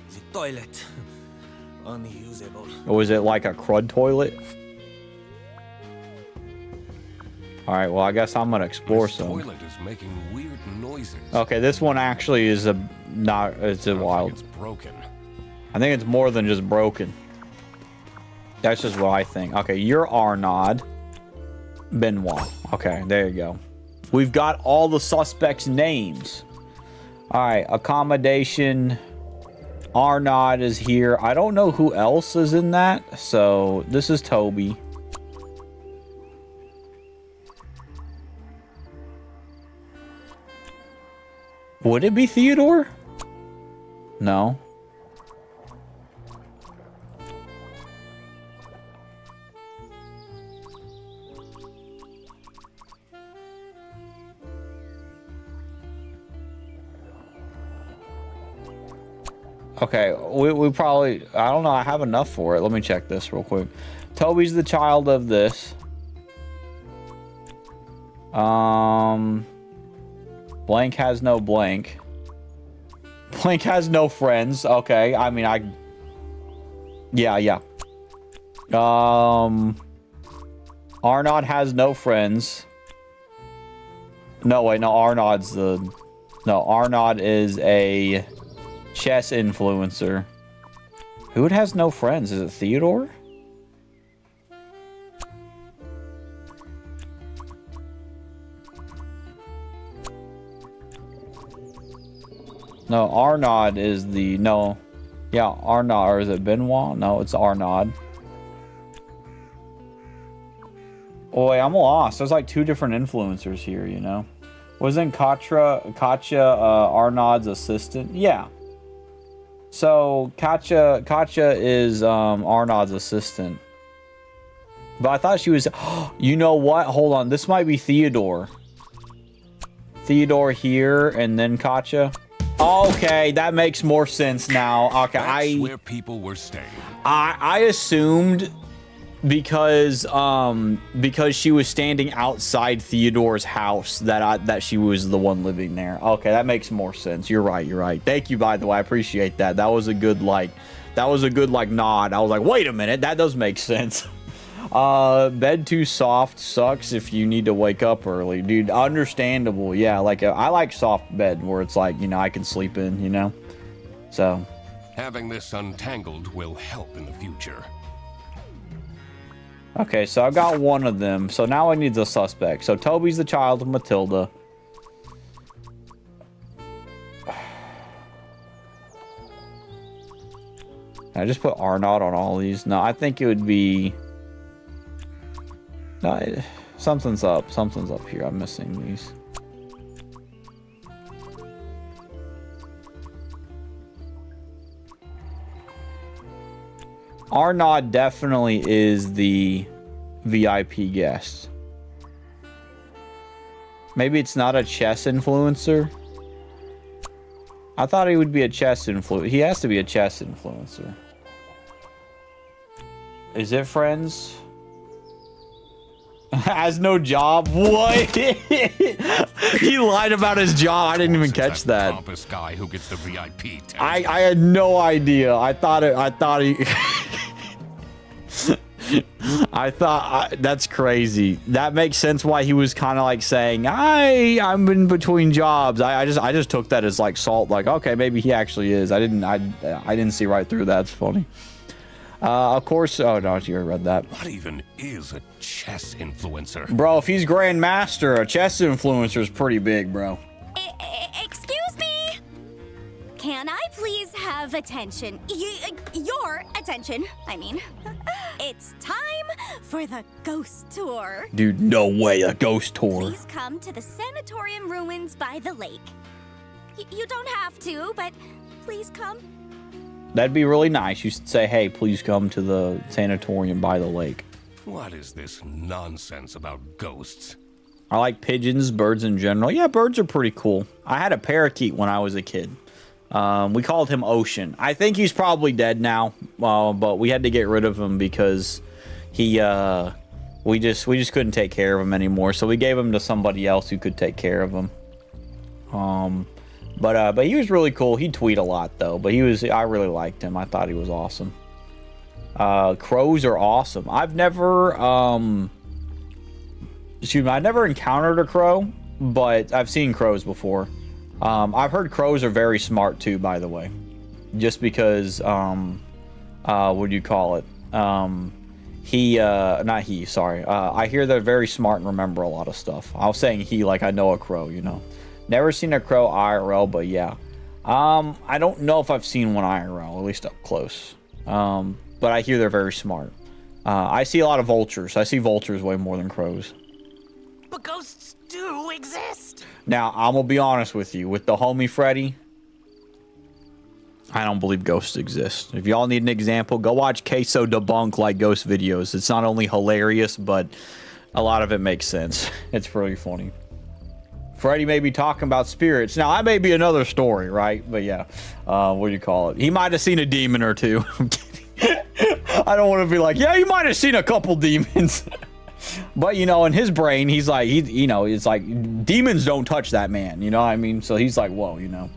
the toilet. Unusable. Was it like a crud toilet? Alright, well I guess I'm gonna explore This some. toilet is making weird noises. Okay, this one actually is it's a wild. It's broken. I think it's more than just broken. That's just what I think. Okay, you're Arnaud. Benoit. Okay, there you go. We've got all the suspects' names. Alright, accommodation. Arnaud is here. I don't know who else is in that. So, this is Toby. Would it be Theodore? No. Okay, we probably, I don't know, I have enough for it. Let me check this real quick. Toby's the child of this. Blank has no blank. Blank has no friends. Okay, I mean, yeah. Arnaud has no friends. No, wait, no, Arnaud is a chess influencer. Who has no friends? Is it Theodore? No, Arnaud is the... No. Yeah, Arnaud. Or is it Benoit? No, it's Arnaud. Oh, wait, I'm lost. There's like 2 different influencers here, you know? Wasn't Katya Arnaud's assistant? Yeah. So, Katya is Arnaud's assistant. But I thought she was... You know what? Hold on. This might be Theodore. Theodore here, and then Katya. Okay, that makes more sense now. Okay, That's where people were staying. I assumed because she was standing outside Theodore's house that she was the one living there. Okay, that makes more sense. You're right. Thank you, by the way. I appreciate that. That was a good nod. I was like, wait a minute, that does make sense. Bed too soft sucks if you need to wake up early, dude. Understandable, yeah. Like I like soft bed where it's like, you know, I can sleep in, you know. So Having this untangled will help in the future. okay, so I got one of them. So now I need the suspect. So Toby's the child of Matilda. Can I just put Arnaud on all these? No, I think it would be... No, something's up. Something's up here. I'm missing these. Arnaud definitely is the VIP guest. Maybe it's not a chess influencer. I thought he would be a chess influencer. He has to be a chess influencer. Is it Friends? Has no job? What? He lied about his job. I didn't even catch that. Pompous guy who gets the VIP tag. I had no idea. I thought he that's crazy. That makes sense why he was kind of like saying, I'm in between jobs. I just took that as like salt, like, okay, maybe he actually is. I didn't see right through that. It's funny. Of course. Oh no, you already read that. What even is a chess influencer? Bro, if he's Grandmaster, a chess influencer is pretty big, bro. Excuse me? Can I please have attention? Your attention, I mean. It's time for the ghost tour. Dude, no way, a ghost tour. Please come to the sanatorium ruins by the lake. You don't have to, but please come. That'd be really nice. You should say, hey, please come to the sanatorium by the lake. What is this nonsense about ghosts? I like pigeons, birds in general. Yeah, birds are pretty cool. I had a parakeet when I was a kid. We called him Ocean. I think he's probably dead now, but we had to get rid of him because he, we just couldn't take care of him anymore. So we gave him to somebody else who could take care of him. But he was really cool. He'd tweet a lot though, but I really liked him. I thought he was awesome. Crows are awesome. I've never, I never encountered a crow, but I've seen crows before. I've heard crows are very smart too, by the way, just because, what do you call it? I hear they're very smart and remember a lot of stuff. I was saying he, like I know a crow, you know. Never seen a crow IRL, but yeah. I don't know if I've seen one IRL, at least up close. But I hear they're very smart. I see a lot of vultures. I see vultures way more than crows. But ghosts do exist. Now, I'm gonna be honest with you. With the homie Freddy, I don't believe ghosts exist. If y'all need an example, go watch Queso debunk like ghost videos. It's not only hilarious, but a lot of it makes sense. It's really funny. Freddy may be talking about spirits. Now, that may be another story, right? But yeah, what do you call it? He might have seen a demon or two. I'm kidding. I don't want to be like, yeah, you might have seen a couple demons. But, you know, in his brain, he's like, you know, it's like, demons don't touch that man. You know what I mean? So he's like, whoa, you know.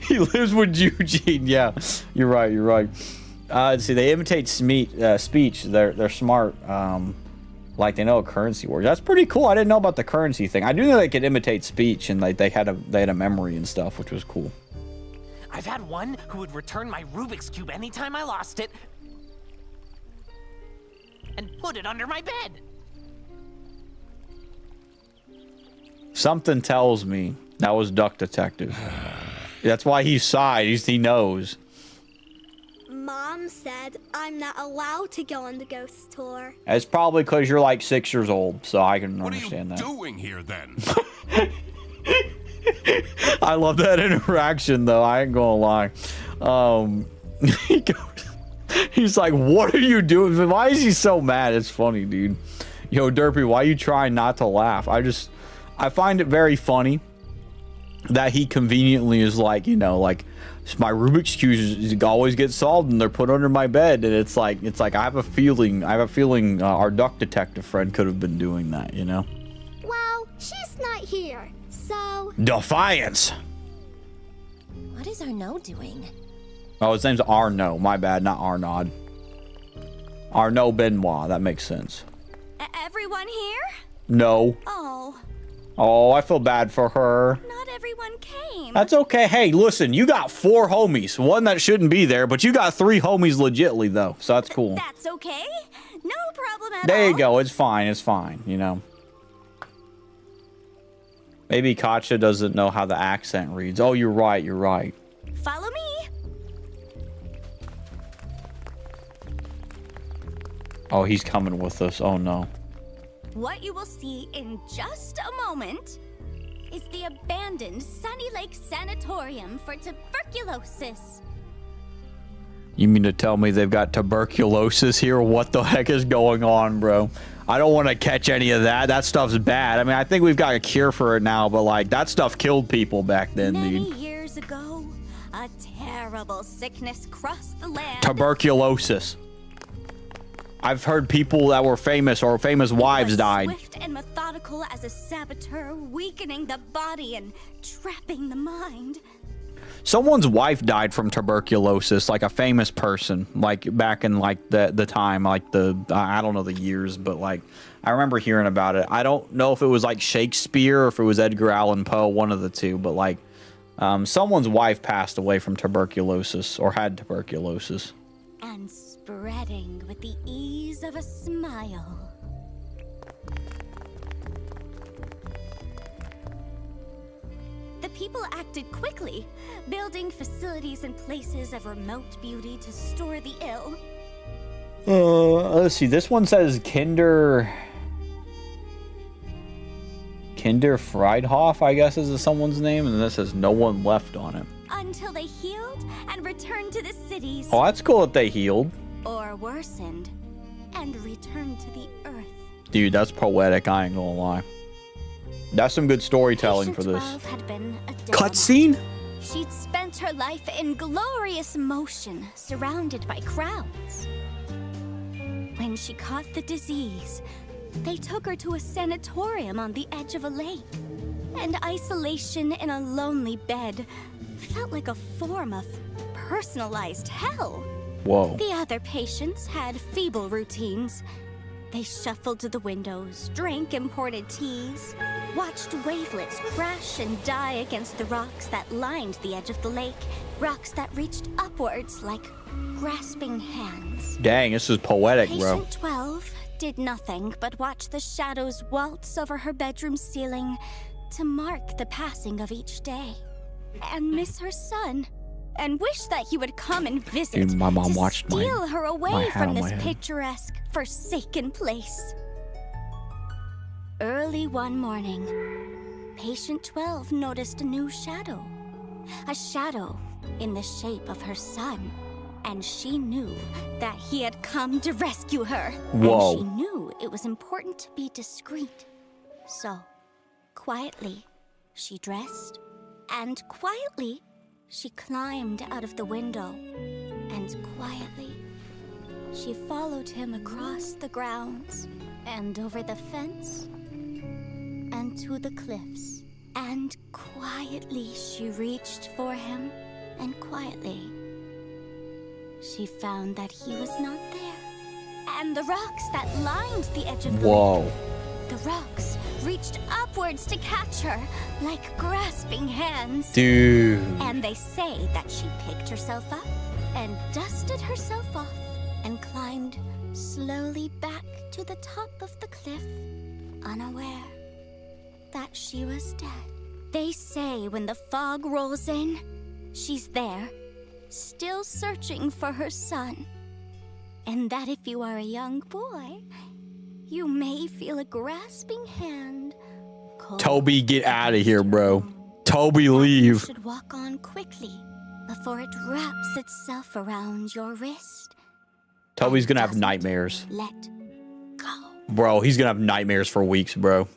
He lives with Eugene. Yeah, you're right. You're right. Let's see, they imitate speech. They're smart. Like they know a currency word. That's pretty cool. I didn't know about the currency thing. I do know they could imitate speech, and like they had a memory and stuff, which was cool. I've had one who would return my Rubik's Cube anytime I lost it and put it under my bed. Something tells me that was Duck Detective. That's why he sighed. He knows. Mom said I'm not allowed to go on the ghost tour. It's probably because you're like 6 years old, so I can understand that. What are you doing here then? I love that interaction, though. I ain't gonna lie. He's like, "What are you doing? Why is he so mad?" It's funny, dude. Yo, Derpy, why you trying not to laugh? I find it very funny that he conveniently is like, you know, like, my Rubik's cubes always get solved and they're put under my bed, and it's like I have a feeling our Duck Detective friend could have been doing that, you know. Well, she's not here, so Defiance. what is Arnaud doing? Oh, his name's Arnaud. My bad, not Arnaud. Arnaud Benoit. That makes sense. Everyone here? No. Oh. Oh, I feel bad for her. Not everyone came. That's okay. Hey, listen, you got 4 homies. One that shouldn't be there, but you got 3 homies legitly, though. So that's cool. That's okay. No problem at all. There you go. It's fine. It's fine, you know. Maybe Katja doesn't know how the accent reads. Oh, you're right. You're right. Follow me. Oh, he's coming with us. Oh, no. What you will see in just a moment is the abandoned Sunny Lake Sanatorium for tuberculosis. You mean to tell me they've got tuberculosis here? What the heck is going on, bro? I don't want to catch any of that. That stuff's bad. I mean, I think we've got a cure for it now, but like that stuff killed people back then, Many dude. years ago, a terrible sickness crossed the land. Tuberculosis. I've heard people that were famous or famous wives died. Swift and methodical as a saboteur, weakening the body and trapping the mind. Someone's wife died from tuberculosis, like a famous person, like back in like the time, like I don't know the years, but like I remember hearing about it. I don't know if it was like Shakespeare or if it was Edgar Allan Poe, one of the two, but like someone's wife passed away from tuberculosis or had tuberculosis. And spreading with the ease of a smile. The people acted quickly, building facilities in places of remote beauty to store the ill. Let's see. This one says Kinder Friedhof, I guess is someone's name, and this says no one left on it. Until they healed and returned to the cities. Oh, that's cool that they healed. Or worsened and returned to the earth. Dude, that's poetic. I ain't gonna lie. That's some good storytelling for this. Had been a Cutscene? She'd spent her life in glorious motion, surrounded by crowds. When she caught the disease, they took her to a sanatorium on the edge of a lake. And isolation in a lonely bed felt like a form of personalized hell. Whoa. The other patients had feeble routines. They shuffled to the windows, drank imported teas, watched wavelets crash and die against the rocks that lined the edge of the lake, rocks that reached upwards like grasping hands. Dang, this is poetic, bro. Patient 12 did nothing but watch the shadows waltz over her bedroom ceiling to mark the passing of each day, and miss her son, and wish that he would come and visit. Dude, my mom watched steal her away from this head. picturesque, forsaken place. Early one morning, patient 12 noticed a new shadow. A shadow in the shape of her son. And she knew that he had come to rescue her. Whoa. And she knew it was important to be discreet. So, quietly, she dressed, and quietly, she climbed out of the window. And quietly, she followed him across the grounds, and over the fence, and to the cliffs. And quietly, she reached for him, and quietly, she found that he was not there. And the rocks that lined the edge of the lake, the rocks reached upwards to catch her like grasping hands. Dude. And they say that she picked herself up and dusted herself off and climbed slowly back to the top of the cliff, unaware that she was dead. They say when the fog rolls in, she's there, still searching for her son. And that if you are a young boy, you may feel a grasping hand. Toby, get out of here, bro. Toby, leave. You should walk on quickly before it wraps itself around your wrist. Toby's gonna have nightmares. Let go. Bro, he's gonna have nightmares for weeks, bro.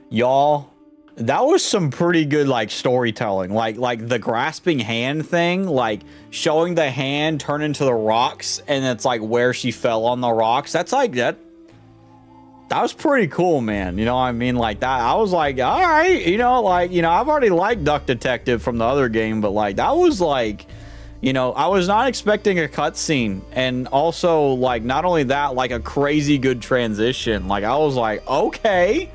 Y'all, that was some pretty good like storytelling. Like the grasping hand thing, like showing the hand turn into the rocks, and it's like where she fell on the rocks. That's like that was pretty cool, man. You know what I mean? Like that, I was like, all right, you know, like, you know, I've already liked Duck Detective from the other game, but like that was like, You know, I was not expecting a cutscene, and also, like, not only that, like, a crazy good transition. Like, I was like, okay.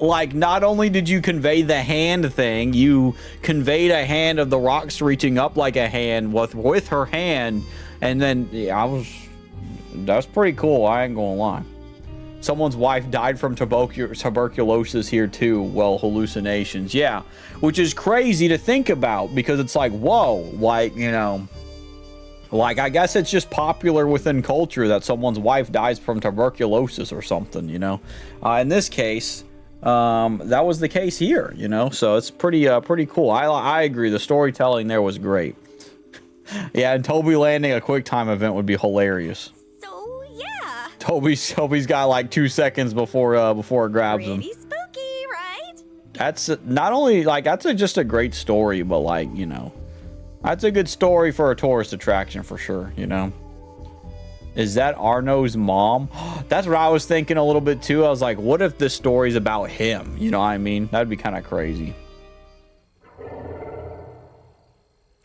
Like, not only did you convey the hand thing, you conveyed a hand of the rocks reaching up like a hand with her hand, and then, yeah, that's pretty cool, I ain't gonna lie. Someone's wife died from tuberculosis here too. Well, hallucinations. Yeah. Which is crazy to think about because it's like, whoa, like, you know, like, I guess it's just popular within culture that someone's wife dies from tuberculosis or something, you know. In this case, that was the case here, you know. So it's pretty cool. I agree. The storytelling there was great. Yeah, and Toby landing a quick time event would be hilarious. Toby's got like 2 seconds before it grabs him. Pretty spooky, right? That's not only like just a great story, but like, you know, that's a good story for a tourist attraction for sure, you know. Is that Arno's mom? That's what I was thinking a little bit too. I was like, what if this story's about him? You know what I mean? That'd be kind of crazy.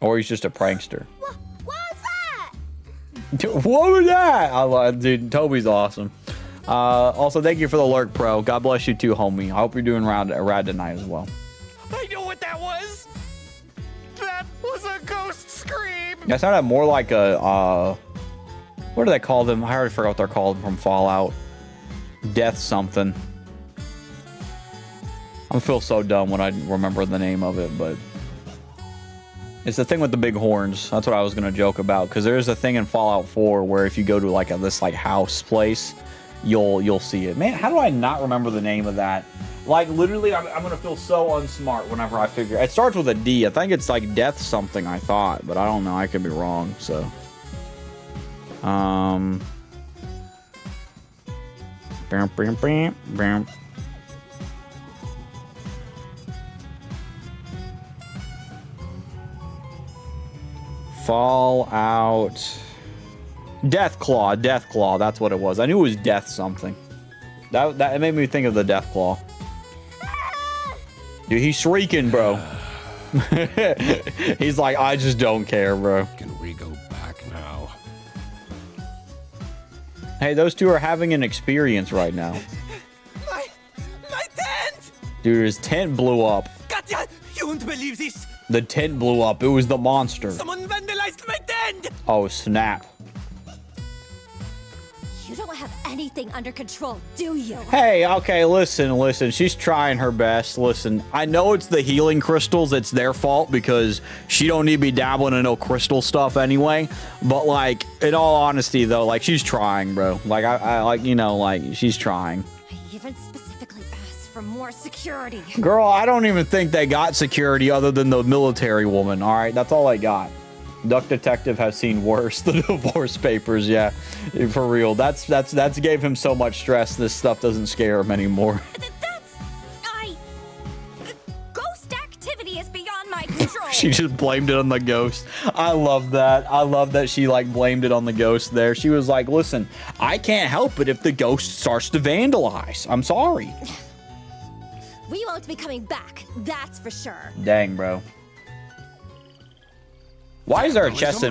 Or he's just a prankster. What was that? I love, dude. Toby's awesome. Also, thank you for the lurk, pro. God bless you too, homie. I hope you're doing rad tonight as well. I know what that was. That was a ghost scream. That sounded more like a what do they call them? I already forgot what they're called from Fallout. Death something. I feel so dumb when I remember the name of it, but it's the thing with the big horns. That's what I was gonna joke about, because there is a thing in Fallout 4 where if you go to like this like house place, you'll see it. Man, how do I not remember the name of that? Like, literally, I'm gonna feel so unsmart whenever I figure it starts with a D. I think it's like death something, I thought, but I don't know. I could be wrong. So, bam, bam, bam, bam. Fallout Deathclaw, that's what it was. I knew it was death something. That it made me think of the Deathclaw. Dude, he's shrieking, bro. He's like, I just don't care, bro. Can we go back now? Hey, those two are having an experience right now. My tent! Dude, his tent blew up. Katya, you won't believe this. The tent blew up. It was the monster. Someone vandalized my tent! Oh, snap. You don't have anything under control, do you? Hey, okay, listen. She's trying her best. Listen, I know it's the healing crystals. It's their fault because she don't need to be dabbling in no crystal stuff anyway. But, like, in all honesty, though, like, she's trying, bro. Like, I like, you know, like, she's trying. I even specifically asked for more security. Girl, I don't even think they got security other than the military woman, all right? That's all I got. Duck Detective has seen worse. The divorce papers, yeah, for real. That's gave him so much stress. This stuff doesn't scare him anymore. Ghost activity is beyond my control. She just blamed it on the ghost. I love that. I love that she like blamed it on the ghost there. She was like, listen, I can't help it if the ghost starts to vandalize. I'm sorry. We won't be coming back, that's for sure. Dang, bro. Why is there a chess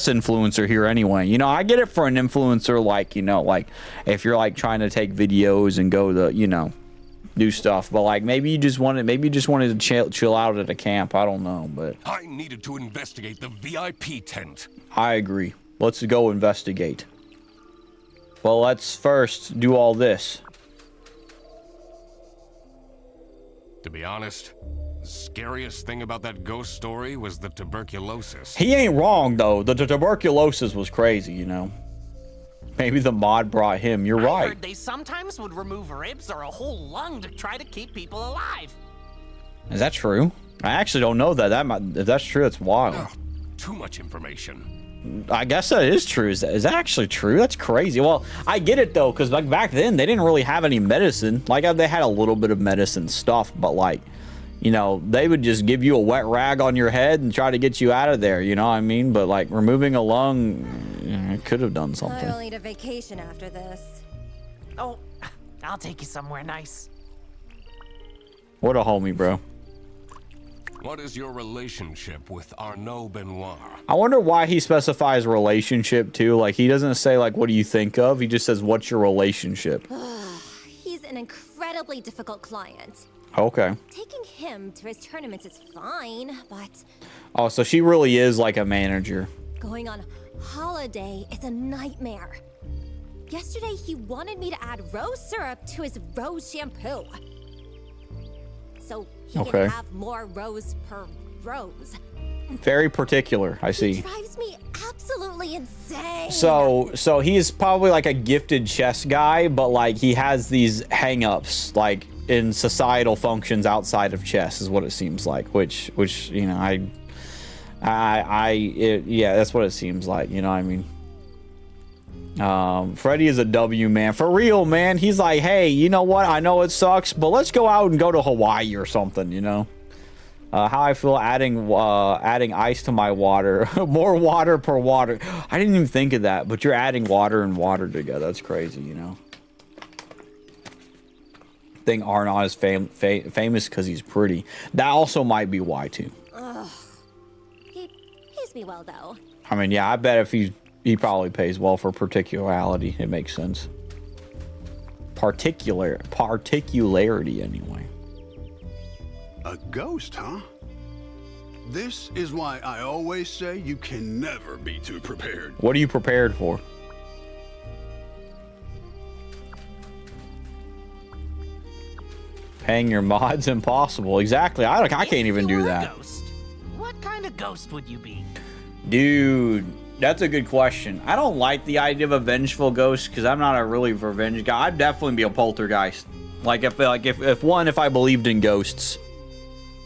influencer here anyway? You know, I get it for an influencer, like, you know, like if you're like trying to take videos and go to, you know, do stuff, but like maybe you just wanted to chill out at a camp. I don't know, but I needed to investigate the VIP tent. I agree. Let's go investigate. Well, let's first do all this. To be honest, the scariest thing about that ghost story was the tuberculosis. He ain't wrong, though. The tuberculosis was crazy, you know. Maybe the mod brought him. You're right. I heard they sometimes would remove ribs or a whole lung to try to keep people alive. Is that true? I actually don't know that. If that's true, it's wild. Oh, too much information. I guess that is true. Is that actually true? That's crazy. Well, I get it, though, because like back then, they didn't really have any medicine. Like, they had a little bit of medicine stuff, but like, you know, they would just give you a wet rag on your head and try to get you out of there, you know what I mean? But like, removing a lung, it could have done something. I'll need a vacation after this. Oh, I'll take you somewhere nice. What a homie, bro. What is your relationship with Arnaud Benoit? I wonder why he specifies relationship too. Like, he doesn't say, like, what do you think of? He just says, what's your relationship? He's an incredibly difficult client. Okay. Taking him to his tournaments is fine, but Oh, so she really is like a manager. going on holiday is a nightmare. Yesterday, he wanted me to add rose syrup to his rose shampoo. So he Okay. can have more rose per rose. Very particular, I see. Drives me absolutely insane. So he's probably like a gifted chess guy, but like he has these hang-ups like in societal functions outside of chess is what it seems like, which you know, yeah, that's what it seems like, you know what I mean? Freddy is a W, man. For real, man. He's like, hey, you know what? I know it sucks, but let's go out and go to Hawaii or something, you know? How I feel adding ice to my water. More water per water. I didn't even think of that, but you're adding water and water together. That's crazy, you know? I think Arnaud is famous because he's pretty. That also might be why, too. Ugh. He pays me well, though. I mean, yeah, I bet if he probably pays well for particularity. It makes sense. Particularity, anyway. A ghost, huh? This is why I always say you can never be too prepared. What are you prepared for? Paying your mods impossible. Exactly. I can't even do that. Ghost, what kind of ghost would you be? Dude, that's a good question. I don't like the idea of a vengeful ghost because I'm not a really revenge guy. I'd definitely be a poltergeist. If I believed in ghosts.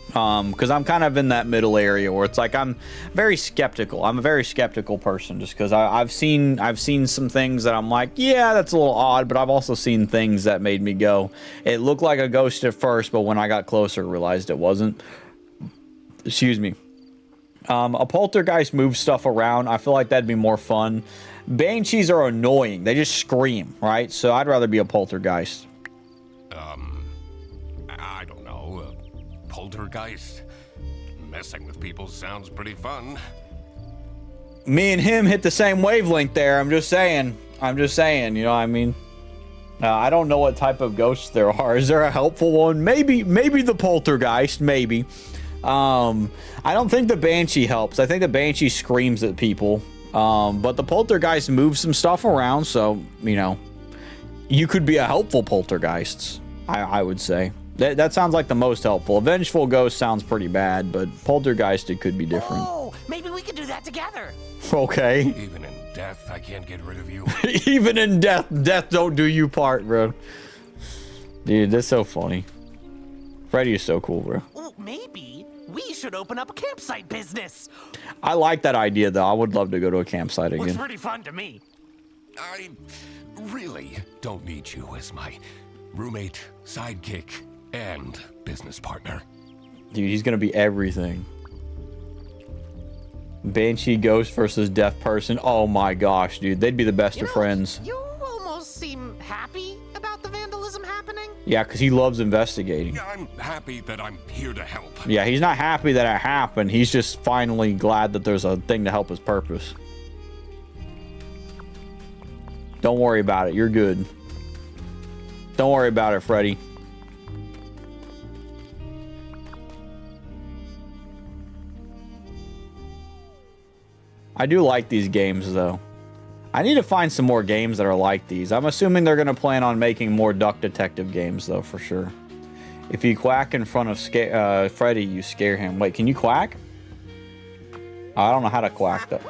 Because I'm kind of in that middle area where it's like I'm very skeptical. I'm a very skeptical person just because I've seen some things that I'm like, yeah, that's a little odd, but I've also seen things that made me go, it looked like a ghost at first, but when I got closer, realized it wasn't. Excuse me. A poltergeist moves stuff around. I feel like that'd be more fun. Banshees are annoying. They just scream, right? So I'd rather be a poltergeist. I don't know. Poltergeist? Messing with people sounds pretty fun. Me and him hit the same wavelength there. I'm just saying, you know what I mean? I don't know what type of ghosts there are. Is there a helpful one? Maybe the poltergeist, maybe. I don't think the banshee helps. I think the banshee screams at people. But the poltergeist moves some stuff around, so, you know, you could be a helpful poltergeist, I would say. That sounds like the most helpful. A vengeful ghost sounds pretty bad, but poltergeist, it could be different. Oh, maybe we could do that together. Okay. Even in death, I can't get rid of you. Even in death don't do you part, bro. Dude, that's so funny. Freddy is so cool, bro. Oh, maybe we should open up a campsite business. I like that idea, though. I would love to go to a campsite again. Looks pretty fun to me. I really don't need you as my roommate, sidekick, and business partner. Dude, he's gonna be everything. Banshee ghost versus death person. Oh my gosh, dude. They'd be the best of friends. You almost seem happy about the vandalism happening. Yeah, because he loves investigating. I'm happy that I'm here to help. Yeah, he's not happy that it happened. He's just finally glad that there's a thing to help his purpose. Don't worry about it. You're good. Don't worry about it, Freddy. I do like these games, though. I need to find some more games that are like these. I'm assuming they're going to plan on making more Duck Detective games, though, for sure. If you quack in front of Freddy, you scare him. Wait, can you quack? I don't know how to quack, though.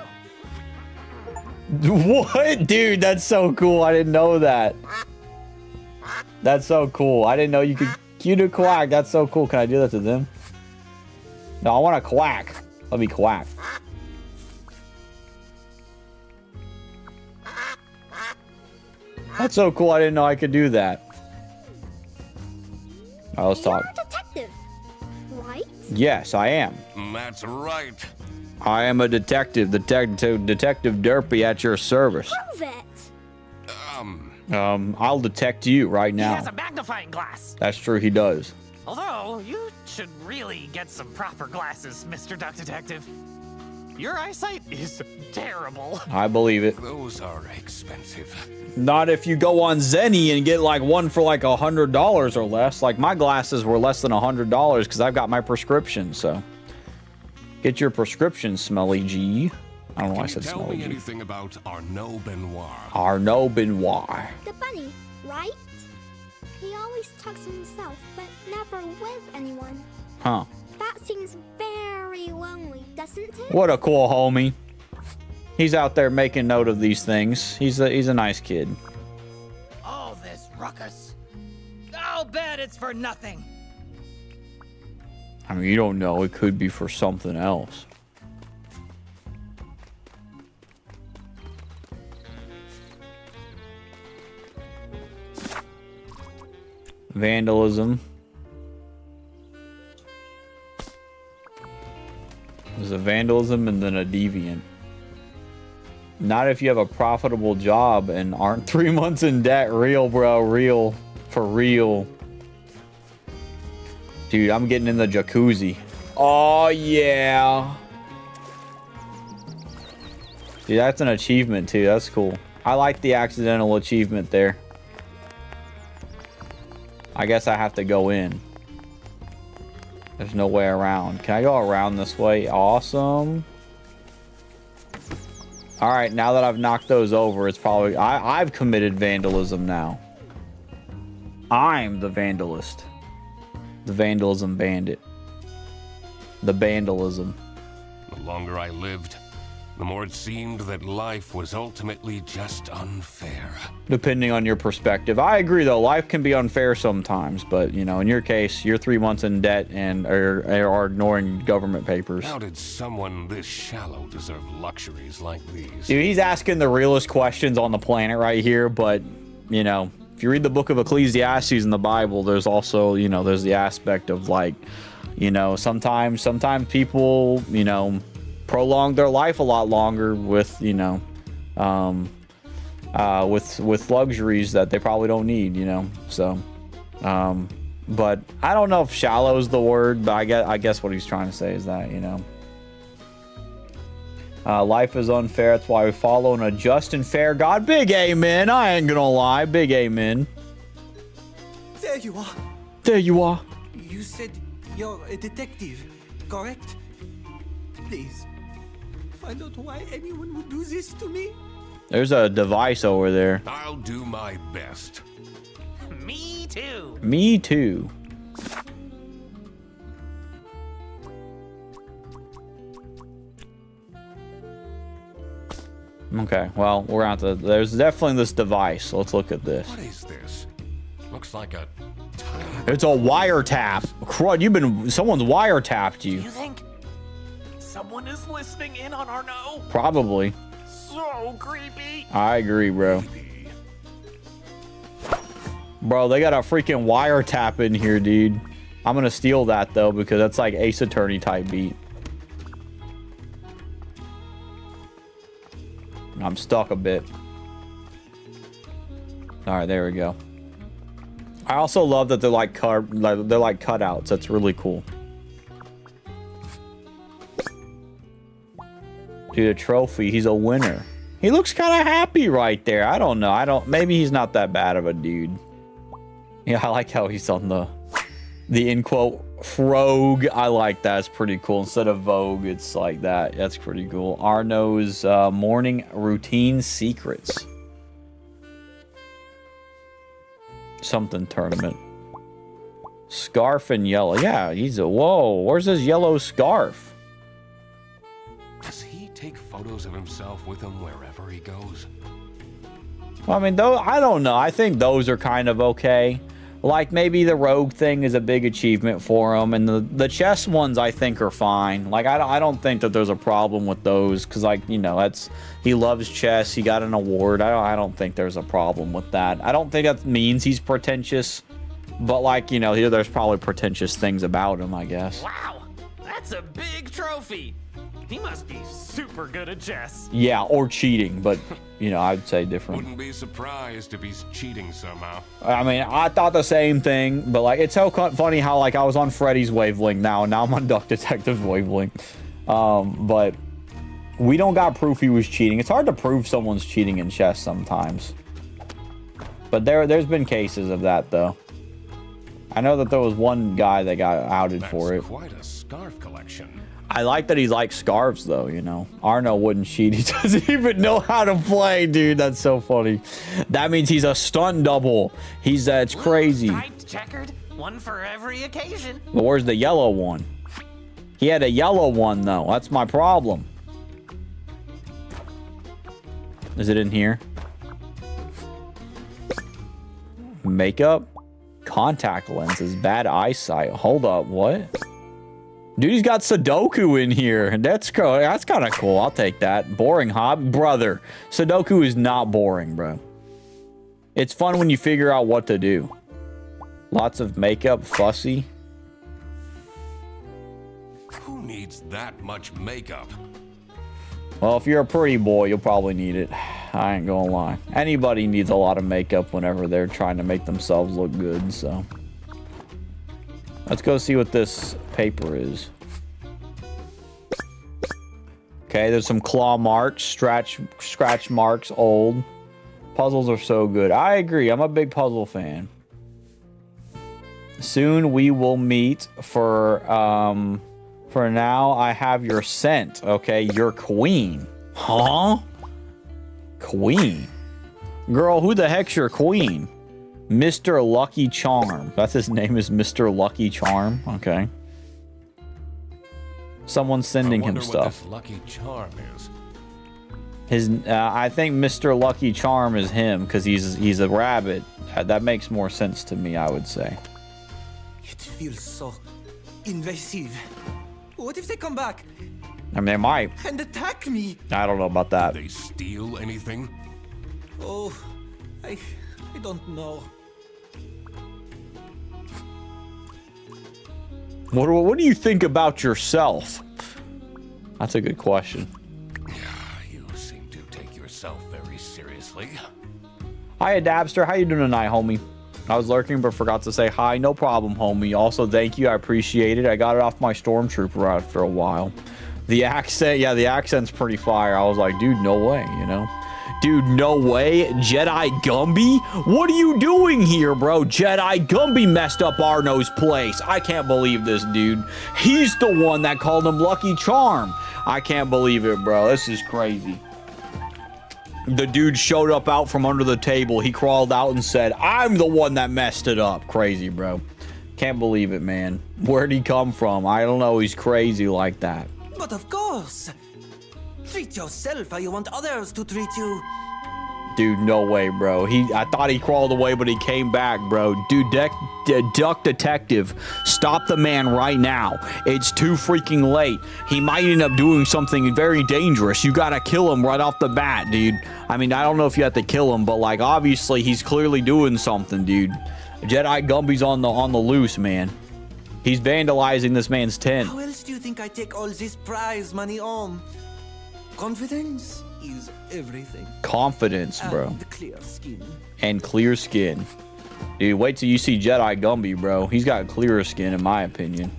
What? Dude, that's so cool. I didn't know that. That's so cool. I didn't know you could cue to quack. That's so cool. Can I do that to them? No, I want to quack. Let me quack. That's so cool. I didn't know I could do that. All right, let's talk. You're a detective, right? Yes, I am. That's right. I am a detective. Detective DERP at your service. Prove it. I'll detect you right He now. has a magnifying glass. That's true, he does. Although, you should really get some proper glasses, Mr. Duck Detective. Your eyesight is terrible. I believe it. Those are expensive. Not if you go on Zenny and get like one for like $100 or less. Like my glasses were less than $100 because I've got my prescription. So get your prescription, Smelly G. I don't know why I said Tell Smelly me G. anything about Arnaud Benoit. Arnaud Benoit. The bunny, right? He always talks to himself, but never with anyone. Huh. That seems very lonely, doesn't it? What a cool homie. He's out there making note of these things. He's a nice kid. All this ruckus. I'll bet it's for nothing. I mean, you don't know. It could be for something else. Vandalism. There's a vandalism and then a deviant. Not if you have a profitable job and aren't 3 months in debt. Real, bro. Real. For real. Dude, I'm getting in the jacuzzi. Oh, yeah. Dude, that's an achievement, too. That's cool. I like the accidental achievement there. I guess I have to go in. There's no way around. Can I go around this way? Awesome. Alright, now that I've knocked those over, it's probably... I've committed vandalism now. I'm the vandalist. The vandalism bandit. The vandalism. The longer I lived, the more it seemed that life was ultimately just unfair. Depending on your perspective. I agree, though. Life can be unfair sometimes. But, you know, in your case, you're 3 months in debt and are ignoring government papers. How did someone this shallow deserve luxuries like these? Dude, he's asking the realest questions on the planet right here. But, you know, if you read the book of Ecclesiastes in the Bible, there's also, you know, there's the aspect of, like, you know, sometimes people, you know, prolong their life a lot longer with, you know, with luxuries that they probably don't need, you know. So, but I don't know if shallow is the word, but I guess what he's trying to say is that, you know, life is unfair. That's why we follow a just and fair God. Big amen. I ain't gonna lie. Big amen. There you are. There you are. You said you're a detective, correct? Please, find out why anyone would do this to me. There's a device over there. I'll do my best. Me too. Me too. Okay, well, we're out to... There's definitely this device. Let's look at this. What is this? Looks like a... It's a wiretap. Crud, someone's wiretapped you. Do you think someone is listening in on Arnaud? Probably. So creepy. I agree, bro. Bro, they got a freaking wiretap in here, dude. I'm gonna steal that, though, because that's like Ace Attorney type beat. I'm stuck a bit. Alright, there we go. I also love that they're like cutouts. That's really cool. Dude, a trophy. He's a winner. He looks kind of happy right there. I don't know. Maybe he's not that bad of a dude. Yeah, I like how he's on the in quote Frog. I like that. It's pretty cool. Instead of Vogue, it's like that. That's pretty cool. Arnaud's morning routine secrets. Something tournament. Scarf and yellow. Yeah, whoa, where's his yellow scarf? Does he take photos of himself with him wherever he goes? Well, I mean, though, I don't know. I think those are kind of okay. Like, maybe the rogue thing is a big achievement for him, and the chess ones I think are fine. Like, I don't think that there's a problem with those, because, like, you know, he loves chess. He got an award. I don't think there's a problem with that. I don't think that means he's pretentious, but, like, you know, there's probably pretentious things about him, I guess. Wow, that's That's a big trophy. He must be super good at chess. Yeah, or cheating, but, you know, I'd say different. Wouldn't be surprised if he's cheating somehow. I mean, I thought the same thing, but, like, it's so funny how, like, I was on Freddy's wavelength now, and now I'm on Duck Detective's wavelength. But we don't got proof he was cheating. It's hard to prove someone's cheating in chess sometimes. But there's been cases of that, though. I know that there was one guy that got outed for it. That's quite a scarf collection. I like that he likes scarves, though, you know. Arno wouldn't cheat. He doesn't even know how to play, dude. That's so funny. That means he's a stunt double. It's crazy. Striped, checkered, one for every occasion. But where's the yellow one? He had a yellow one, though. That's my problem. Is it in here? Makeup? Contact lenses. Bad eyesight. Hold up, what? Dude, he's got Sudoku in here. That's cool. That's kind of cool. I'll take that. Boring hobby? Brother, Sudoku is not boring, bro. It's fun when you figure out what to do. Lots of makeup, fussy. Who needs that much makeup? Well, if you're a pretty boy, you'll probably need it. I ain't gonna lie. Anybody needs a lot of makeup whenever they're trying to make themselves look good, so. Let's go see what this paper is. Okay, there's some claw marks, scratch marks, old. Puzzles are so good. I agree. I'm a big puzzle fan. Soon we will meet for now, I have your scent. Okay, you're queen. Huh? Queen? Girl, who the heck's your queen? Mr. Lucky Charm. That's his name is Mr. Lucky Charm. Okay. Someone's sending him stuff. What this Lucky Charm is. I think Mr. Lucky Charm is him because he's a rabbit. That makes more sense to me, I would say. It feels so invasive. What if they come back? I mean, they might. And attack me? I don't know about that. Did they steal anything? Oh, I don't know. What do you think about yourself? That's a good question. You seem to take yourself very seriously. Hi, Adapster. How you doing tonight, homie? I was lurking, but forgot to say hi. No problem, homie. Also, thank you. I appreciate it. I got it off my Stormtrooper after a while. The accent, yeah, the accent's pretty fire. I was like, dude, no way, you know? Dude, no way. Jedi Gumby? What are you doing here, bro? Jedi Gumby messed up Arno's place. I can't believe this, dude. He's the one that called him Lucky Charm. I can't believe it, bro. This is crazy. The dude showed up out from under the table. He crawled out and said, I'm the one that messed it up. Crazy, bro. Can't believe it, man. Where'd he come from? I don't know. He's crazy like that. But of course. Treat yourself how you want others to treat you. Dude, no way, bro. I thought he crawled away, but he came back, bro. Dude, Duck Detective, stop the man right now. It's too freaking late. He might end up doing something very dangerous. You gotta kill him right off the bat, dude. I mean, I don't know if you have to kill him, but, like, obviously he's clearly doing something, dude. Jedi Gumby's on the loose, man. He's vandalizing this man's tent. How else do you think I take all this prize money on? Confidence is everything. Confidence, bro. And clear skin. And clear skin. Dude, wait till you see Jedi Gumby, bro. He's got clearer skin, in my opinion.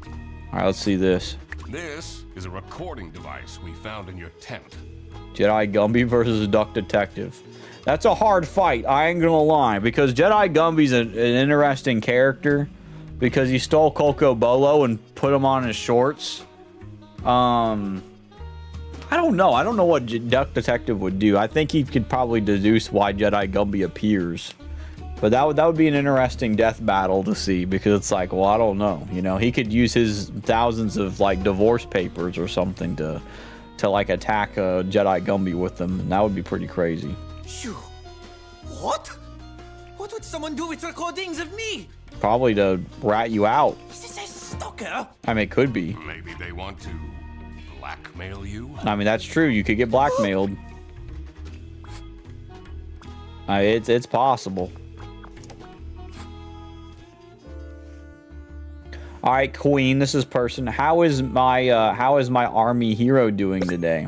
All right, let's see this. This is a recording device we found in your tent. Jedi Gumby versus Duck Detective. That's a hard fight, I ain't gonna lie, because Jedi Gumby's an interesting character because he stole Coco Bolo and put him on his shorts. I don't know. I don't know what Duck Detective would do. I think he could probably deduce why Jedi Gumby appears. But that would be an interesting death battle to see, because it's like, well, I don't know. You know, he could use his thousands of, like, divorce papers or something to like, attack Jedi Gumby with them. And that would be pretty crazy. Phew. What? What would someone do with recordings of me? Probably to rat you out. Is this a stalker? I mean, it could be. Maybe they want to blackmail you? I mean, that's true. You could get blackmailed. It's possible. All right, Queen, this is person. How is my army hero doing today?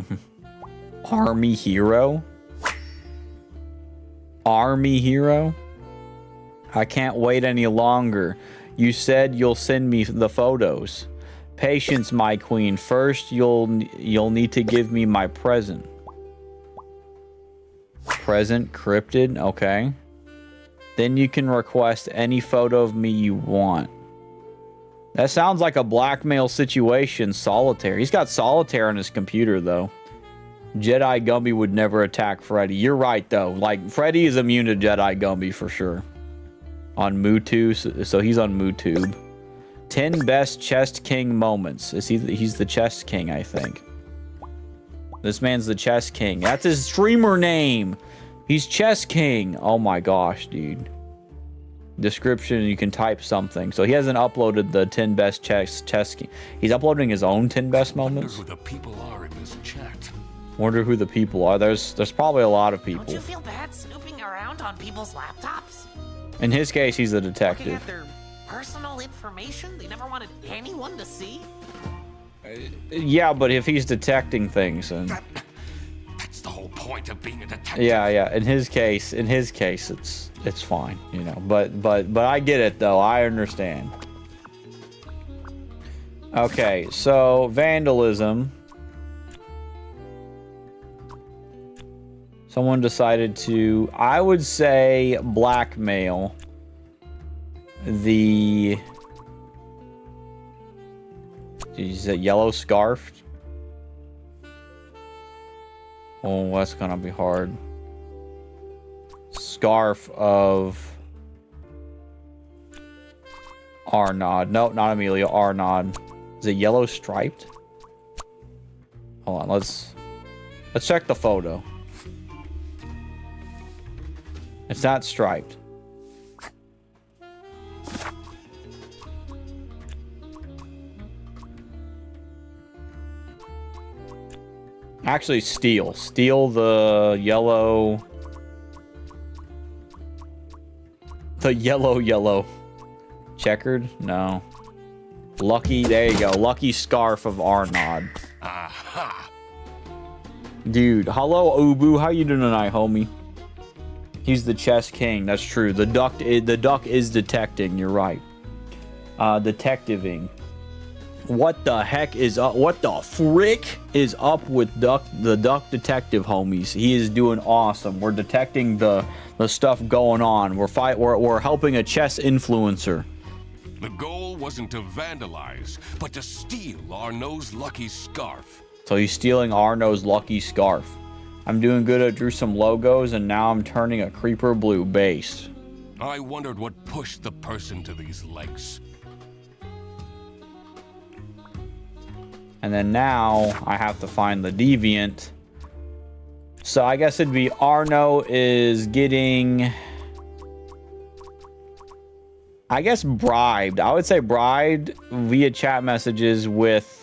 Army hero? Army hero? I can't wait any longer. You said you'll send me the photos. Patience, my queen. First, you'll need to give me my present. Present cryptid, okay. Then you can request any photo of me you want. That sounds like a blackmail situation. Solitaire. He's got solitaire on his computer, though. Jedi Gumby would never attack Freddy. You're right, though. Like, Freddy is immune to Jedi Gumby for sure. On Mewtwo, so he's on Mewtube. 10 best chest king moments. He's the chest king, I think. This man's the chest king. That's his streamer name. He's chest king. Oh my gosh, dude. Description, you can type something. So he hasn't uploaded the 10 best chest king. He's uploading his own 10 best moments. Wonder who the people are in this chat. Wonder who the people are. There's probably a lot of people. Don't you feel bad snooping around on people's laptops? In his case, he's a Looking detective. at their personal information they never wanted anyone to see? Yeah, but if he's detecting things, and That's the whole point of being a detective. yeah. In his case, it's fine, you know. But I get it though. I understand. Okay, so vandalism. Someone decided to, I would say, blackmail the... Is it yellow scarf? Oh, that's gonna be hard. Scarf of Arnaud. No, not Amelia. Arnaud. Is it yellow striped? Hold on, let's check the photo. It's not striped. Actually, steal. Steal the yellow... The yellow. Checkered? No. Lucky, there you go. Lucky scarf of Arnaud. Aha! Dude, hello, Ubu. How you doing tonight, homie? He's the chess king. That's true. The duck is detecting. You're right. Detectiving. What the heck is up? What the frick is up with the duck detective, homies? He is doing awesome. We're detecting the stuff going on. We're helping a chess influencer. The goal wasn't to vandalize, but to steal Arnaud's lucky scarf. So he's stealing Arnaud's lucky scarf. I'm doing good. I drew some logos, and now I'm turning a creeper blue base. I wondered what pushed the person to these lengths. And then now I have to find the deviant. So I guess it'd be Arnaud is getting... I guess bribed. I would say bribed via chat messages with...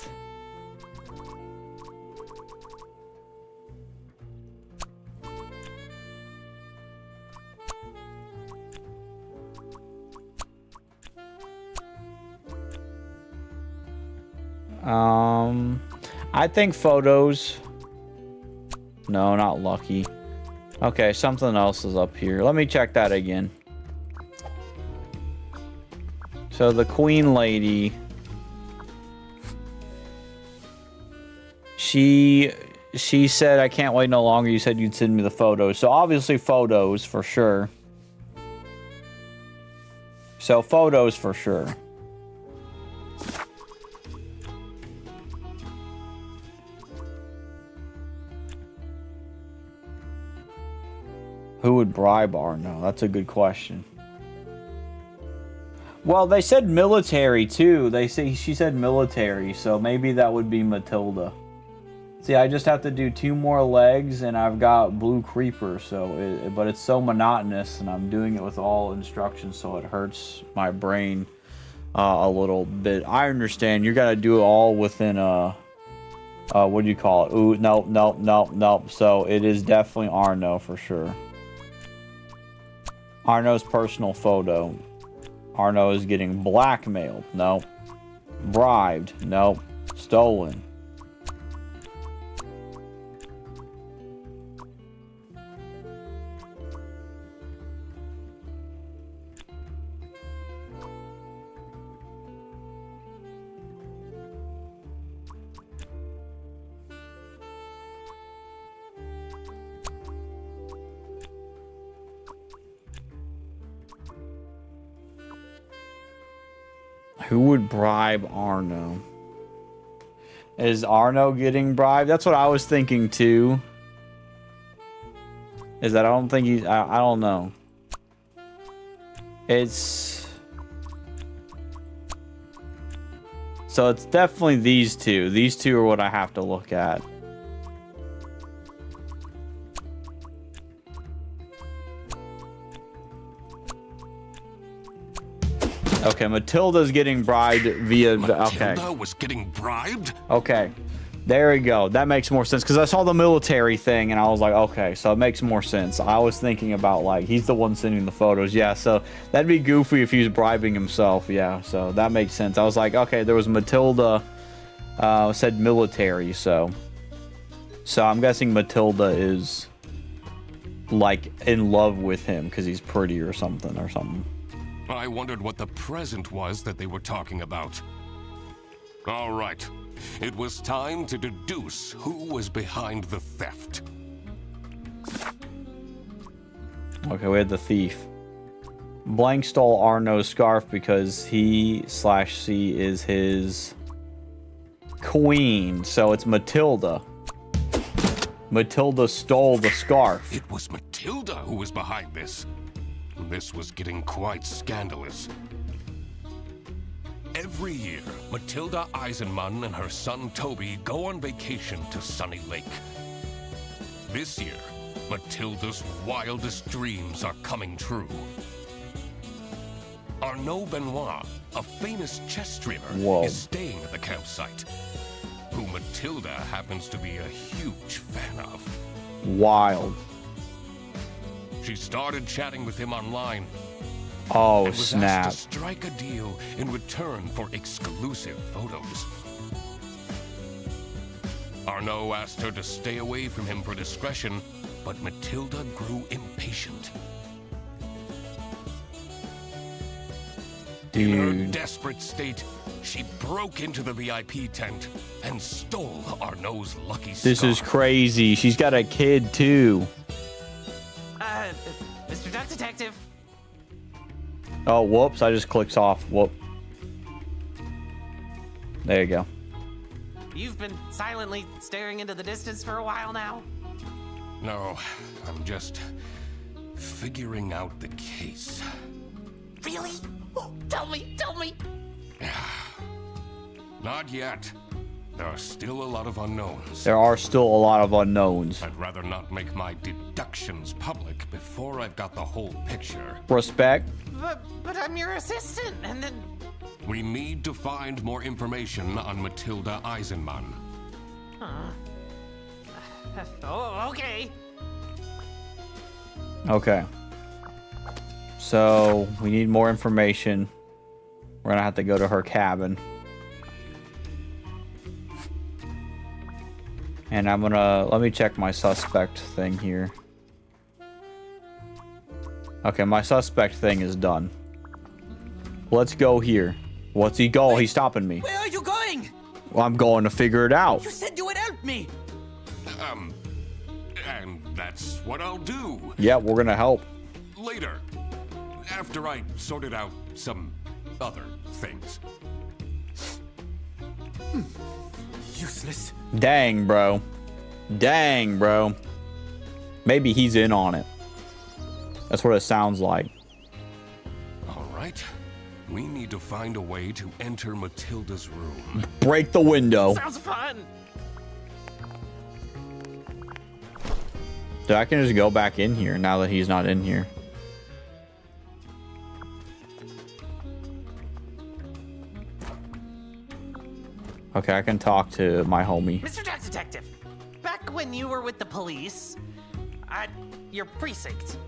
I think photos. No, not lucky. Okay, something else is up here. Let me check that again. So the queen lady, she said, I can't wait no longer. You said you'd send me the photos. So obviously photos for sure. So photos for sure. Who would bribe Arnaud? That's a good question. Well, they said military too. She said military, so maybe that would be Matilda. See, I just have to do 2 more legs, and I've got blue creeper. But it's so monotonous, and I'm doing it with all instructions, so it hurts my brain a little bit. I understand. You got to do it all within what do you call it? Ooh, nope. So it is definitely Arnaud for sure. Arnaud's personal photo. Arnaud is getting blackmailed. No. Bribed. Nope. Stolen. Who would bribe Arno? Is Arno getting bribed? That's what I was thinking too. Is that I don't think he's... I don't know. It's... So it's definitely these two. These two are what I have to look at. Okay, Matilda's getting bribed via... Matilda was getting bribed? Okay. There we go. That makes more sense. Because I saw the military thing, and I was like, okay, so it makes more sense. I was thinking about, like, he's the one sending the photos. Yeah, so that'd be goofy if he was bribing himself. Yeah, so that makes sense. I was like, okay, there was Matilda said military, so... So I'm guessing Matilda is, like, in love with him because he's pretty or something. I wondered what the present was that they were talking about. All right. It was time to deduce who was behind the theft. Okay, we had the thief. Blank stole Arno's scarf because he/C is his queen. So it's Matilda. Matilda stole the scarf. It was Matilda who was behind this. This was getting quite scandalous. Every year, Matilda Eisenman and her son Toby go on vacation to Sunny Lake. This year, Matilda's wildest dreams are coming true. Arnaud Benoit, a famous chess streamer, is staying at the campsite, who Matilda happens to be a huge fan of. Wild. She started chatting with him online. Oh, and was snap. asked to strike a deal in return for exclusive photos. Arnaud asked her to stay away from him for discretion, but Matilda grew impatient. Dude. In her desperate state, she broke into the VIP tent and stole Arnaud's lucky scarf. This is crazy. She's got a kid too. Mr. Duck Detective. Oh, whoops. I just clicked off. Whoop. There you go. You've been silently staring into the distance for a while now? No, I'm just figuring out the case. Really? Oh, tell me! Not yet. There are still a lot of unknowns. There are still a lot of unknowns. I'd rather not make my deductions public before I've got the whole picture. Respect. But I'm your assistant, and then... We need to find more information on Matilda Eisenman. Oh, okay. Okay. So, we need more information. We're gonna have to go to her cabin. And I'm gonna... Let me check my suspect thing here. Okay, my suspect thing is done. Let's go here. What's he go? He's stopping me. Where are you going? Well, I'm going to figure it out. You said you would help me. And that's what I'll do. Yeah, we're gonna help. Later. After I sorted out some other things. Useless. Dang, bro. Dang, bro. Maybe he's in on it. That's what it sounds like. All right. We need to find a way to enter Matilda's room. Break the window. Sounds fun! Dude, I can just go back in here now that he's not in here. Okay, I can talk to my homie. Mr. Duck Detective, back when you were with the police, at your precinct,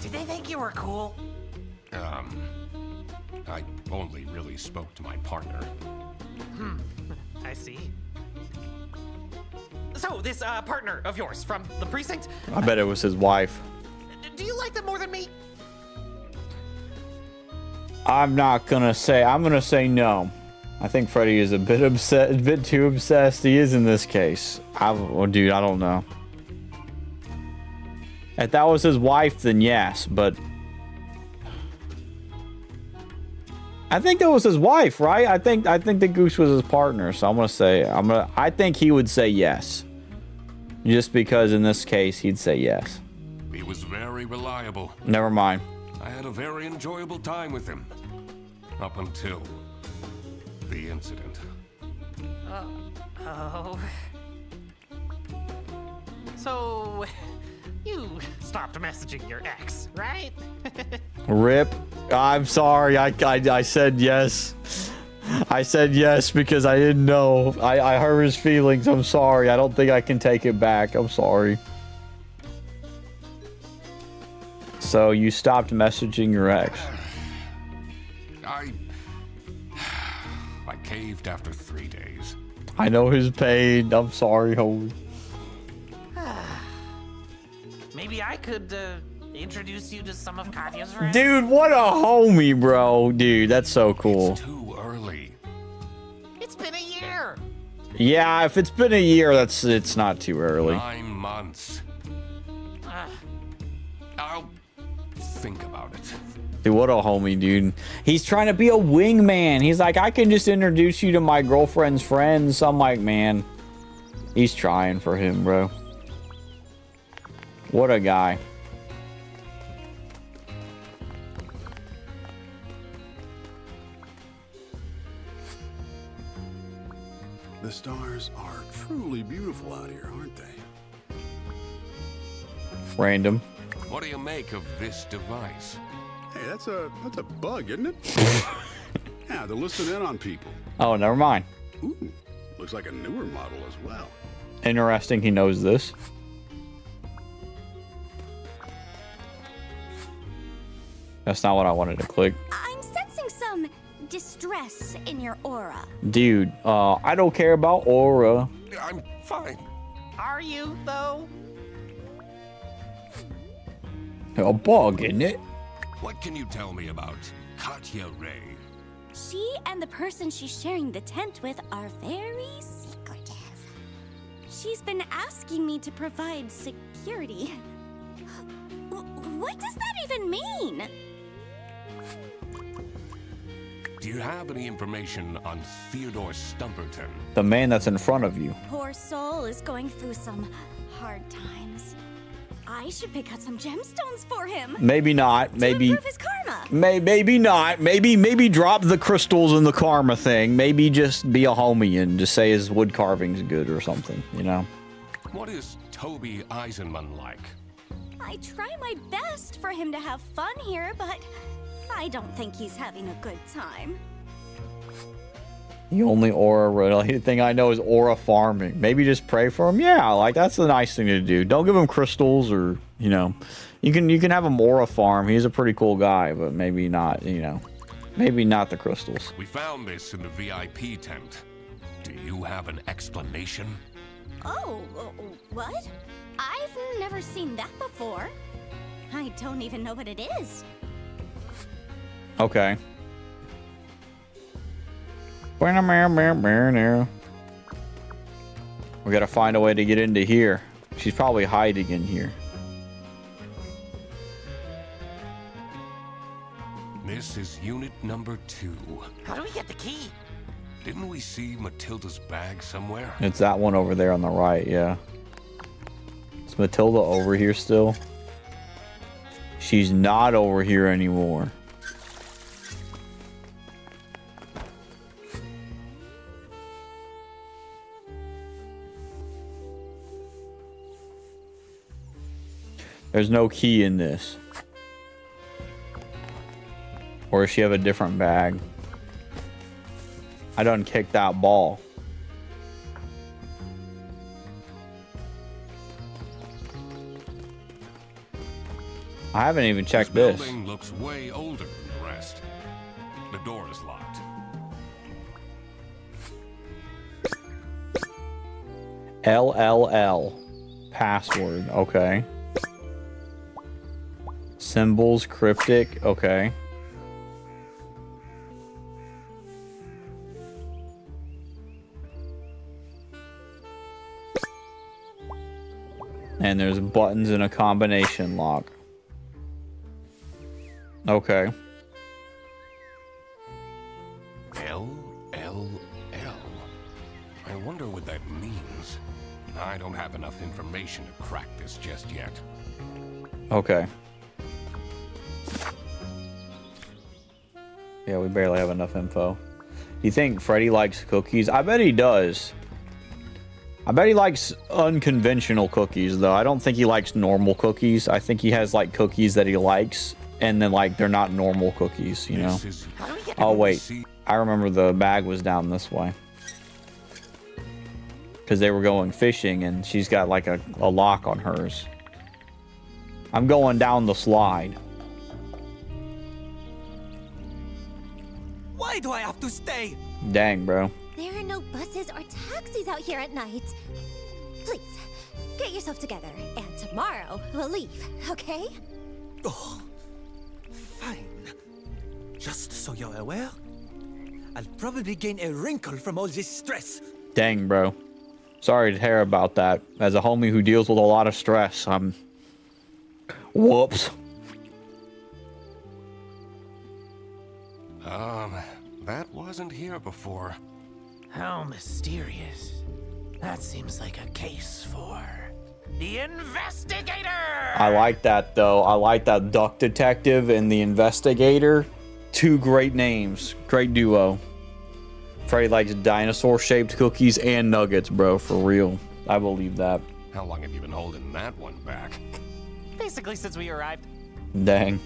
did they think you were cool? I only really spoke to my partner. I see. So, this partner of yours from the precinct, I bet it was his wife. do you like them more than me? I'm gonna say no. I think Freddy is a bit too obsessed. He is in this case. Dude, I don't know. If that was his wife, then yes, but I think that was his wife, right? I think the goose was his partner, so I think he would say yes. Just because in this case he'd say yes. He was very reliable. Never mind. I had a very enjoyable time with him. Up until the incident. Oh. So, you stopped messaging your ex, right? Rip. I'm sorry. I said yes. I said yes because I didn't know. I hurt his feelings. I'm sorry. I don't think I can take it back. I'm sorry. So you stopped messaging your ex. I caved after 3 days. I know his pain. I'm sorry, homie. Maybe I could introduce you to some of Katya's friends. Dude, what a homie, bro. Dude, that's so cool. It's too early. It's been a year. Yeah, if it's been a year, it's not too early. 9 months. I'll think about it. Dude, what a homie, dude. He's trying to be a wingman. He's like, I can just introduce you to my girlfriend's friends. I'm like, man, he's trying for him, bro. What a guy. The stars are truly beautiful out here, aren't they? Random. What do you make of this device? Hey, that's a bug, isn't it? Yeah, they're listening in on people. Oh, never mind. Ooh, looks like a newer model as well. Interesting, he knows this. That's not what I wanted to click. I'm sensing some distress in your aura. Dude, I don't care about aura. I'm fine. Are you, though? A bug, isn't it? What can you tell me about Katya Ray? She and the person she's sharing the tent with are very secretive. She's been asking me to provide security. What does that even mean? Do you have any information on Theodore Stumperton? The man that's in front of you. Poor soul is going through some hard times. I should pick out some gemstones for him. Maybe not. Maybe. To improve his karma. Maybe not. Maybe drop the crystals and the karma thing. Maybe just be a homie and just say his wood carving's good or something, you know? What is Toby Eisenman like? I try my best for him to have fun here, but I don't think he's having a good time. The only aura related thing I know is aura farming. Maybe just pray for him. Yeah, like that's the nice thing to do. Don't give him crystals or, you know, you can have him aura farm. He's a pretty cool guy, but maybe not, you know, maybe not the crystals. We found this in the VIP tent. Do you have an explanation? Oh, what? I've never seen that before. I don't even know what it is. Okay. We gotta find a way to get into here. She's probably hiding in here. This is unit number 2. How do we get the key? Didn't we see Matilda's bag somewhere? It's that one over there on the right, yeah. Is Matilda over here still? She's not over here anymore. There's no key in this. Or does she have a different bag? I done kicked that ball. I haven't even checked this. Building looks way older than the rest. The door is locked. LLL. Password. Okay. Symbols. Cryptic. Okay. And there's buttons and a combination lock. Okay. LLL. I wonder what that means. I don't have enough information to crack this just yet. Okay. Yeah, we barely have enough info. You think Freddy likes cookies? I bet he does. I bet he likes unconventional cookies, though. I don't think he likes normal cookies. I think he has, like, cookies that he likes, and then, like, they're not normal cookies, you know? Oh, wait. I remember the bag was down this way. Because they were going fishing, and she's got, like, a lock on hers. I'm going down the slide. Why do I have to stay? Dang, bro. There are no buses or taxis out here at night. Please, get yourself together, and tomorrow we'll leave, okay? Oh, fine. Just so you're aware, I'll probably gain a wrinkle from all this stress. Dang, bro. Sorry to hear about that. As a homie who deals with a lot of stress, whoops. That wasn't here before. How mysterious. That seems like a case for the investigator! I like that, though. I like that duck detective and the investigator. Two great names. Great duo. Freddy likes dinosaur-shaped cookies and nuggets, bro. For real. I believe that. How long have you been holding that one back? Basically since we arrived. Dang.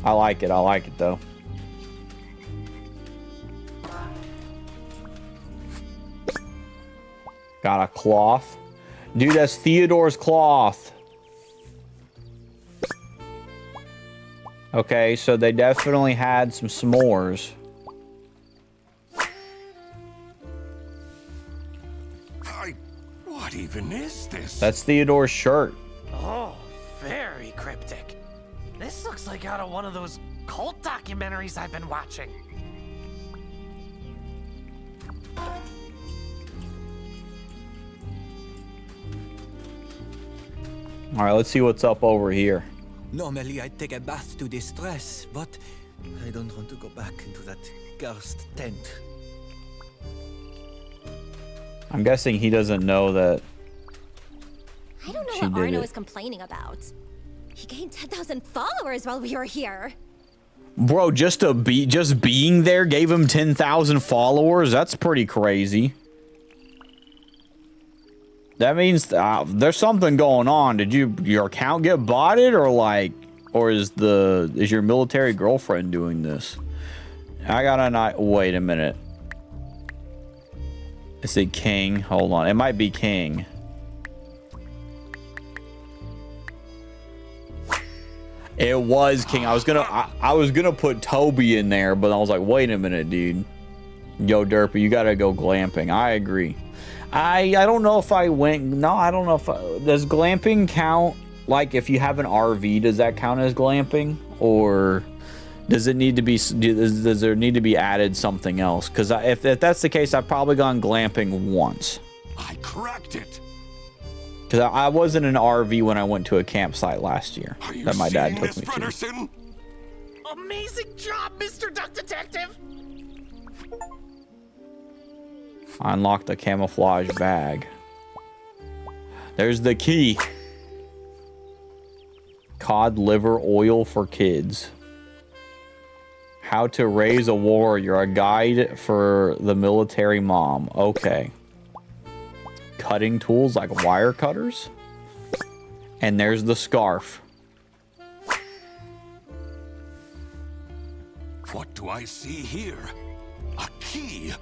I like it. I like it, though. Got a cloth. Dude, that's Theodore's cloth. Okay, so they definitely had some s'mores. What even is this? That's Theodore's shirt. Oh, very cryptic. This looks like out of one of those cult documentaries I've been watching. All right, let's see what's up over here. Normally I'd take a bath to distress, but I don't want to go back into that cursed tent. I'm guessing he doesn't know that. I don't know what Arno is complaining about. He gained 10,000 followers while we were here. Bro, just being there gave him 10,000 followers. That's pretty crazy. That means there's something going on. Did your account get botted, or is your military girlfriend doing this? I got a wait a minute. Is it King? Hold on, it might be King. It was King. I was gonna put Toby in there, but I was like, wait a minute, dude. Yo, DERP, you gotta go glamping. I agree. I don't know if I went. No, I don't know if does glamping count. Like, if you have an RV, does that count as glamping, or does it need to be? Does there need to be added something else? Because if that's the case, I've probably gone glamping once. I cracked it. Because I was in an RV when I went to a campsite last year that my dad took me to. Amazing job, Mr. Duck Detective. Unlock the camouflage bag. There's the key. Cod liver oil for kids. How to raise a warrior. A guide for the military mom. Okay. Cutting tools like wire cutters. And there's the scarf. What do I see here? A key.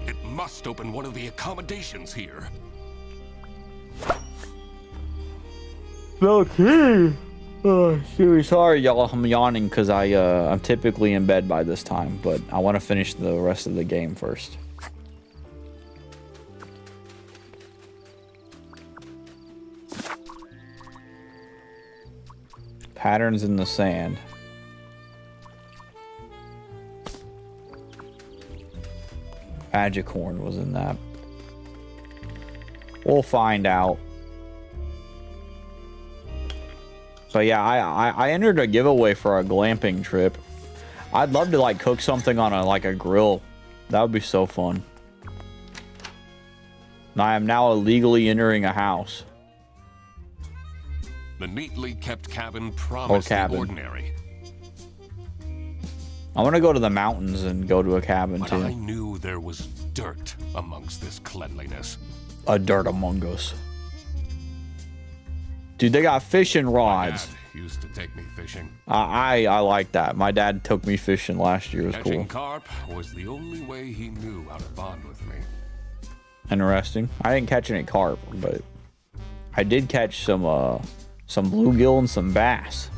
It must open one of the accommodations here. The key. Sorry, y'all. I'm yawning because I'm typically in bed by this time, but I want to finish the rest of the game first. Patterns in the sand. Magic horn was in that. We'll find out. So yeah, I entered a giveaway for a glamping trip. I'd love to like cook something on a grill. That would be so fun. I am now illegally entering a house. The neatly kept cabin promised the ordinary. I want to go to the mountains and go to a cabin But too. I knew there was dirt amongst this cleanliness. A dirt among us. Dude, they got fishing rods. My dad used to take me fishing. I like that. My dad took me fishing last year. It was Catching cool. carp was the only way he knew how to bond with me. Interesting. I didn't catch any carp, but I did catch some bluegill and some bass.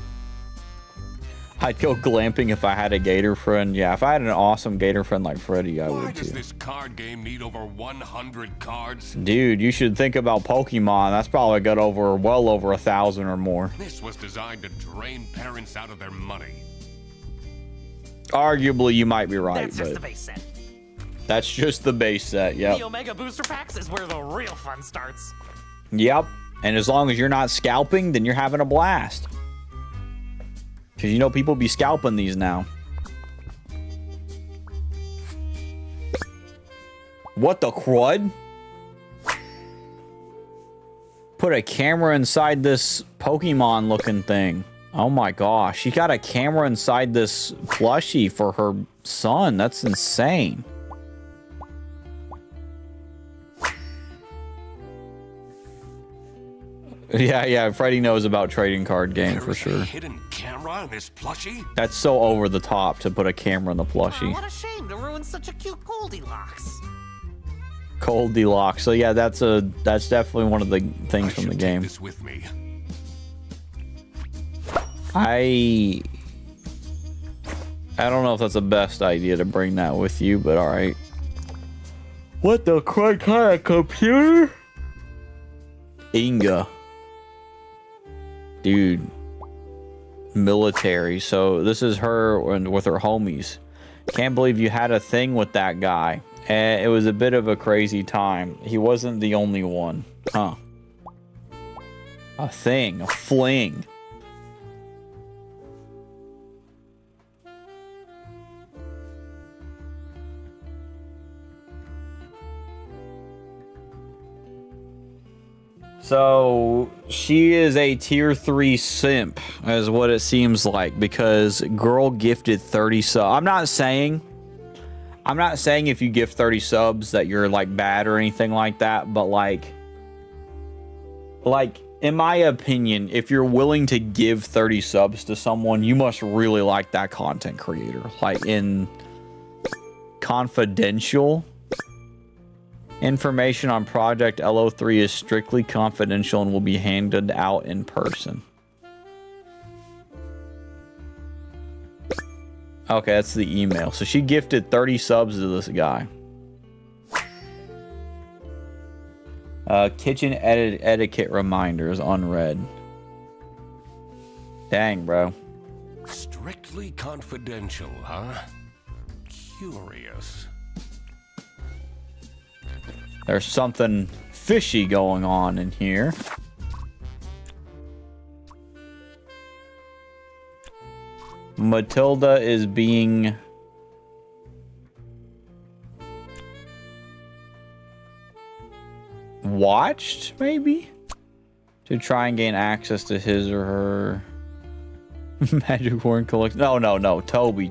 I'd go glamping if I had a gator friend. Yeah, if I had an awesome gator friend like Freddy, I Why would does too. this card game need over 100 cards? Dude, you should think about Pokemon. That's probably got well over 1,000 or more. This was designed to drain parents out of their money. Arguably, you might be right, That's just but the base set. that's just the base set. Yep. The Omega Booster Packs is where the real fun starts. Yep. And as long as you're not scalping, then you're having a blast. Because you know people be scalping these now. What the crud? Put a camera inside this Pokemon looking thing. Oh my gosh. She got a camera inside this plushie for her son. That's insane. Yeah, Freddy knows about trading card game for sure. Hidden camera in this plushie? That's so over the top to put a camera in the plushie. What a shame to ruin such a cute Goldilocks. Goldilocks. So yeah, that's definitely one of the things from the game. This with me. I don't know if that's the best idea to bring that with you, but all right. What the crud kind of computer? Inga. Dude. Military. So this is her with her homies. Can't believe you had a thing with that guy. It was a bit of a crazy time. He wasn't the only one. Huh. A thing. A fling. So she is a tier 3 simp, is what it seems like, because girl gifted 30 subs. I'm not saying if you gift 30 subs that you're like bad or anything like that, but like in my opinion, if you're willing to give 30 subs to someone, you must really like that content creator. Like in confidential information on Project LO3 is strictly confidential and will be handed out in person. Okay, that's the email. So she gifted 30 subs to this guy. Kitchen etiquette reminders unread. Dang, bro. Strictly confidential, huh? Curious. There's something fishy going on in here. Matilda is being watched, maybe? To try and gain access to his or her magic horn collection. No. Toby.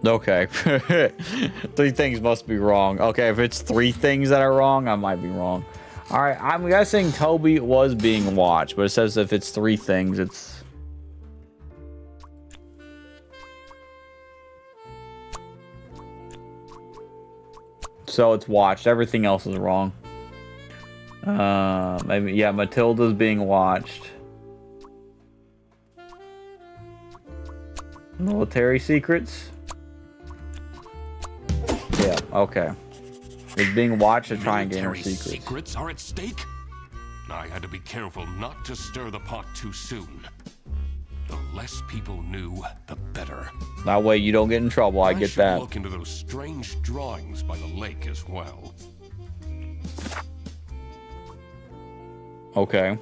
Okay. 3 things must be wrong. Okay, if it's 3 things that are wrong, I might be wrong. Alright, I'm guessing Toby was being watched, but it says if it's 3 things, it's... So it's watched. Everything else is wrong. Maybe, yeah, Matilda's being watched. Military secrets? Yeah, okay. It's being watched to try and gain her Military secrets. secrets are at stake? I had to be careful not to stir the pot too soon. The less people knew, the better. That way you don't get in trouble, I get should that. look into those strange drawings by the lake as well. Okay.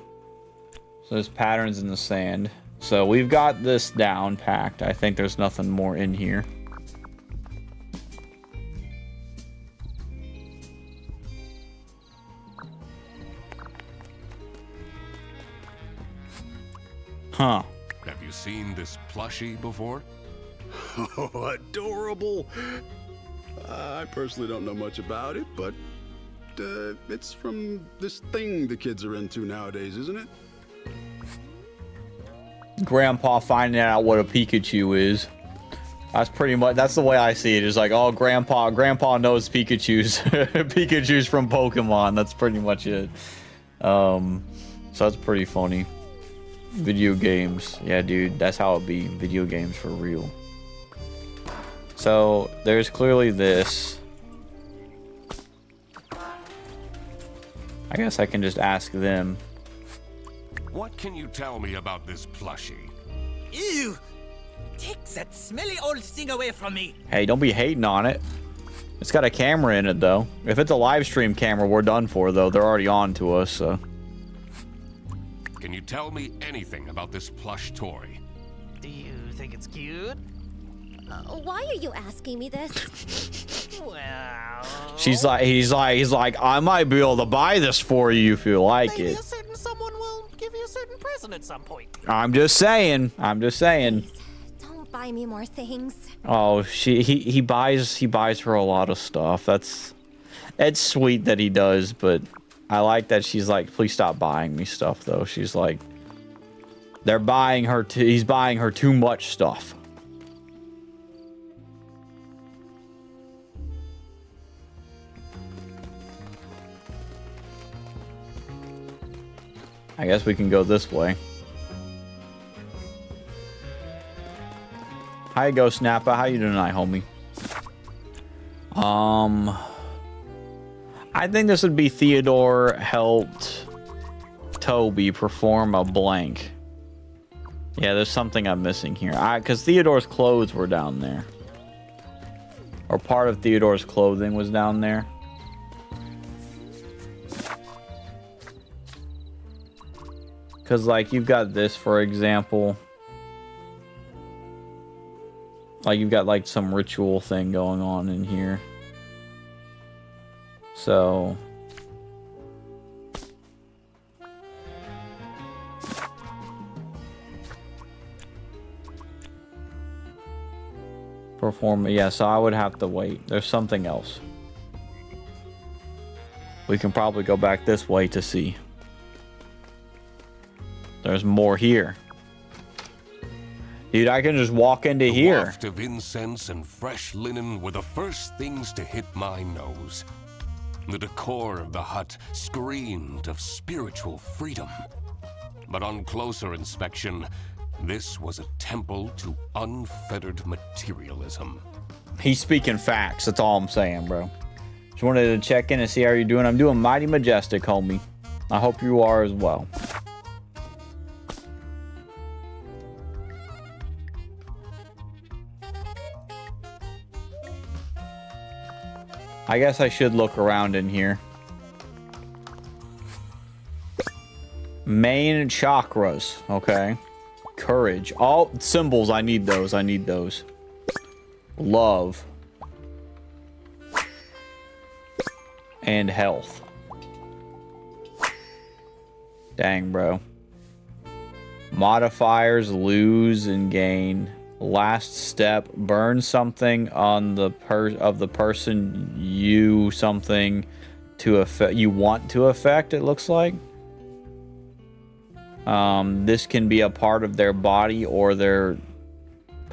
So there's patterns in the sand. So we've got this down packed. I think there's nothing more in here. Huh. Have you seen this plushie before? Oh, adorable. I personally don't know much about it, but it's from this thing the kids are into nowadays, isn't it? Grandpa finding out what a Pikachu is. That's pretty much, that's the way I see it. It's like, oh, Grandpa knows Pikachu's. Pikachu's from Pokemon. That's pretty much it. So that's pretty funny. Video games. Yeah, dude, that's how it be. Video games for real. So there's clearly this. I guess I can just ask them. What can you tell me about this plushie? Ew! Take that smelly old thing away from me! Hey, don't be hating on it. It's got a camera in it, though. If it's a live stream camera, we're done for, though. They're already on to us, so. Can you tell me anything about this plush toy? Do you think it's cute? Why are you asking me this? Well... He's like, I might be able to buy this for you if you like Maybe it. a certain someone will give you a certain present at some point. I'm just saying. Please, don't buy me more things. Oh, he buys her a lot of stuff. It's sweet that he does, but I like that she's like, please stop buying me stuff, though. She's like, he's buying her too much stuff. I guess we can go this way. How you go, Snappa? How you doing tonight, homie? I think this would be Theodore helped Toby perform a blank. Yeah, there's something I'm missing here. Because Theodore's clothes were down there. Or part of Theodore's clothing was down there. Because, like, you've got this, for example. Like, you've got, like, some ritual thing going on in here. So... perform, yeah, so I would have to wait. There's something else. We can probably go back this way to see. There's more here. Dude, I can just walk into here. The waft of incense and fresh linen were the first things to hit my nose. The decor of the hut screamed of spiritual freedom. But on closer inspection, this was a temple to unfettered materialism. He's speaking facts. That's all I'm saying, bro. Just wanted to check in and see how you're doing. I'm doing mighty majestic, homie. I hope you are as well. I guess I should look around in here. Main chakras. Okay. Courage. All symbols. I need those. I need those. Love. And health. Dang, bro. Modifiers. Lose and gain. Last step, burn something on the person you want to affect, it looks like. This can be a part of their body or their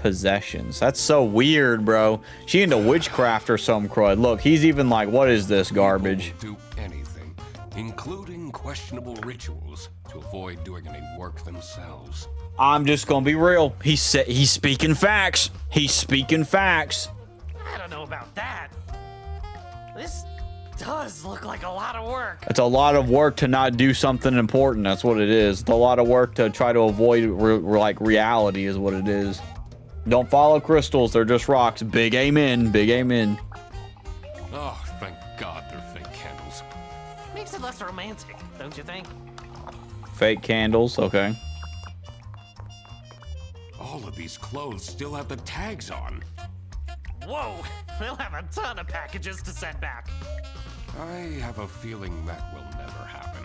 possessions. That's so weird, bro. She into witchcraft or some crud. Look, he's even like, what is this garbage? People do anything, including questionable rituals, to avoid doing any work themselves. I'm just gonna be real. He's speaking facts. He's speaking facts. I don't know about that. This does look like a lot of work. It's a lot of work to not do something important. That's what it is. It's a lot of work to try to avoid like reality is what it is. Don't follow crystals. They're just rocks. Big amen. Big amen. Oh, thank God they're fake candles. Makes it less romantic, don't you think? Fake candles. Okay. All of these clothes still have the tags on. Whoa, they'll have a ton of packages to send back. I have a feeling that will never happen.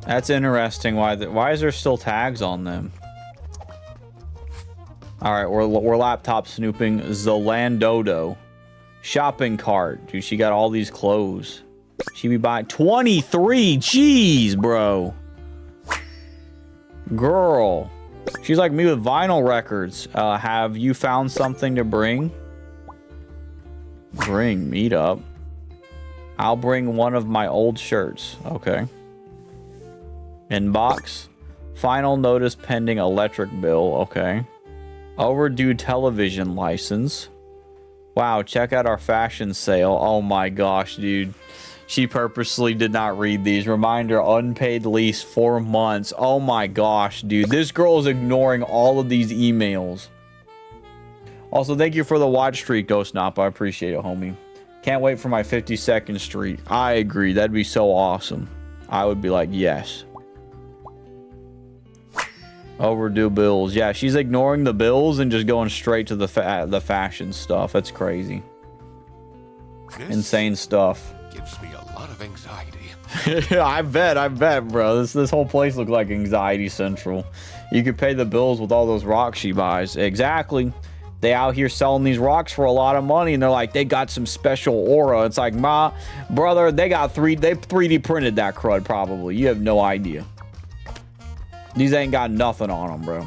That's interesting. Why is there still tags on them? All right, we're laptop snooping. Zalandodo. Shopping cart. Dude, she got all these clothes. She be buying 23. Jeez, bro. Girl. She's like me with vinyl records. Have you found something to bring? Meet up. I'll bring one of my old shirts. Okay. Inbox. Final notice pending electric bill. Okay. Overdue television license. Wow, check out our fashion sale. Oh my gosh, dude. She purposely did not read these. Reminder, unpaid lease 4 months. Oh my gosh, dude. This girl is ignoring all of these emails. Also, thank you for the watch streak, Ghost Nop. I appreciate it, homie. Can't wait for my 52nd streak. I agree. That'd be so awesome. I would be like, yes. Overdue bills. Yeah, she's ignoring the bills and just going straight to the fashion stuff. That's crazy. Insane stuff. Gives me a lot of anxiety. I bet, bro. This whole place looks like anxiety central. You could pay the bills with all those rocks she buys. Exactly. They out here selling these rocks for a lot of money, and they're like, they got some special aura. It's like, brother, they 3D printed that crud probably. You have no idea. These ain't got nothing on them, bro.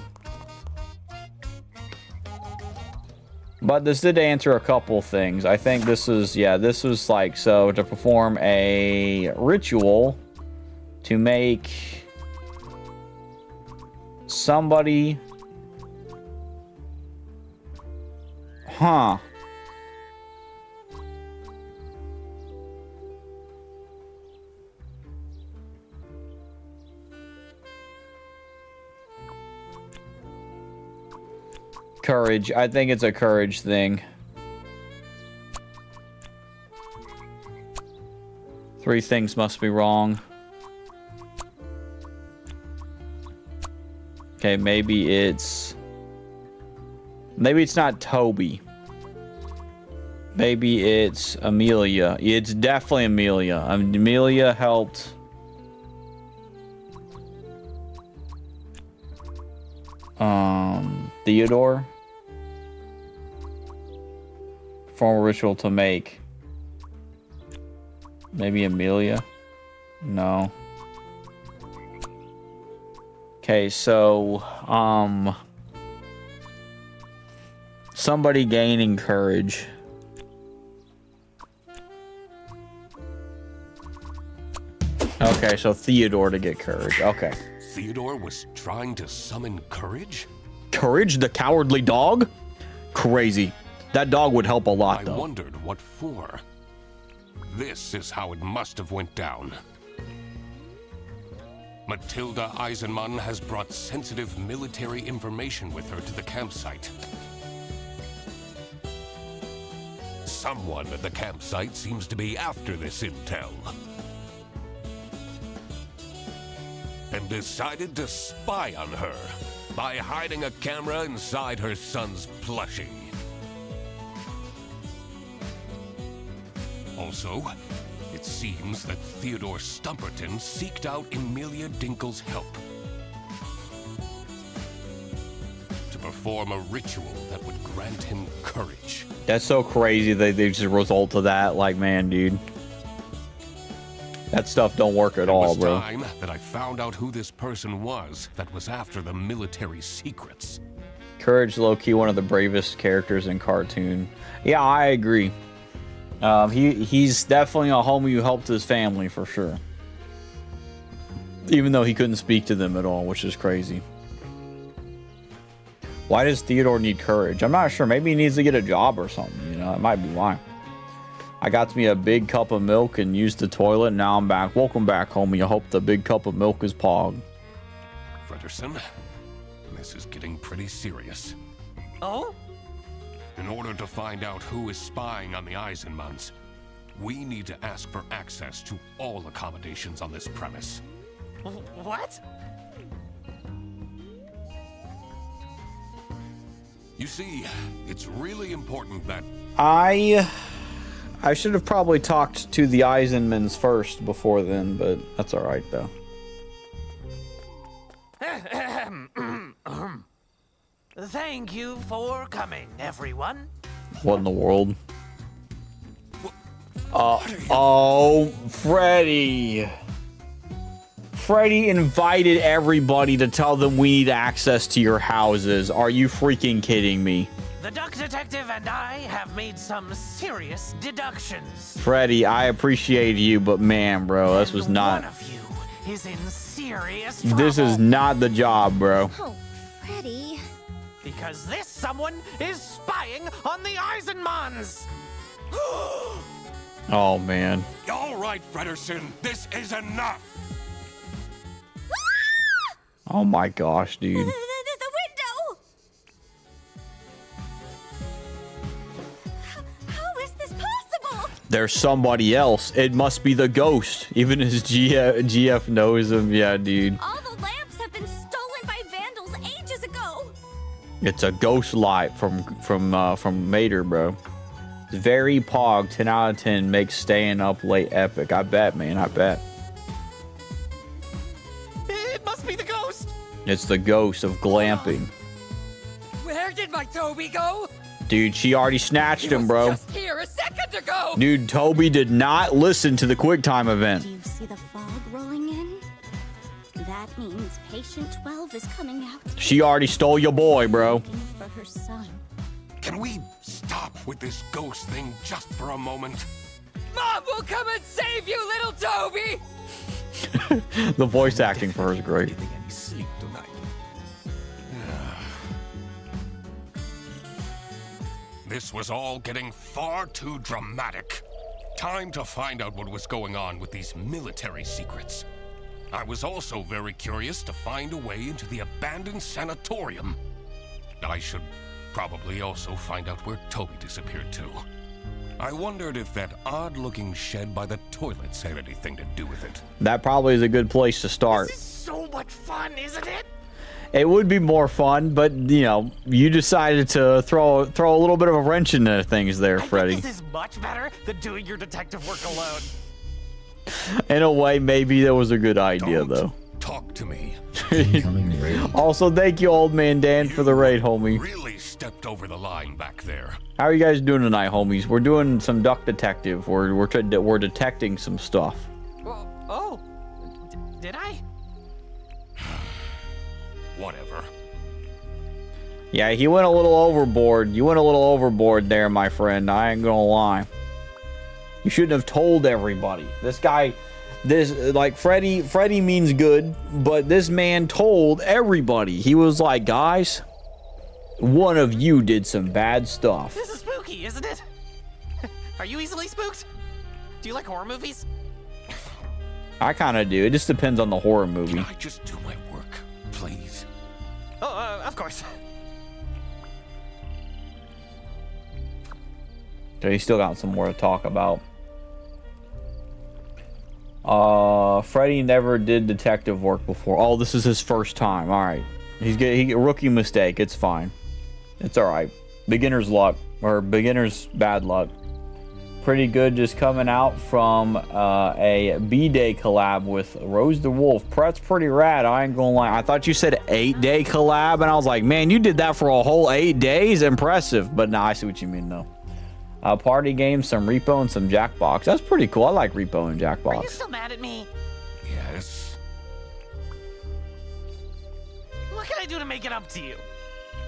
But this did answer a couple things. I think this was like, so to perform a ritual to make somebody... Huh. Courage. I think it's a courage thing. 3 things must be wrong. Okay, maybe it's not Toby. Maybe it's Amelia. It's definitely Amelia. Amelia helped. Theodore. Perform a ritual to make. Maybe Amelia. No. Okay, so somebody gaining courage. Okay, so Theodore to get courage. Okay. Theodore was trying to summon courage? Courage, the cowardly dog? Crazy. That dog would help a lot, though. I wondered what for. This is how it must have went down. Matilda Eisenmann has brought sensitive military information with her to the campsite. Someone at the campsite seems to be after this intel. And decided to spy on her by hiding a camera inside her son's plushie. Also, it seems that Theodore Stumperton seeked out Emilia Dinkle's help to perform a ritual that would grant him courage. That's so crazy that they just result to that. Like, man, dude. That stuff don't work at all, bro. It was time that I found out who this person was that was after the military secrets. Courage, low-key, one of the bravest characters in cartoon. Yeah, I agree. He's definitely a homie who helped his family for sure. Even though he couldn't speak to them at all, which is crazy. Why does Theodore need courage? I'm not sure. Maybe he needs to get a job or something. You know, that might be why. I got me a big cup of milk and used the toilet. Now I'm back. Welcome back, homie. I hope the big cup of milk is pog. Frederson, this is getting pretty serious. Oh? In order to find out who is spying on the Eisenmans, we need to ask for access to all accommodations on this premise. What? You see, it's really important that... I should have probably talked to the Eisenmans first before then, but that's alright though. Thank you for coming, everyone. What in the world? Oh, Freddy. Freddy invited everybody to tell them we need access to your houses. Are you freaking kidding me? The Duck Detective and I have made some serious deductions. Freddy, I appreciate you, but man, bro, this was not... One of you is in serious trouble. This is not the job, bro. Oh, Freddy. Because this someone is spying on the Eisenmans. Oh, man. All right, Frederson, this is enough. Oh my gosh, dude. The window! How is this possible? There's somebody else. It must be the ghost. Even his GF knows him. Yeah, dude. All the lamps have been stolen by vandals ages ago. It's a ghost light from Mater, bro. It's very pog. 10 out of 10 makes staying up late epic. I bet, man. I bet. It must be the ghost. It's the ghost of glamping. Where did my Toby go? Dude, she already snatched him, He was bro. just here a second ago. Dude, Toby did not listen to the QuickTime event. Do you see the fog rolling in? That means patient 12 is coming out. She already stole your boy, bro. Looking for her son. Can we stop with this ghost thing just for a moment? Mom will come and save you, little Toby. The voice acting for her is great. Sleep tonight. This was all getting far too dramatic. Time to find out what was going on with these military secrets. I was also very curious to find a way into the abandoned sanatorium. I should probably also find out where Toby disappeared to. I wondered if that odd-looking shed by the toilets had anything to do with it. That probably is a good place to start. This is so much fun, isn't it? It would be more fun, but you know, you decided to throw a little bit of a wrench into things there, Freddy. This is much better than doing your detective work alone. In a way, maybe that was a good idea, though. Talk to me. Also, thank you, old man Dan, for the raid, homie. Really stepped over the line back there. How are you guys doing tonight, homies? We're doing some duck detective. We're detecting some stuff. Oh, did I? Whatever. Yeah, he went a little overboard. You went a little overboard there, my friend. I ain't gonna lie. You shouldn't have told everybody. This guy, like Freddy means good, but this man told everybody. He was like, guys, one of you did some bad stuff. This is spooky, isn't it? Are you easily spooked? Do you like horror movies? I kind of do. It just depends on the horror movie. Can I just do my work, please? Oh, of course. Okay, he's still got some more to talk about. Freddy never did detective work before. Oh, this is his first time. All right. He rookie mistake. It's fine. It's all right. Beginner's luck, or beginner's bad luck. Pretty good, just coming out from a B-Day collab with Rose the Wolf. That's pretty rad. I ain't gonna lie. I thought you said 8-day collab, and I was like, man, you did that for a whole 8 days. Impressive. But nah, I see what you mean though. Party games, some Repo, and some Jackbox. That's pretty cool. I like Repo and Jackbox. Are you still mad at me? Yes. What can I do to make it up to you?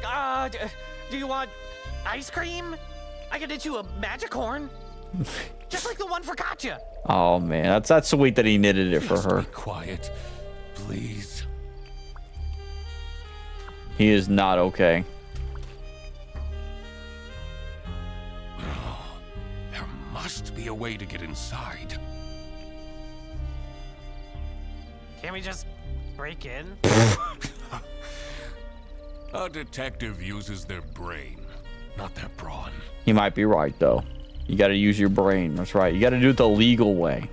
Do you want ice cream? I can knit you a magic horn. Just like the one for Katya. Oh man, that's sweet that he knitted it for Just her. Be quiet, please. He is not okay. There must be a way to get inside. Can't we just break in? A detective uses their brain, not their brawn. He might be right though. You got to use your brain. That's right. You got to do it the legal way.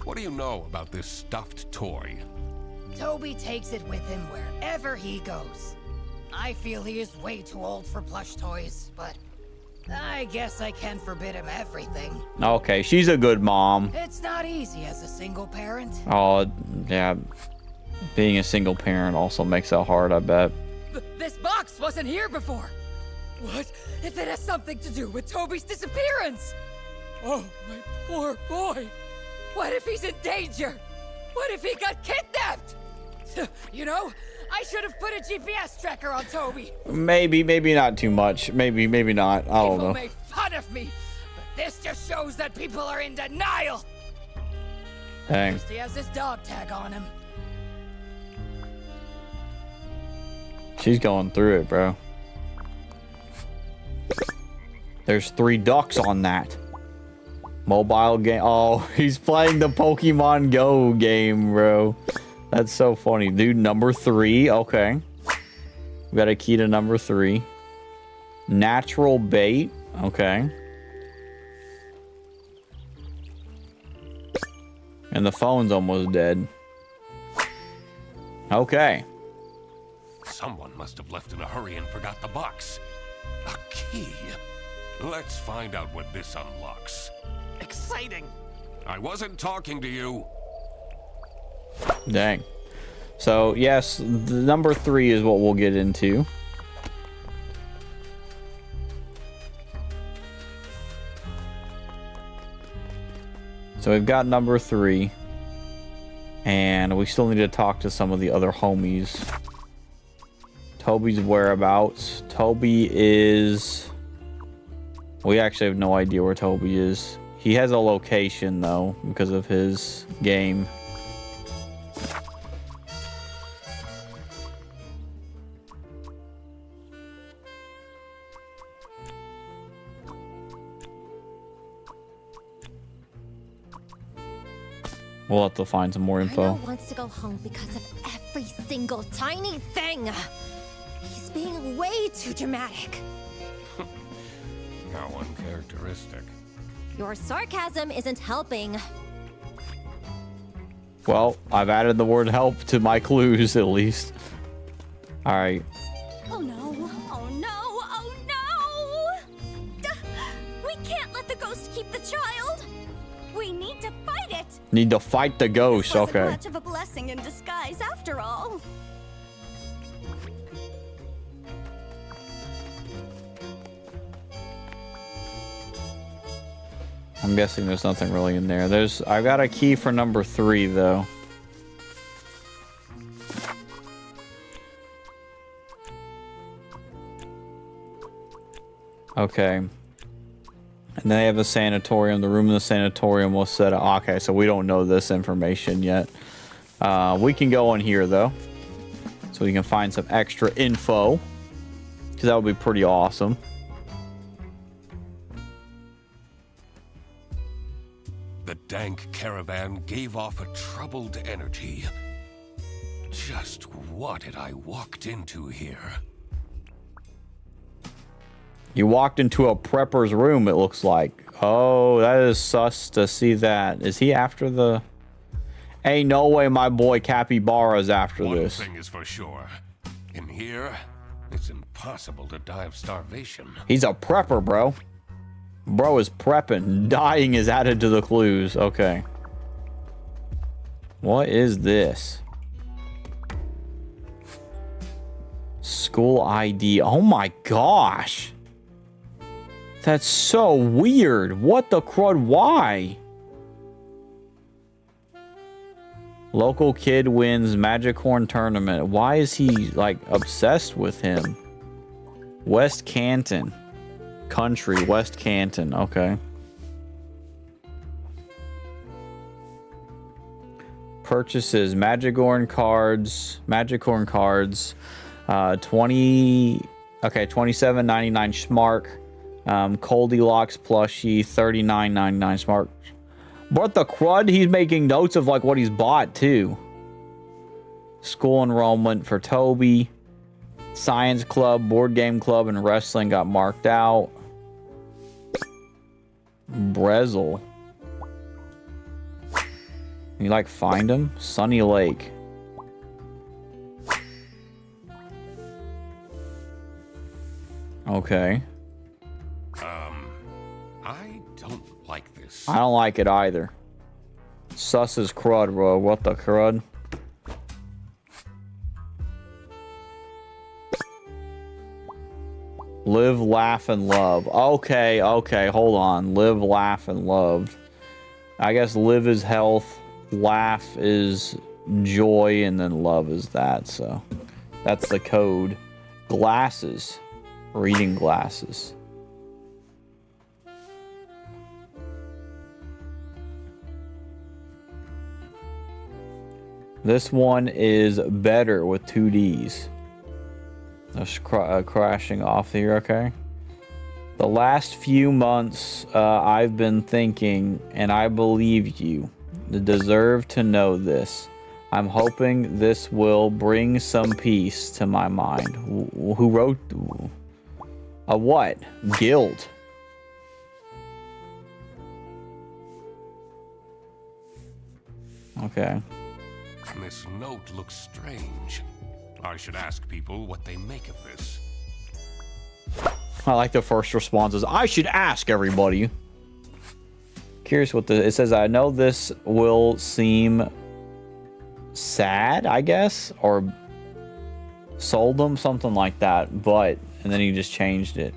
What do you know about this stuffed toy? Toby takes it with him wherever he goes. I feel he is way too old for plush toys, but I guess I can't forbid him everything. Okay, she's a good mom. It's not easy as a single parent. Oh, yeah. Being a single parent also makes that hard, I bet. This box wasn't here before. What if it has something to do with Toby's disappearance? Oh, my poor boy. What if he's in danger? What if he got kidnapped? You know, I should have put a GPS tracker on Toby. Maybe not too much. Maybe not. I don't People know. make fun of me, but this just shows that people are in denial. Dang. He has this dog tag on him. She's going through it, bro. There's 3 ducks on that. Mobile game. Oh, he's playing the Pokemon Go game, bro. That's so funny. Dude, number 3. Okay. We got a key to number 3. Natural bait. Okay. And the phone's almost dead. Okay. Someone must have left in a hurry and forgot the box. A key. Let's find out what this unlocks. Exciting. I wasn't talking to you. Dang. So, yes, the number 3 is what we'll get into. So we've got number 3. And we still need to talk to some of the other homies. Toby's whereabouts. Toby is... We actually have no idea where Toby is. He has a location, though, because of his game. We'll have to find some more info. Arno wants to go home because of every single tiny thing. He's being way too dramatic. How uncharacteristic. Your sarcasm isn't helping. Well, I've added the word help to my clues, at least. Alright. Oh no, oh no, oh no! We can't let the ghost keep the child! We need to fight it! Need to fight the ghost, Wasn't okay. much of a blessing in disguise after all. I'm guessing there's nothing really in there. I've got a key for number 3, though. Okay. And then they have a sanatorium. The room in the sanatorium was set up. Okay, so we don't know this information yet. We can go in here, though. So we can find some extra info. Because that would be pretty awesome. The dank caravan gave off a troubled energy. Just what had I walked into here? You walked into a prepper's room, it looks like. Oh, that is sus to see that. Is he after the... Ain't no way my boy Capybara's after this. One thing is for sure. In here, it's impossible to die of starvation. He's a prepper, bro. Bro is prepping. Dying is added to the clues. Okay. What is this? School ID. Oh my gosh. That's so weird. What the crud? Why? Local kid wins Magicorn tournament. Why is he like obsessed with him? West Canton. Country, West Canton. Okay. Purchases Magicorn cards. 20. Okay, $27.99 Schmark. Goldilocks plushie, $39.99 Schmark. What the crud? He's making notes of like what he's bought too. School enrollment for Toby. Science club, board game club, and wrestling got marked out. Brezel. Can you like find him? Sunny Lake. Okay. I don't like this. I don't like it either. Sus as crud, bro. What the crud? Live, laugh, and love. Okay, hold on. Live, laugh, and love. I guess live is health, laugh is joy, and then love is that. So that's the code. Glasses. Reading glasses. This one is better with 2 Ds. Just crashing off here, okay? The last few months, I've been thinking, and I believe you deserve to know this. I'm hoping this will bring some peace to my mind. Who wrote? A what? Guild. Okay. This note looks strange. I should ask people what they make of this. I like the first responses. I should ask everybody. Curious what it says. I know this will seem sad, I guess, or sold them, something like that, but, and then he just changed it.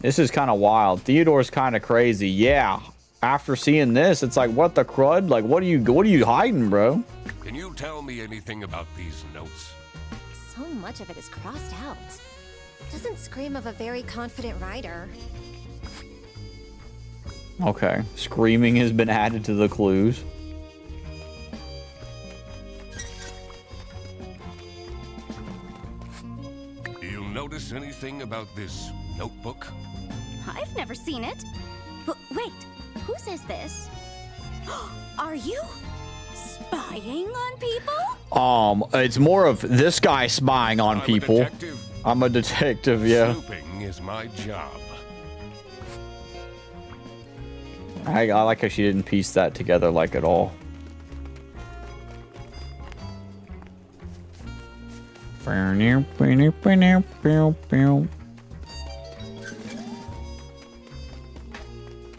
This is kind of wild. Theodore's kind of crazy. Yeah. After seeing this, it's like, what the crud? Like, what are you hiding, bro? Can you tell me anything about these notes? So much of it is crossed out. Doesn't scream of a very confident writer. Okay. Screaming has been added to the clues. Do you notice anything about this notebook? I've never seen it. But wait, who says this? Are you spying on people? It's more of this guy spying on people. A detective. I'm a detective, yeah. Snooping is my job. I like how she didn't piece that together like at all.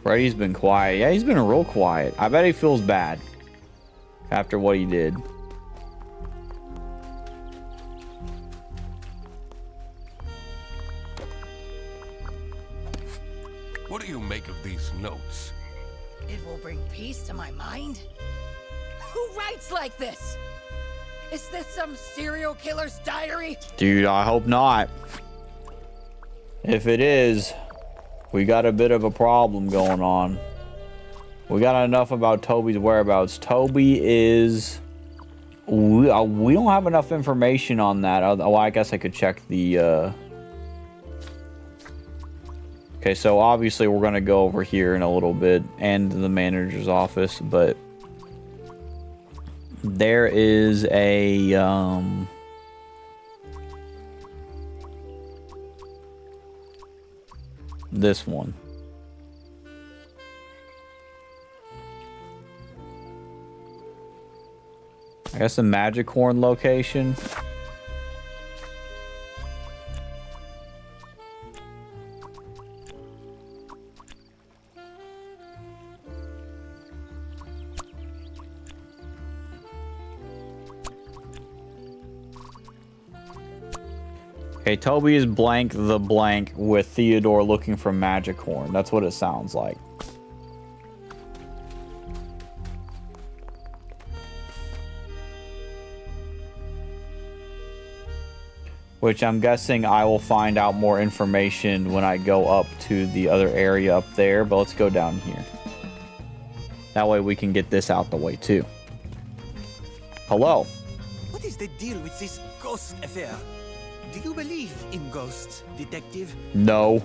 Freddy's been quiet. Yeah, he's been real quiet. I bet he feels bad after what he did. What do you make of these notes? It will bring peace to my mind? Who writes like this? Is this some serial killer's diary? Dude, I hope not. If it is, we got a bit of a problem going on. We got enough about Toby's whereabouts. Toby is... We don't have enough information on that. Oh, I guess I could check the... Okay, so obviously we're going to go over here in a little bit and the manager's office, but... There is a... This one. I guess a Magicorn location. Okay, Toby is blank the blank with Theodore looking for Magicorn. That's what it sounds like. which I'm guessing I will find out more information when I go up to the other area up there. But let's go down here. That way we can get this out the way too. Hello. What is the deal with this ghost affair? Do you believe in ghosts, detective? No.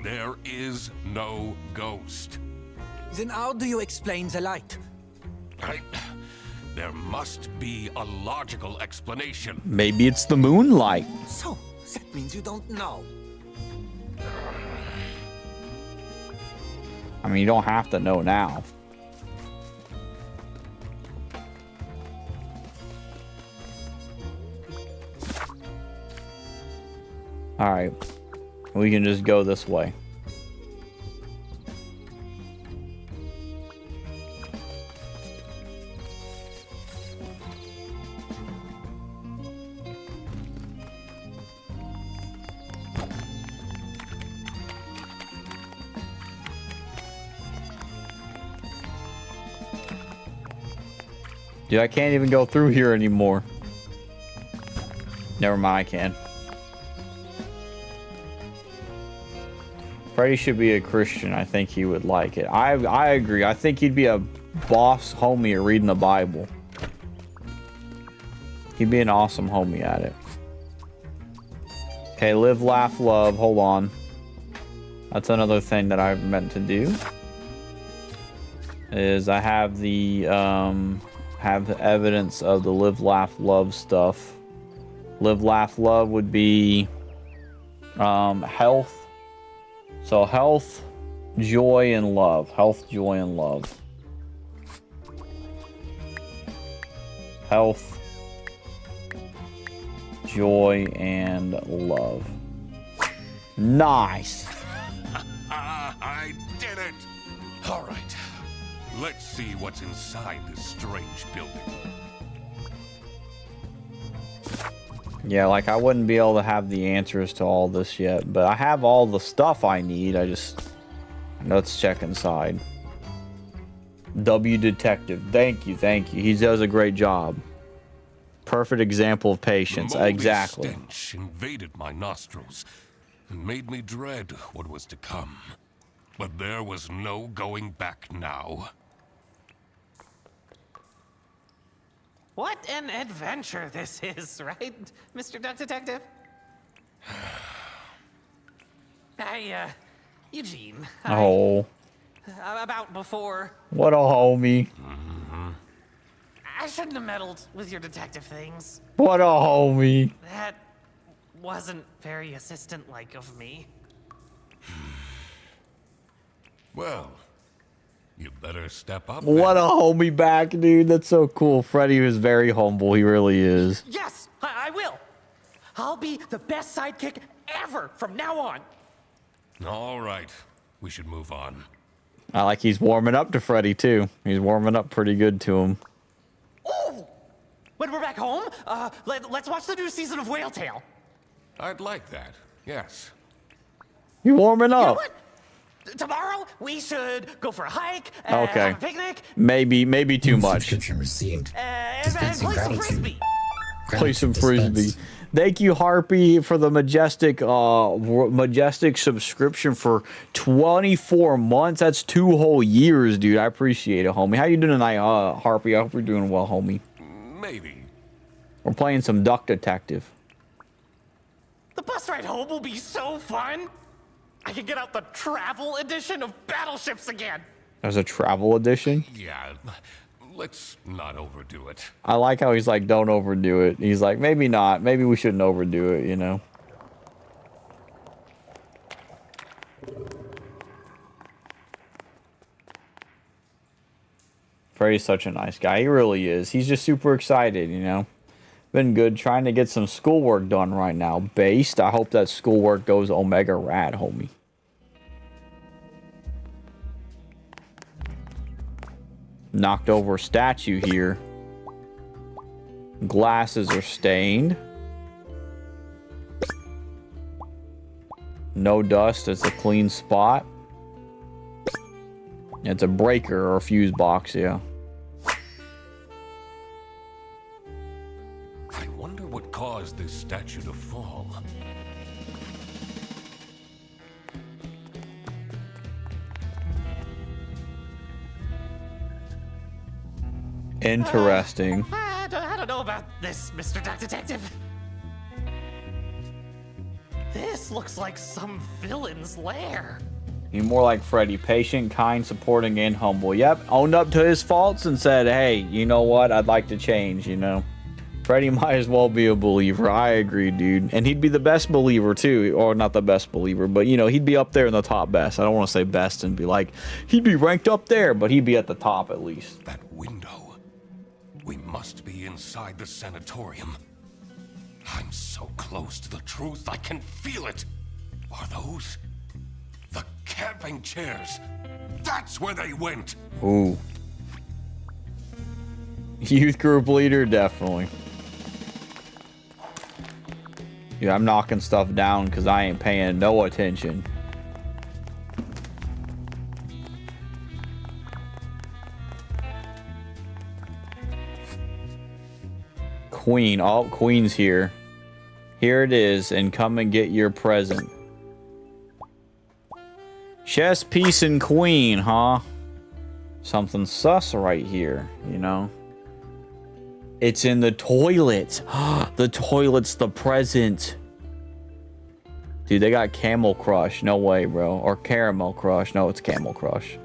There is no ghost. Then how do you explain the light? There must be a logical explanation. Maybe it's the moonlight. So, that means you don't know. I mean, you don't have to know now. Alright. We can just go this way. Dude, I can't even go through here anymore. Never mind, I can. Freddy should be a Christian. I think he would like it. I agree. I think he'd be a boss homie at reading the Bible. He'd be an awesome homie at it. Okay, live, laugh, love. Hold on. That's another thing that I meant to do. Is I have the evidence of the live, laugh, love stuff. Live, laugh, love would be health. So health, joy, and love. Health, joy, and love. Health, joy, and love. Nice. I did it. All right. Let's see what's inside this strange building. Yeah, like I wouldn't be able to have the answers to all this yet, but I have all the stuff I need. Let's check inside. W Detective. Thank you, thank you. He does a great job. Perfect example of patience. Moldy Exactly. stench invaded my nostrils and made me dread what was to come. But there was no going back now. What an adventure this is, right, Mr. Duck Detective? Eugene. Oh. About before. What a homie. I shouldn't have meddled with your detective things. What a homie. That wasn't very assistant-like of me. Well, you better step up. What a homie back, dude. That's so cool. Freddy was very humble. He really is. Yes, I will. I'll be the best sidekick ever from now on. All right, we should move on. I like he's warming up to Freddy, too. He's warming up pretty good to him. Oh! When we're back home, let's watch the new season of Whale Tale. I'd like that, yes. You warming up? You know what? Tomorrow, we should go for a hike, Okay. have a picnic. Maybe too much. And play some frisbee. Play some frisbee. Thank you, Harpy, for the majestic subscription for 24 months. That's 2 whole years, dude. I appreciate it, homie. How you doing tonight, Harpy? I hope you're doing well, homie. Maybe. We're playing some Duck Detective. The bus ride home will be so fun. I can get out the travel edition of Battleships again. There's a travel edition? Yeah, let's not overdo it. I like how he's like, don't overdo it. He's like, maybe not. Maybe we shouldn't overdo it, you know? Freddy's such a nice guy. He really is. He's just super excited, you know? Been good trying to get some schoolwork done right now. Based. I hope that schoolwork goes omega rad, homie. Knocked over a statue here. Glasses are stained. No dust. It's a clean spot. It's a breaker or a fuse box, yeah. I wonder what caused this statue to fall. Interesting. I don't know about this, Mr. Duck Detective. This looks like some villain's lair. He's more like Freddy. Patient, kind, supporting, and humble. Yep, owned up to his faults and said, hey, you know what? I'd like to change, you know. Freddy might as well be a believer. I agree, dude. And he'd be the best believer, too. Or not the best believer, but, you know, he'd be up there in the top best. I don't want to say best and be like, he'd be ranked up there, but he'd be at the top at least. That window. We must be inside the sanatorium. I'm so close to the truth, I can feel it. Are those the camping chairs? That's where they went. Ooh. Youth group leader, definitely. Yeah, I'm knocking stuff down because I ain't paying no attention. Queen. Oh, Queen's here. Here it is, and come and get your present. Chess piece and queen, huh? Something sus right here, you know? It's in the toilet. The toilet's the present. Dude, they got Camel Crush. No way, bro. Or Caramel Crush. No, it's Camel Crush.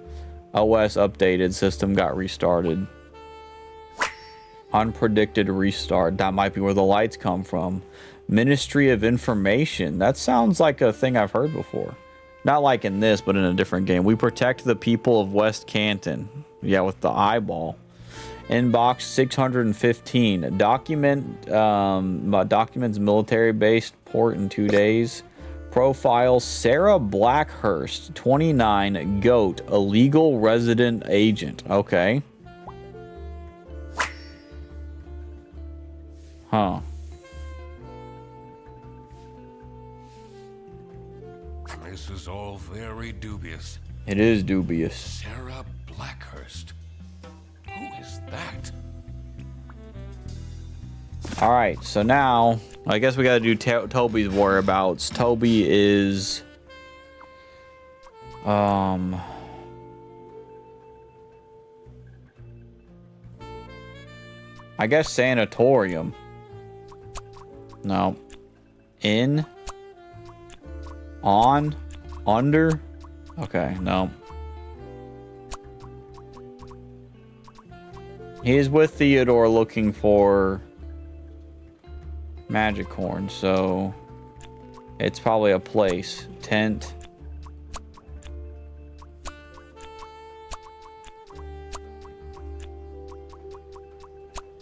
OS updated. System got restarted. Unpredicted restart. That might be where the lights come from. Ministry of Information. That sounds like a thing I've heard before. Not like in this, but in a different game. We protect the people of West Canton. Yeah, with the eyeball. Inbox 615. Documents military-based port in 2 days. Profile Sarah Blackhurst, 29, GOAT, illegal resident agent. Okay. Huh. This is all very dubious. It is dubious. Sarah Blackhurst. Who is that? All right, so now I guess we got to do Toby's whereabouts. Toby is I guess sanatorium. No. In. On. Under. Okay, no. He's with Theodore looking for magic horn, so it's probably a place. Tent.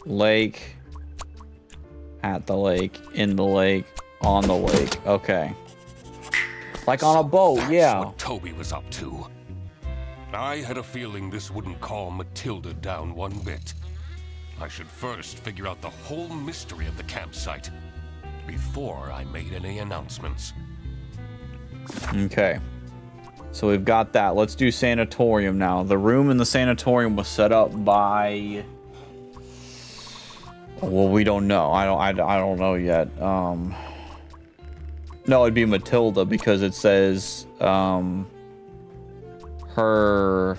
Lake. At the lake. In the lake. On the lake. Okay. Like on a boat, That's yeah. what Toby was up to. I had a feeling this wouldn't calm Matilda down one bit. I should first figure out the whole mystery of the campsite before I made any announcements. Okay. So we've got that. Let's do sanatorium now. The room in the sanatorium was set up by... Well, we don't know. I don't know yet. No, it'd be Matilda because it says her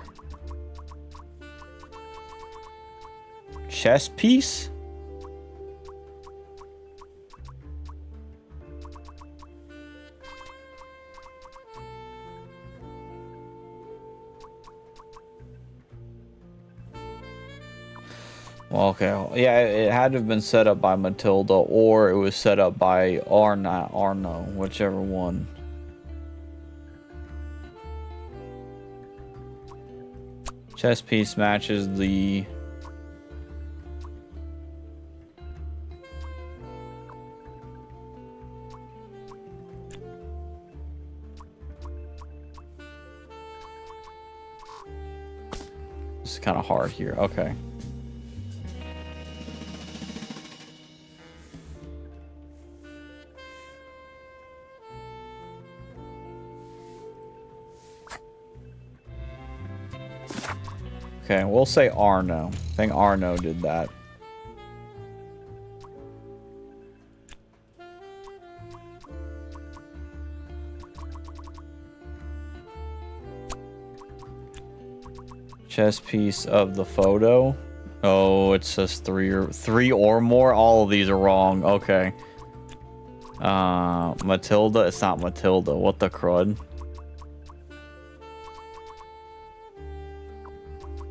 chess piece. Well, okay. Yeah, it had to have been set up by Matilda, or it was set up by Arno, whichever one. Chess piece matches the... This is kind of hard here. Okay. Okay, we'll say Arno. I think Arno did that. Chess piece of the photo. Oh, it says three or more. All of these are wrong. Okay. Matilda. It's not Matilda. What the crud?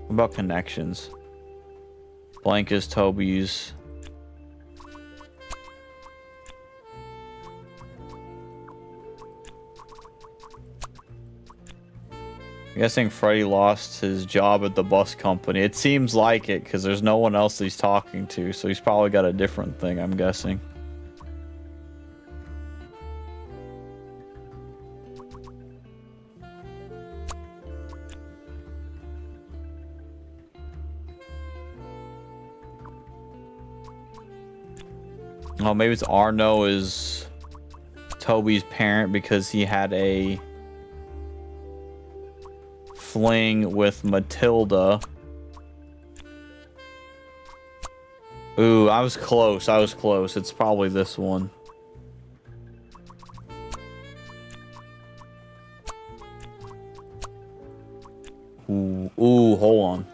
What about connections? Blank is Toby's. I'm guessing Freddy lost his job at the bus company. It seems like it, because there's no one else he's talking to, so he's probably got a different thing, I'm guessing. Oh, maybe it's Arno is Toby's parent because he had a fling with Matilda. Ooh, I was close. I was close. It's probably this one. Ooh, hold on.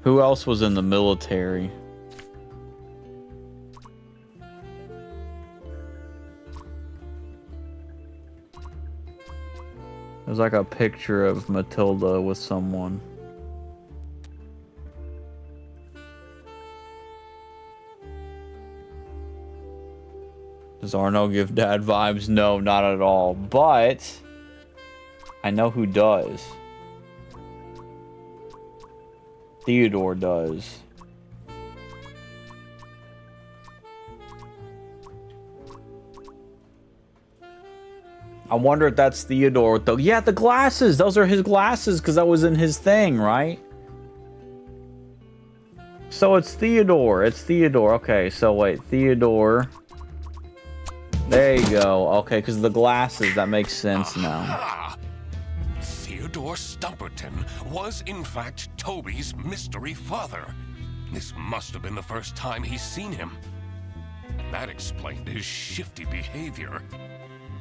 Who else was in the military? There's like a picture of Matilda with someone. Does Arno give dad vibes? No, not at all. But I know who does. Theodore does. I wonder if that's Theodore though. Yeah, the glasses. Those are his glasses because that was in his thing, right? So it's Theodore. It's Theodore. Okay, so wait, Theodore. There you go. Okay, because the glasses, that makes sense now. Theodore Stumperton was in fact Toby's mystery father. This must have been the first time he's seen him. That explained his shifty behavior.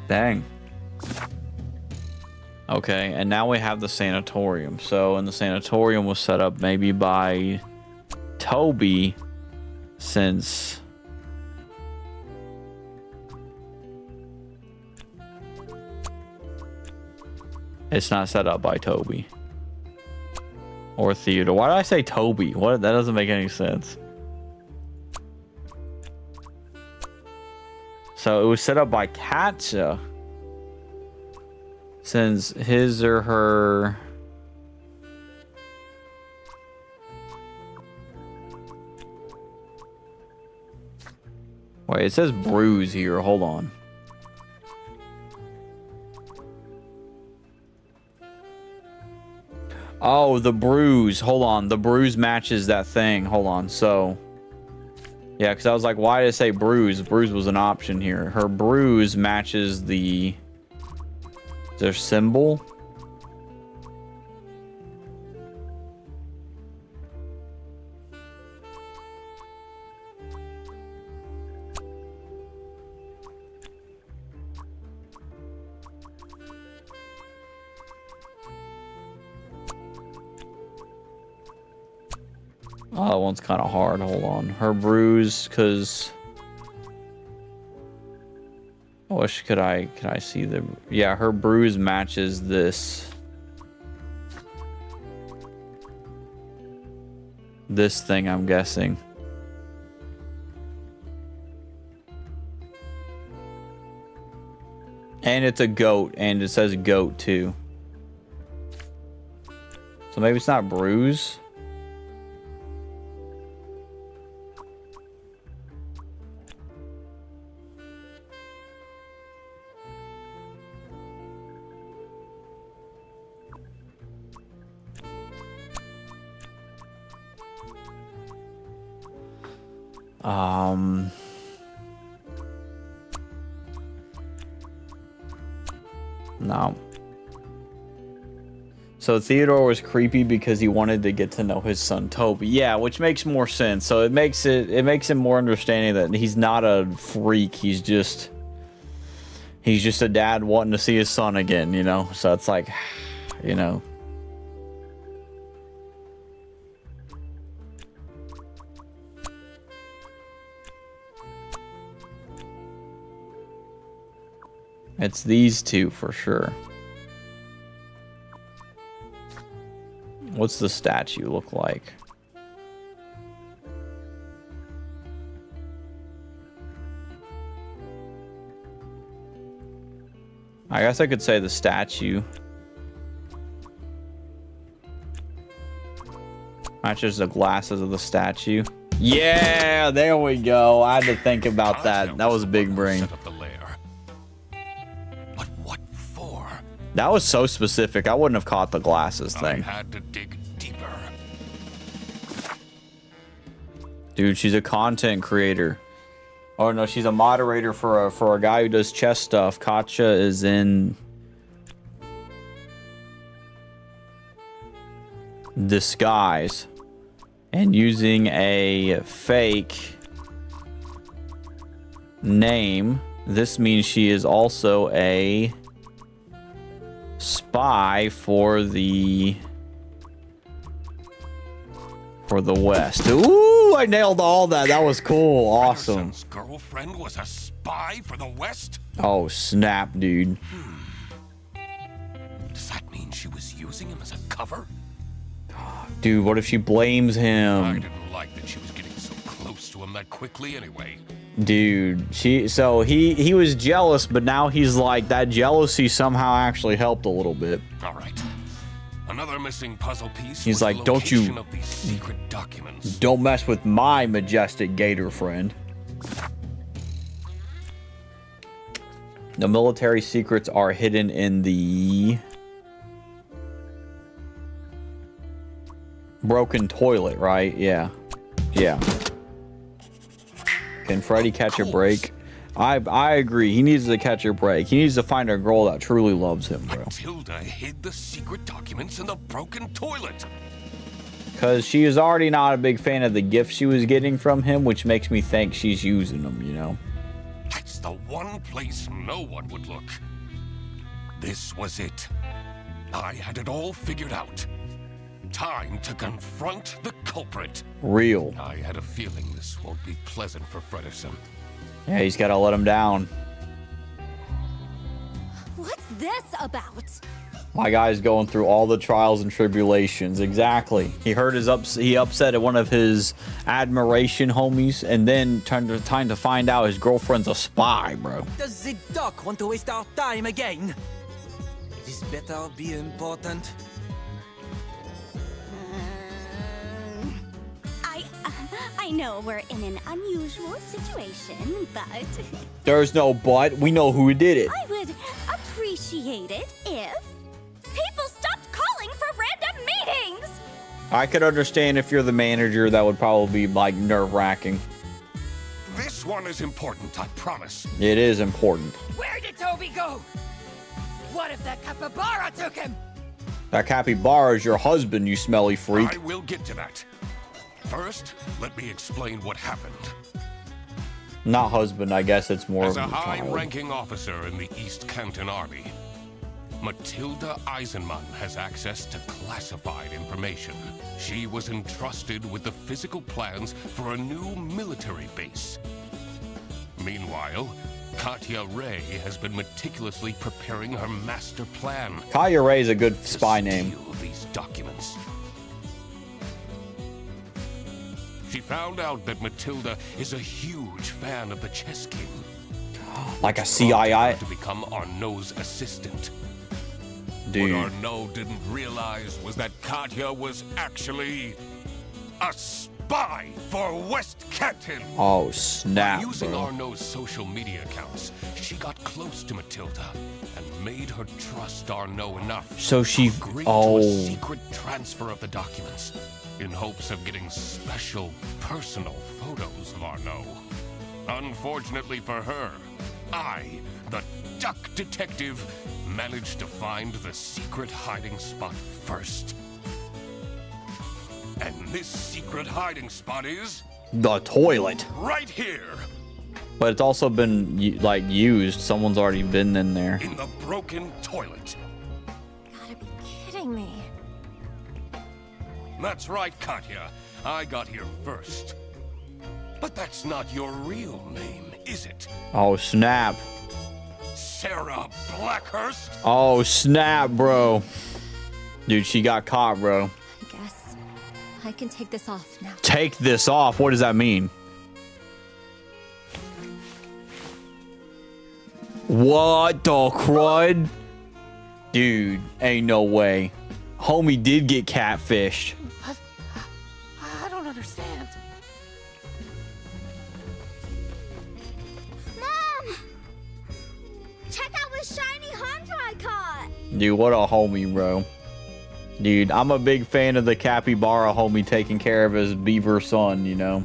Dang. Okay, and now we have the sanatorium. So, and the sanatorium was set up maybe by Toby, since it's not set up by Toby or Theodore. Why did I say Toby? What? That doesn't make any sense. So it was set up by Katja, since his or her wait, it says bruise here. Hold on. Oh, the bruise. Hold on. The bruise matches that thing. Hold on. So, yeah, because I was like, why did it say bruise? Bruise was an option here. Her bruise matches their symbol. Oh, that one's kind of hard. Hold on. Her bruise, because I wish could I see the, yeah, her bruise matches this thing, I'm guessing. And it's a goat, and it says goat too. So maybe it's not bruise. No. So Theodore was creepy because he wanted to get to know his son Toby. Yeah, which makes more sense. So it makes him more understanding that he's not a freak. He's just a dad wanting to see his son again, you know? So it's like, you know. It's these two for sure. What's the statue look like? I guess I could say the statue matches the glasses of the statue. Yeah, there we go. I had to think about that. That was a big brain. But what for? That was so specific. I wouldn't have caught the glasses thing. I had to dig deeper. Dude, she's a content creator. Oh no, she's a moderator for a guy who does chess stuff. Katja is in disguise and using a fake name. This means she is also a spy for the West. Ooh, I nailed all that. That was cool. Awesome. Henderson's girlfriend was a spy for the West? Oh, snap, dude. Does that mean she was using him as a cover? Dude, what if she blames I him? didn't like that she was getting so close to him that quickly anyway. Dude, he was jealous, but now he's like, that jealousy somehow actually helped a little bit. All right. Another missing puzzle piece. He's was like, the don't you location of these secret documents. don't mess with my majestic gator friend. The military secrets are hidden in the broken toilet, right? Yeah. Yeah. Can Freddy catch a break? I agree. He needs to catch a break. He needs to find a girl that truly loves him, bro. Matilda hid the secret documents in the broken toilet. Because she is already not a big fan of the gifts she was getting from him, which makes me think she's using them, you know? That's the one place no one would look. This was it. I had it all figured out. Time to confront the culprit. Real. I had a feeling this won't be pleasant for Frederson. Yeah, he's got to let him down. What's this about? My guy's going through all the trials and tribulations. Exactly. He heard he upset at one of his admiration homies, and then time to find out his girlfriend's a spy, bro. Does the doc want to waste our time again? This better be important. I know we're in an unusual situation, but There's no but. We know who did it. I would appreciate it if people stopped calling for random meetings. I could understand if you're the manager, that would probably be like nerve-wracking. This one is important, I promise. It is important. Where did Toby go? What if that capybara took him? That capybara is your husband, you smelly freak. I will get to that. First, let me explain what happened. Not husband, I guess it's more As of a a child. high-ranking officer in the East Canton Army, Matilda Eisenman has access to classified information. She was entrusted with the physical plans for a new military base. Meanwhile, Katja Ray has been meticulously preparing her master plan. Katja Ray is a good spy name. Steal these documents. She found out that Matilda is a huge fan of the Chess King. Like a CII. To become Arnaud's assistant. Dude. What Arnaud didn't realize was that Katja was actually a spy for West Canton. Oh, snap, By using bro. Arnaud's social media accounts, she got close to Matilda and made her trust Arnaud enough So she... to agree Oh. to a secret transfer of the documents in hopes of getting special personal photos of Arnaud. Unfortunately for her, I, the duck detective, managed to find the secret hiding spot first. And this secret hiding spot is... The toilet. right here, But it's also been, like, used. Someone's already been in there. in the broken toilet. gotta be kidding me. That's right, Katya. I got here first. But that's not your real name, is it? Oh, snap. Sarah Blackhurst? Oh, snap, bro. Dude, she got caught, bro. I guess I can take this off now. Take this off? What does that mean? What the crud? Dude, ain't no way. Homie did get catfished. What? I don't understand. Mom! Check out this shiny hunter I caught! Dude, what a homie, bro. Dude, I'm a big fan of the capybara homie taking care of his beaver son, you know.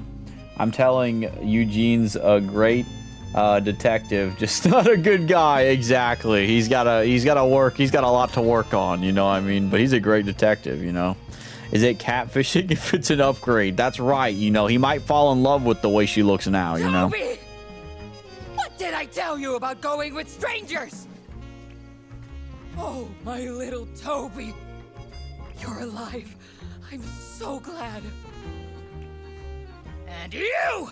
I'm telling Eugene's a great detective, just not a good guy. Exactly. He's got a lot to work on, you know what I mean? But he's a great detective, you know. Is it catfishing if it's an upgrade? That's right, you know. He might fall in love with the way she looks now, you know. Toby! What did I tell you about going with strangers? Oh, my little Toby. You're alive. I'm so glad. And you!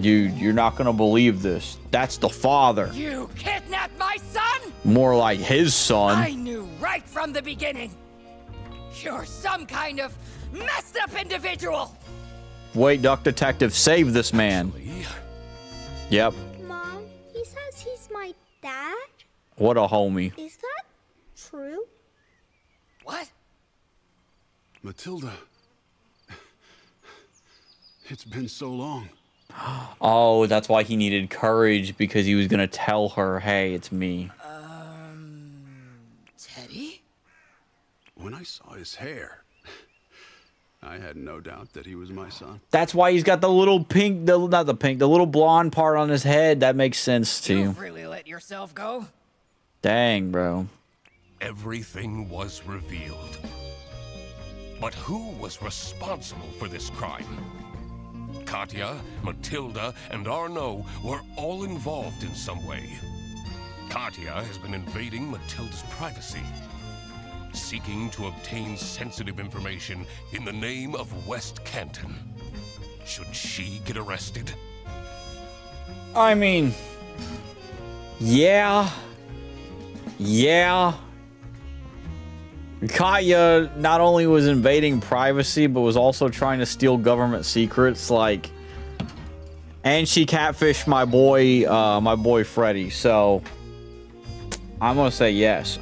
Dude, you're not gonna believe this. That's the father. You kidnapped my son? More like his son. I knew right from the beginning. You're some kind of messed up individual. Wait, Duck Detective, save this man. Yep. Mom, he says he's my dad? What a homie. Is that true? What? Matilda. It's been so long. Oh, that's why he needed courage, because he was gonna tell her, hey, it's me. Teddy? When I saw his hair, I had no doubt that he was my son. That's why he's got the little pink, the little blonde part on his head. That makes sense to you. You've really let yourself go? Dang, bro. Everything was revealed. But who was responsible for this crime? Katya, Matilda, and Arnaud were all involved in some way. Katya has been invading Matilda's privacy, seeking to obtain sensitive information in the name of West Canton. Should she get arrested? I mean, yeah. Katya not only was invading privacy, but was also trying to steal government secrets, like, and she catfished my boy Freddy. So I'm gonna say yes.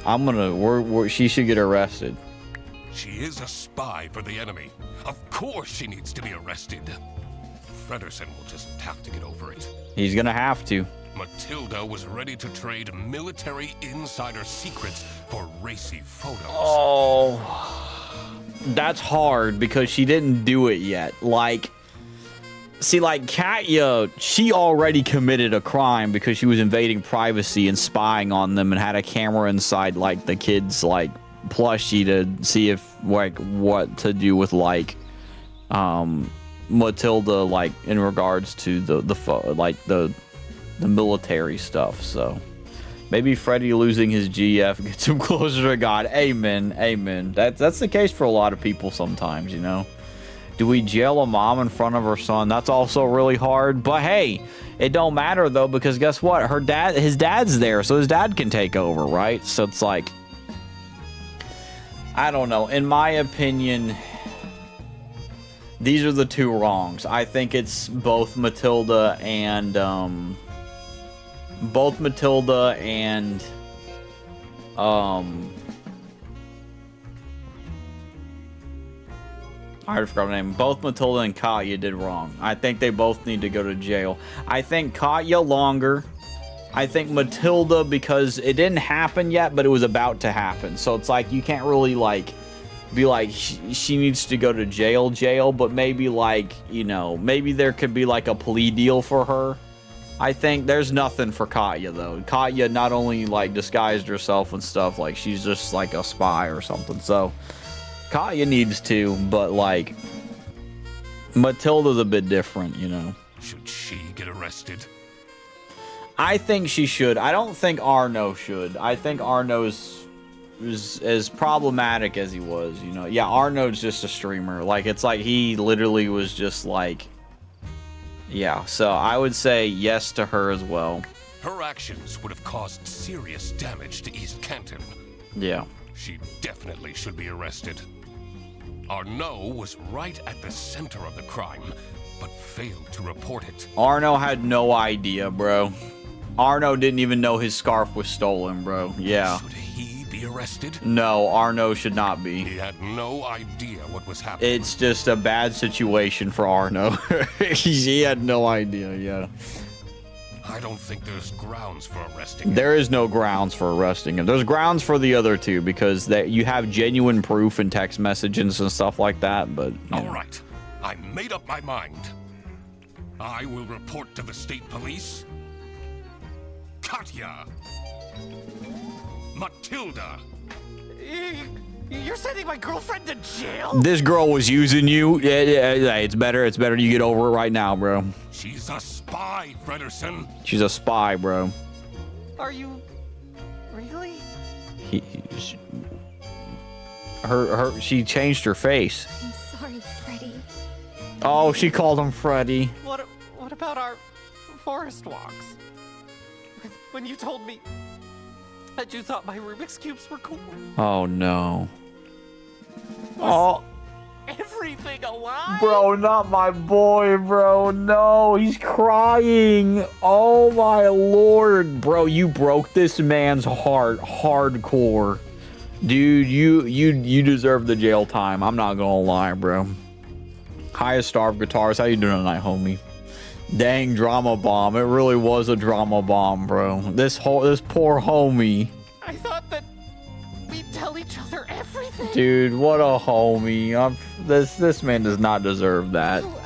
She should get arrested. She is a spy for the enemy. Of course she needs to be arrested. Fredersen will just have to get over it. He's gonna have to. Matilda was ready to trade military insider secrets for racy photos. Oh, that's hard because she didn't do it yet. Like, see, like Katya, she already committed a crime because she was invading privacy and spying on them and had a camera inside like the kids' like plushie to see if like what to do with like Matilda, like in regards to the military stuff. So maybe Freddy losing his GF gets him closer to God. Amen. Amen. That's the case for a lot of people sometimes, you know. Do we jail a mom in front of her son? That's also really hard. But hey, it don't matter though, because guess what? His dad's there, so his dad can take over, right? So it's like, I don't know. In my opinion, these are the two wrongs. I think it's both Matilda and I forgot her name. Both Matilda and Katya did wrong. I think they both need to go to jail. I think Katya longer. I think Matilda because it didn't happen yet, but it was about to happen. So it's like you can't really like be like she needs to go to jail, but maybe like, you know, maybe there could be like a plea deal for her. I think there's nothing for Katya though. Katya not only like disguised herself and stuff, like she's just like a spy or something. So Katya needs to, but like Matilda's a bit different, you know. Should she get arrested? I think she should. I don't think Arnaud should. I think Arnaud's as problematic as he was, you know. Yeah, Arnold's just a streamer. Like, it's like he literally was just like, yeah. So I would say yes to her as well. Her actions would have caused serious damage to East Canton. Yeah. She definitely should be arrested. Arnaud was right at the center of the crime, but failed to report it. Arno had no idea, bro. Arno didn't even know his scarf was stolen, bro. Yeah. Should he be arrested? No, Arno should not be. He had no idea what was happening. It's just a bad situation for Arno. He had no idea, yeah. I don't think there's grounds for arresting him. There is no grounds for arresting him. There's grounds for the other two because you have genuine proof in text messages and stuff like that, but... All right. I made up my mind. I will report to the state police. Katya. Matilda. You're sending my girlfriend to jail? This girl was using you. Yeah, it's better you get over it right now, bro. She's a spy, Frederson. She's a spy, bro. Are you... really? She changed her face. I'm sorry, Freddy. Oh, she called him Freddy. What about our forest walks? When you told me that you thought my Rubik's Cubes were cool. Oh, no. Oh. Everything alive? Bro, not my boy, bro. No, he's crying. Oh, my Lord. Bro, you broke this man's heart hardcore. Dude, you deserve the jail time. I'm not gonna lie, bro. Highest Star of Guitars. How you doing tonight, homie? Dang, drama bomb. It really was a drama bomb, bro. This poor homie. I thought that we'd tell each other everything. Dude, what a homie. This man does not deserve that. Oh,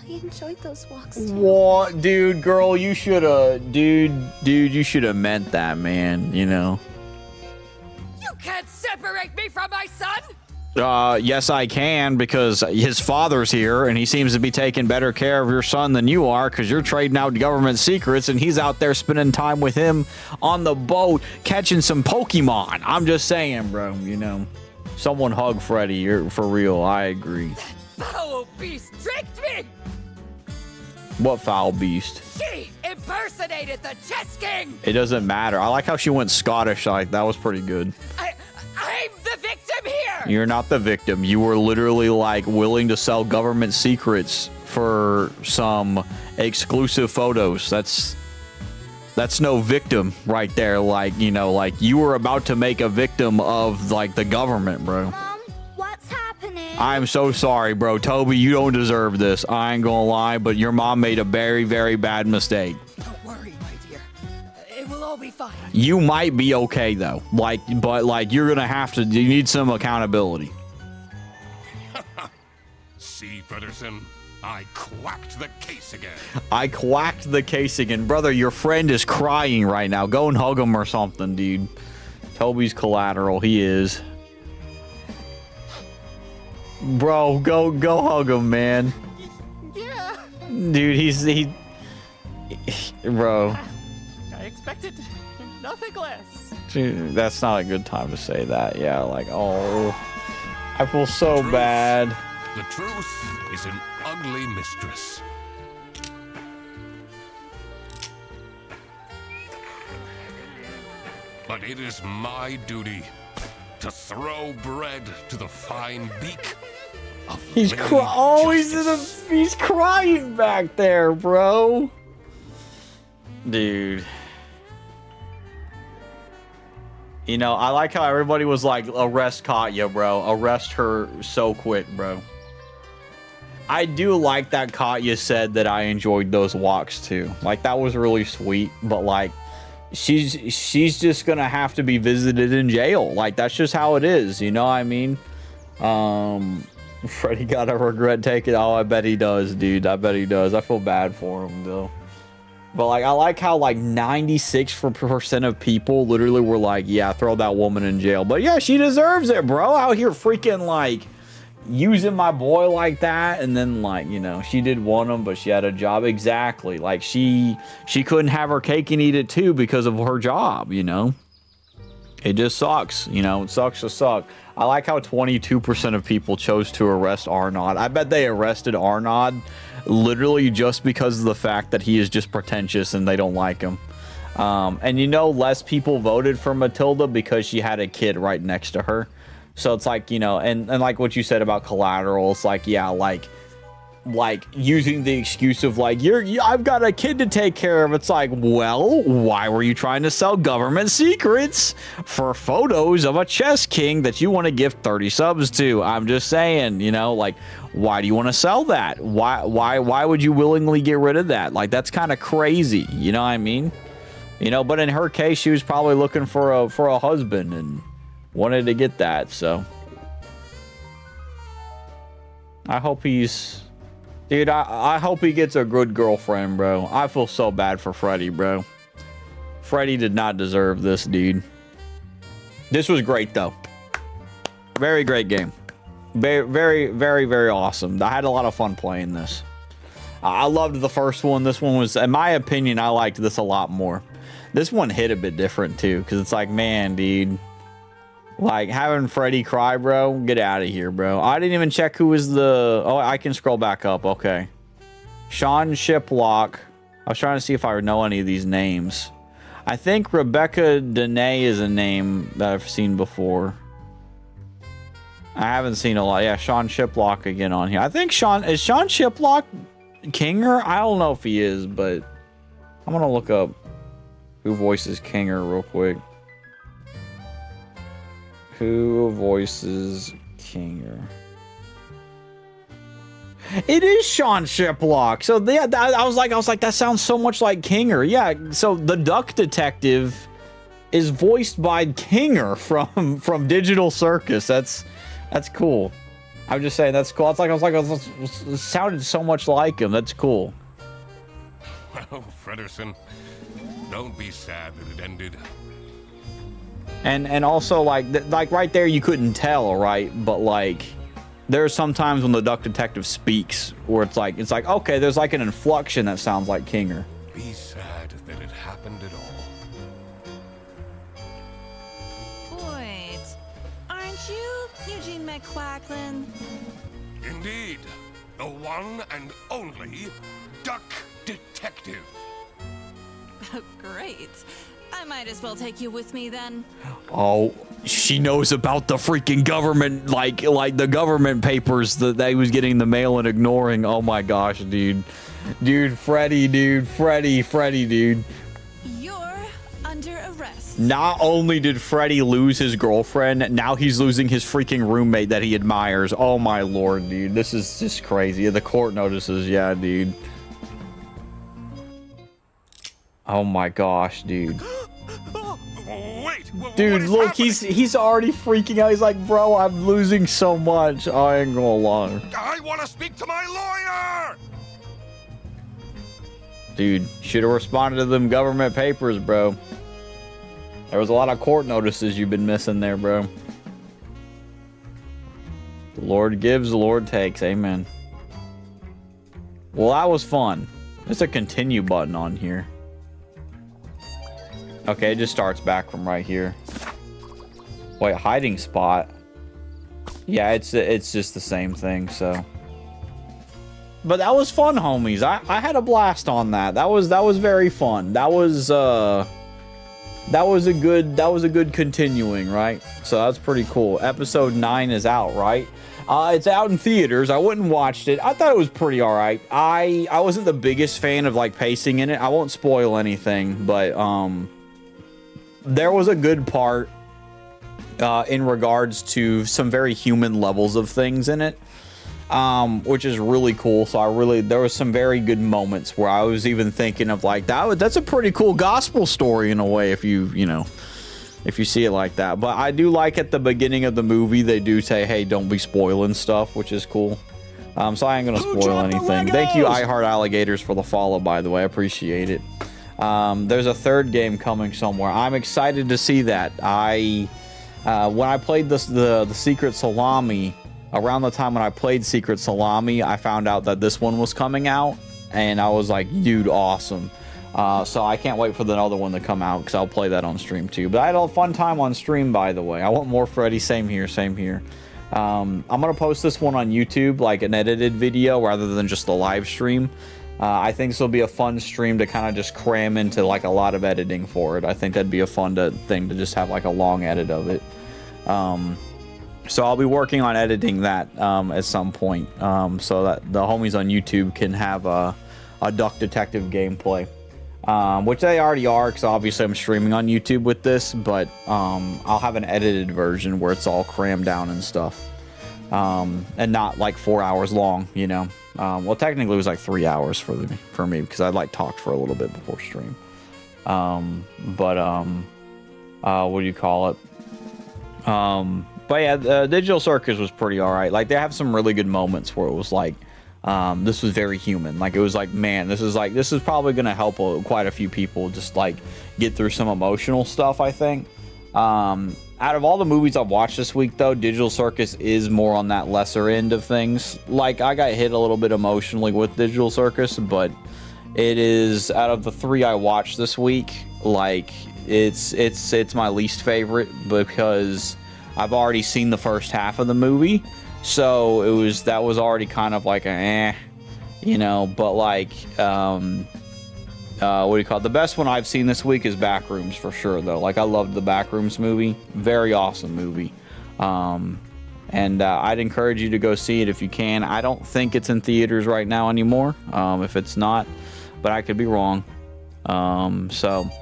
I enjoyed those walks too. What? Dude, girl, you shoulda... Dude, you shoulda meant that, man, you know? You can't separate me from my son! Yes, I can, because his father's here, and he seems to be taking better care of your son than you are, because you're trading out government secrets, and he's out there spending time with him on the boat, catching some Pokemon. I'm just saying, bro, you know. Someone hug Freddy. You're for real. I agree. Foul beast tricked me! What foul beast? She impersonated the chess king! It doesn't matter. I like how she went Scottish. Like, that was pretty good. I'm the victim here! You're not the victim. You were literally, like, willing to sell government secrets for some exclusive photos. That's no victim right there. Like, you know, like, you were about to make a victim of, like, the government, bro. Mom, what's happening? I'm so sorry, bro. Toby, you don't deserve this. I ain't gonna lie, but your mom made a very, very bad mistake. Don't worry, my dear. It will all be fine. You might be okay, though. Like, but, like, you're gonna have to... You need some accountability. See, Frederson? I quacked the case again. I quacked the case again. Brother, your friend is crying right now. Go and hug him or something, dude. Toby's collateral. He is. Bro, go hug him, man. Yeah. Dude, bro. I expected nothing less. Dude, that's not a good time to say that. Yeah, like, oh. I feel so bad. The truth is an ugly mistress. But it is my duty to throw bread to the fine beak of He's he's crying back there, bro. Dude. You know, I like how everybody was like, arrest Katya, bro. Arrest her so quick, bro. I do like that Katya said that I enjoyed those walks too. Like, that was really sweet, but like, she's just gonna have to be visited in jail. Like, that's just how it is, you know what I mean? Freddy gotta regret taking... Oh, I bet he does, dude. I bet he does. I feel bad for him, though. But, like, I like how, like, 96% of people literally were like, yeah, throw that woman in jail. But, yeah, she deserves it, bro. Out here freaking, like, using my boy like that, and then like, you know, she did want him, but she had a job. Exactly. Like she couldn't have her cake and eat it too because of her job, you know. It just sucks, you know. It sucks to suck. I like how 22% of people chose to arrest Arnaud. I bet they arrested Arnaud literally just because of the fact that he is just pretentious and they don't like him. And you know, less people voted for Matilda because she had a kid right next to her. So it's like, you know, and like what you said about Collateral, it's like, yeah, like using the excuse of like, I've got a kid to take care of. It's like, well, why were you trying to sell government secrets for photos of a chess king that you want to give 30 subs to? I'm just saying, you know, like, why do you want to sell that? Why would you willingly get rid of that? Like, that's kind of crazy. You know what I mean? You know, but in her case, she was probably looking for a husband and wanted to get that. So I hope he's... Dude, I hope he gets a good girlfriend, bro. I feel so bad for Freddy, bro. Freddy did not deserve this, dude. This was great, though. Very great game. Very, very, very, very awesome. I had a lot of fun playing this. I loved the first one. This one was, in my opinion, I liked this a lot more. This one hit a bit different, too, because it's like, man, dude. Like, having Freddy cry, bro, get out of here, bro. I didn't even check who was the... Oh, I can scroll back up. Okay. Sean Shiplock. I was trying to see if I know any of these names. I think Rebecca Dene is a name that I've seen before. I haven't seen a lot. Yeah, Sean Shiplock again on here. I think Sean... Is Sean Shiplock Kinger? I don't know if he is, but... I'm going to look up who voices Kinger real quick. Who voices Kinger? It is Sean Shiplock. So yeah, I was like, that sounds so much like Kinger. Yeah. So the Duck Detective is voiced by Kinger from Digital Circus. That's cool. I'm just saying that's cool. It sounded so much like him. That's cool. Well, Frederson, don't be sad that it ended. And also like right there you couldn't tell, right? But like there are some times when the Duck Detective speaks where it's like okay, there's like an inflection that sounds like Kinger. Be sad that it happened at all. Wait, aren't you Eugene McQuacklin? Indeed, the one and only Duck Detective. Great. I might as well take you with me then. Oh, she knows about the freaking government, like the government papers that he was getting the mail and ignoring. Oh my gosh, dude. Freddy, dude. You're under arrest. Not only did Freddy lose his girlfriend, now he's losing his freaking roommate that he admires. Oh my lord, dude. This is just crazy. The court notices, yeah, dude. Oh my gosh, dude. Wait, dude, look, he's already freaking out. He's like, bro, I'm losing so much. I ain't gonna lie. I want to speak to my lawyer. Dude, should have responded to them government papers, bro. There was a lot of court notices you've been missing there, bro. The Lord gives, the Lord takes. Amen. Well, that was fun. There's a continue button on here. Okay, it just starts back from right here. Wait, hiding spot. Yeah, it's just the same thing, so. But that was fun, homies. I had a blast on that. That was very fun. That was a good continuing, right? So that's pretty cool. Episode 9 is out, right? It's out in theaters. I went and watched it. I thought it was pretty all right. I wasn't the biggest fan of like pacing in it. I won't spoil anything, but there was a good part in regards to some very human levels of things in it, which is really cool. So there was some very good moments where I was even thinking of like that's a pretty cool gospel story in a way if you see it like that. But I do like at the beginning of the movie they do say, hey, don't be spoiling stuff, which is cool. So I ain't gonna spoil anything. Thank you, I Heart Alligators, for the follow, by the way. I appreciate it. There's a third game coming somewhere. I'm excited to see that. When I played the Secret Salami, around the time when I played Secret Salami, I found out that this one was coming out, and I was like, dude, awesome. So I can't wait for the other one to come out, because I'll play that on stream too. But I had a fun time on stream, by the way. I want more Freddy. Same here, same here. I'm gonna post this one on YouTube, like an edited video rather than just the live stream. I think this will be a fun stream to kind of just cram into like a lot of editing for it. I think that'd be a fun thing to just have like a long edit of it. So I'll be working on editing that at some point, so that the homies on YouTube can have a Duck Detective gameplay, which they already are, because obviously I'm streaming on YouTube with this, but I'll have an edited version where it's all crammed down and stuff, and not like 4 hours long, you know. Well, technically it was like 3 hours for me, because I like talked for a little bit before stream. What do you call it? But yeah, Digital Circus was pretty alright. Like, they have some really good moments where it was like, this was very human. Like, it was like, man, this is probably gonna help quite a few people just like get through some emotional stuff, I think. Out of all the movies I've watched this week, though, Digital Circus is more on that lesser end of things. Like, I got hit a little bit emotionally with Digital Circus, but it is, out of the 3 I watched this week, like, it's my least favorite, because I've already seen the first half of the movie, so that was already kind of like you know. But like, what do you call it? The best one I've seen this week is Backrooms, for sure, though. Like, I loved the Backrooms movie. Very awesome movie. And I'd encourage you to go see it if you can. I don't think it's in theaters right now anymore, if it's not, but I could be wrong. But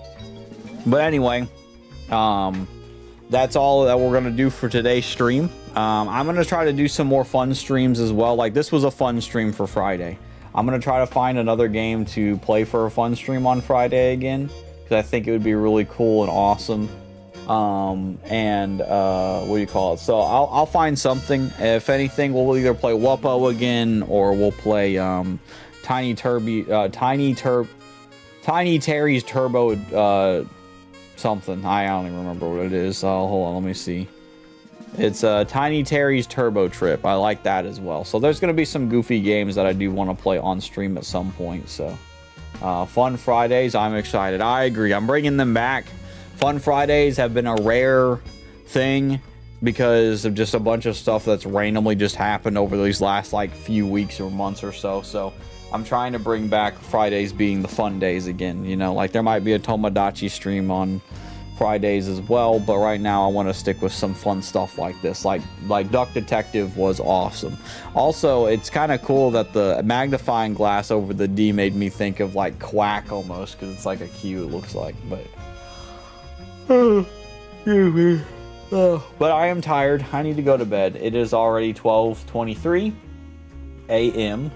anyway, that's all that we're going to do for today's stream. I'm going to try to do some more fun streams as well. Like, this was a fun stream for Friday. I'm going to try to find another game to play for a fun stream on Friday again, because I think it would be really cool and awesome. What do you call it? So I'll find something. If anything, we'll either play Wuppo again, or we'll play Tiny Terry's Turbo something. I don't even remember what it is. Hold on, let me see. It's Tiny Terry's Turbo Trip. I like that as well. So there's going to be some goofy games that I do want to play on stream at some point. So Fun Fridays, I'm excited. I agree. I'm bringing them back. Fun Fridays have been a rare thing because of just a bunch of stuff that's randomly just happened over these last like few weeks or months or so. So I'm trying to bring back Fridays being the fun days again. You know, like there might be a Tomodachi stream on Fridays as well, but right now I want to stick with some fun stuff like this. Like Duck Detective was awesome. Also, it's kind of cool that the magnifying glass over the D made me think of like Quack almost, because it's like a Q, it looks like. But but I am tired. I need to go to bed. It is already 12:23 a.m.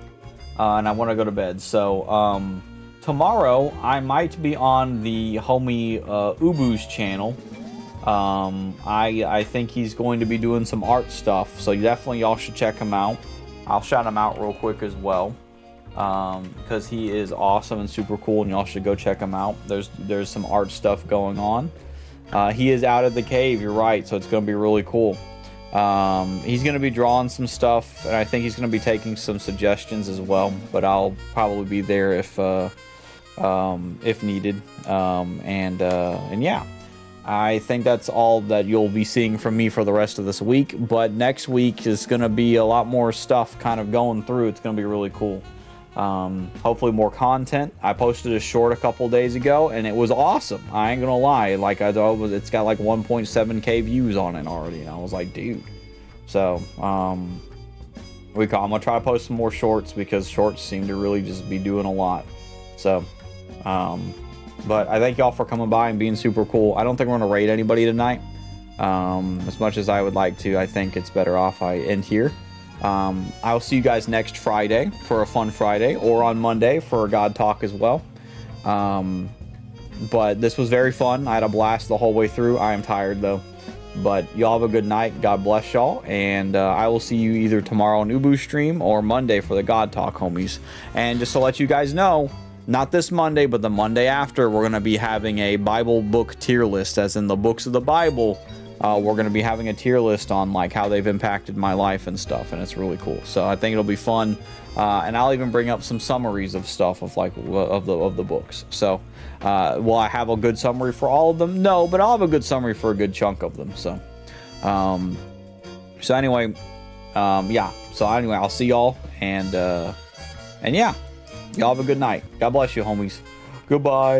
And I want to go to bed. So tomorrow I might be on the homie Ubu's channel. I think he's going to be doing some art stuff, so definitely y'all should check him out. I'll shout him out real quick as well, because he is awesome and super cool, and y'all should go check him out. There's some art stuff going on. He is out of the cave, you're right, so it's going to be really cool. He's going to be drawing some stuff, and I think he's going to be taking some suggestions as well, but I'll probably be there if needed. And yeah, I think that's all that you'll be seeing from me for the rest of this week, but next week is going to be a lot more stuff kind of going through. It's going to be really cool. Hopefully more content. I posted a short a couple days ago and it was awesome. I ain't gonna lie. Like I thought, it's got like 1.7k views on it already, and I was like, dude. So I'm gonna try to post some more shorts, because shorts seem to really just be doing a lot. So but I thank y'all for coming by and being super cool. I don't think we're gonna raid anybody tonight, as much as I would like to. I think it's better off I end here. I'll see you guys next Friday for a Fun Friday, or on Monday for a God Talk as well. But this was very fun. I had a blast the whole way through. I am tired though, but y'all have a good night. God bless y'all, and I will see you either tomorrow on Ubu's stream or Monday for the God Talk, homies. And just to let you guys know, not this Monday, but the Monday after, we're going to be having a Bible book tier list, as in the books of the Bible we're going to be having a tier list on like how they've impacted my life and stuff, and it's really cool. So I think it'll be fun, and I'll even bring up some summaries of stuff of like of the books. So will I have a good summary for all of them? No, but I'll have a good summary for a good chunk of them. So anyway, yeah. So anyway, I'll see y'all, and yeah, y'all have a good night. God bless you, homies. Goodbye.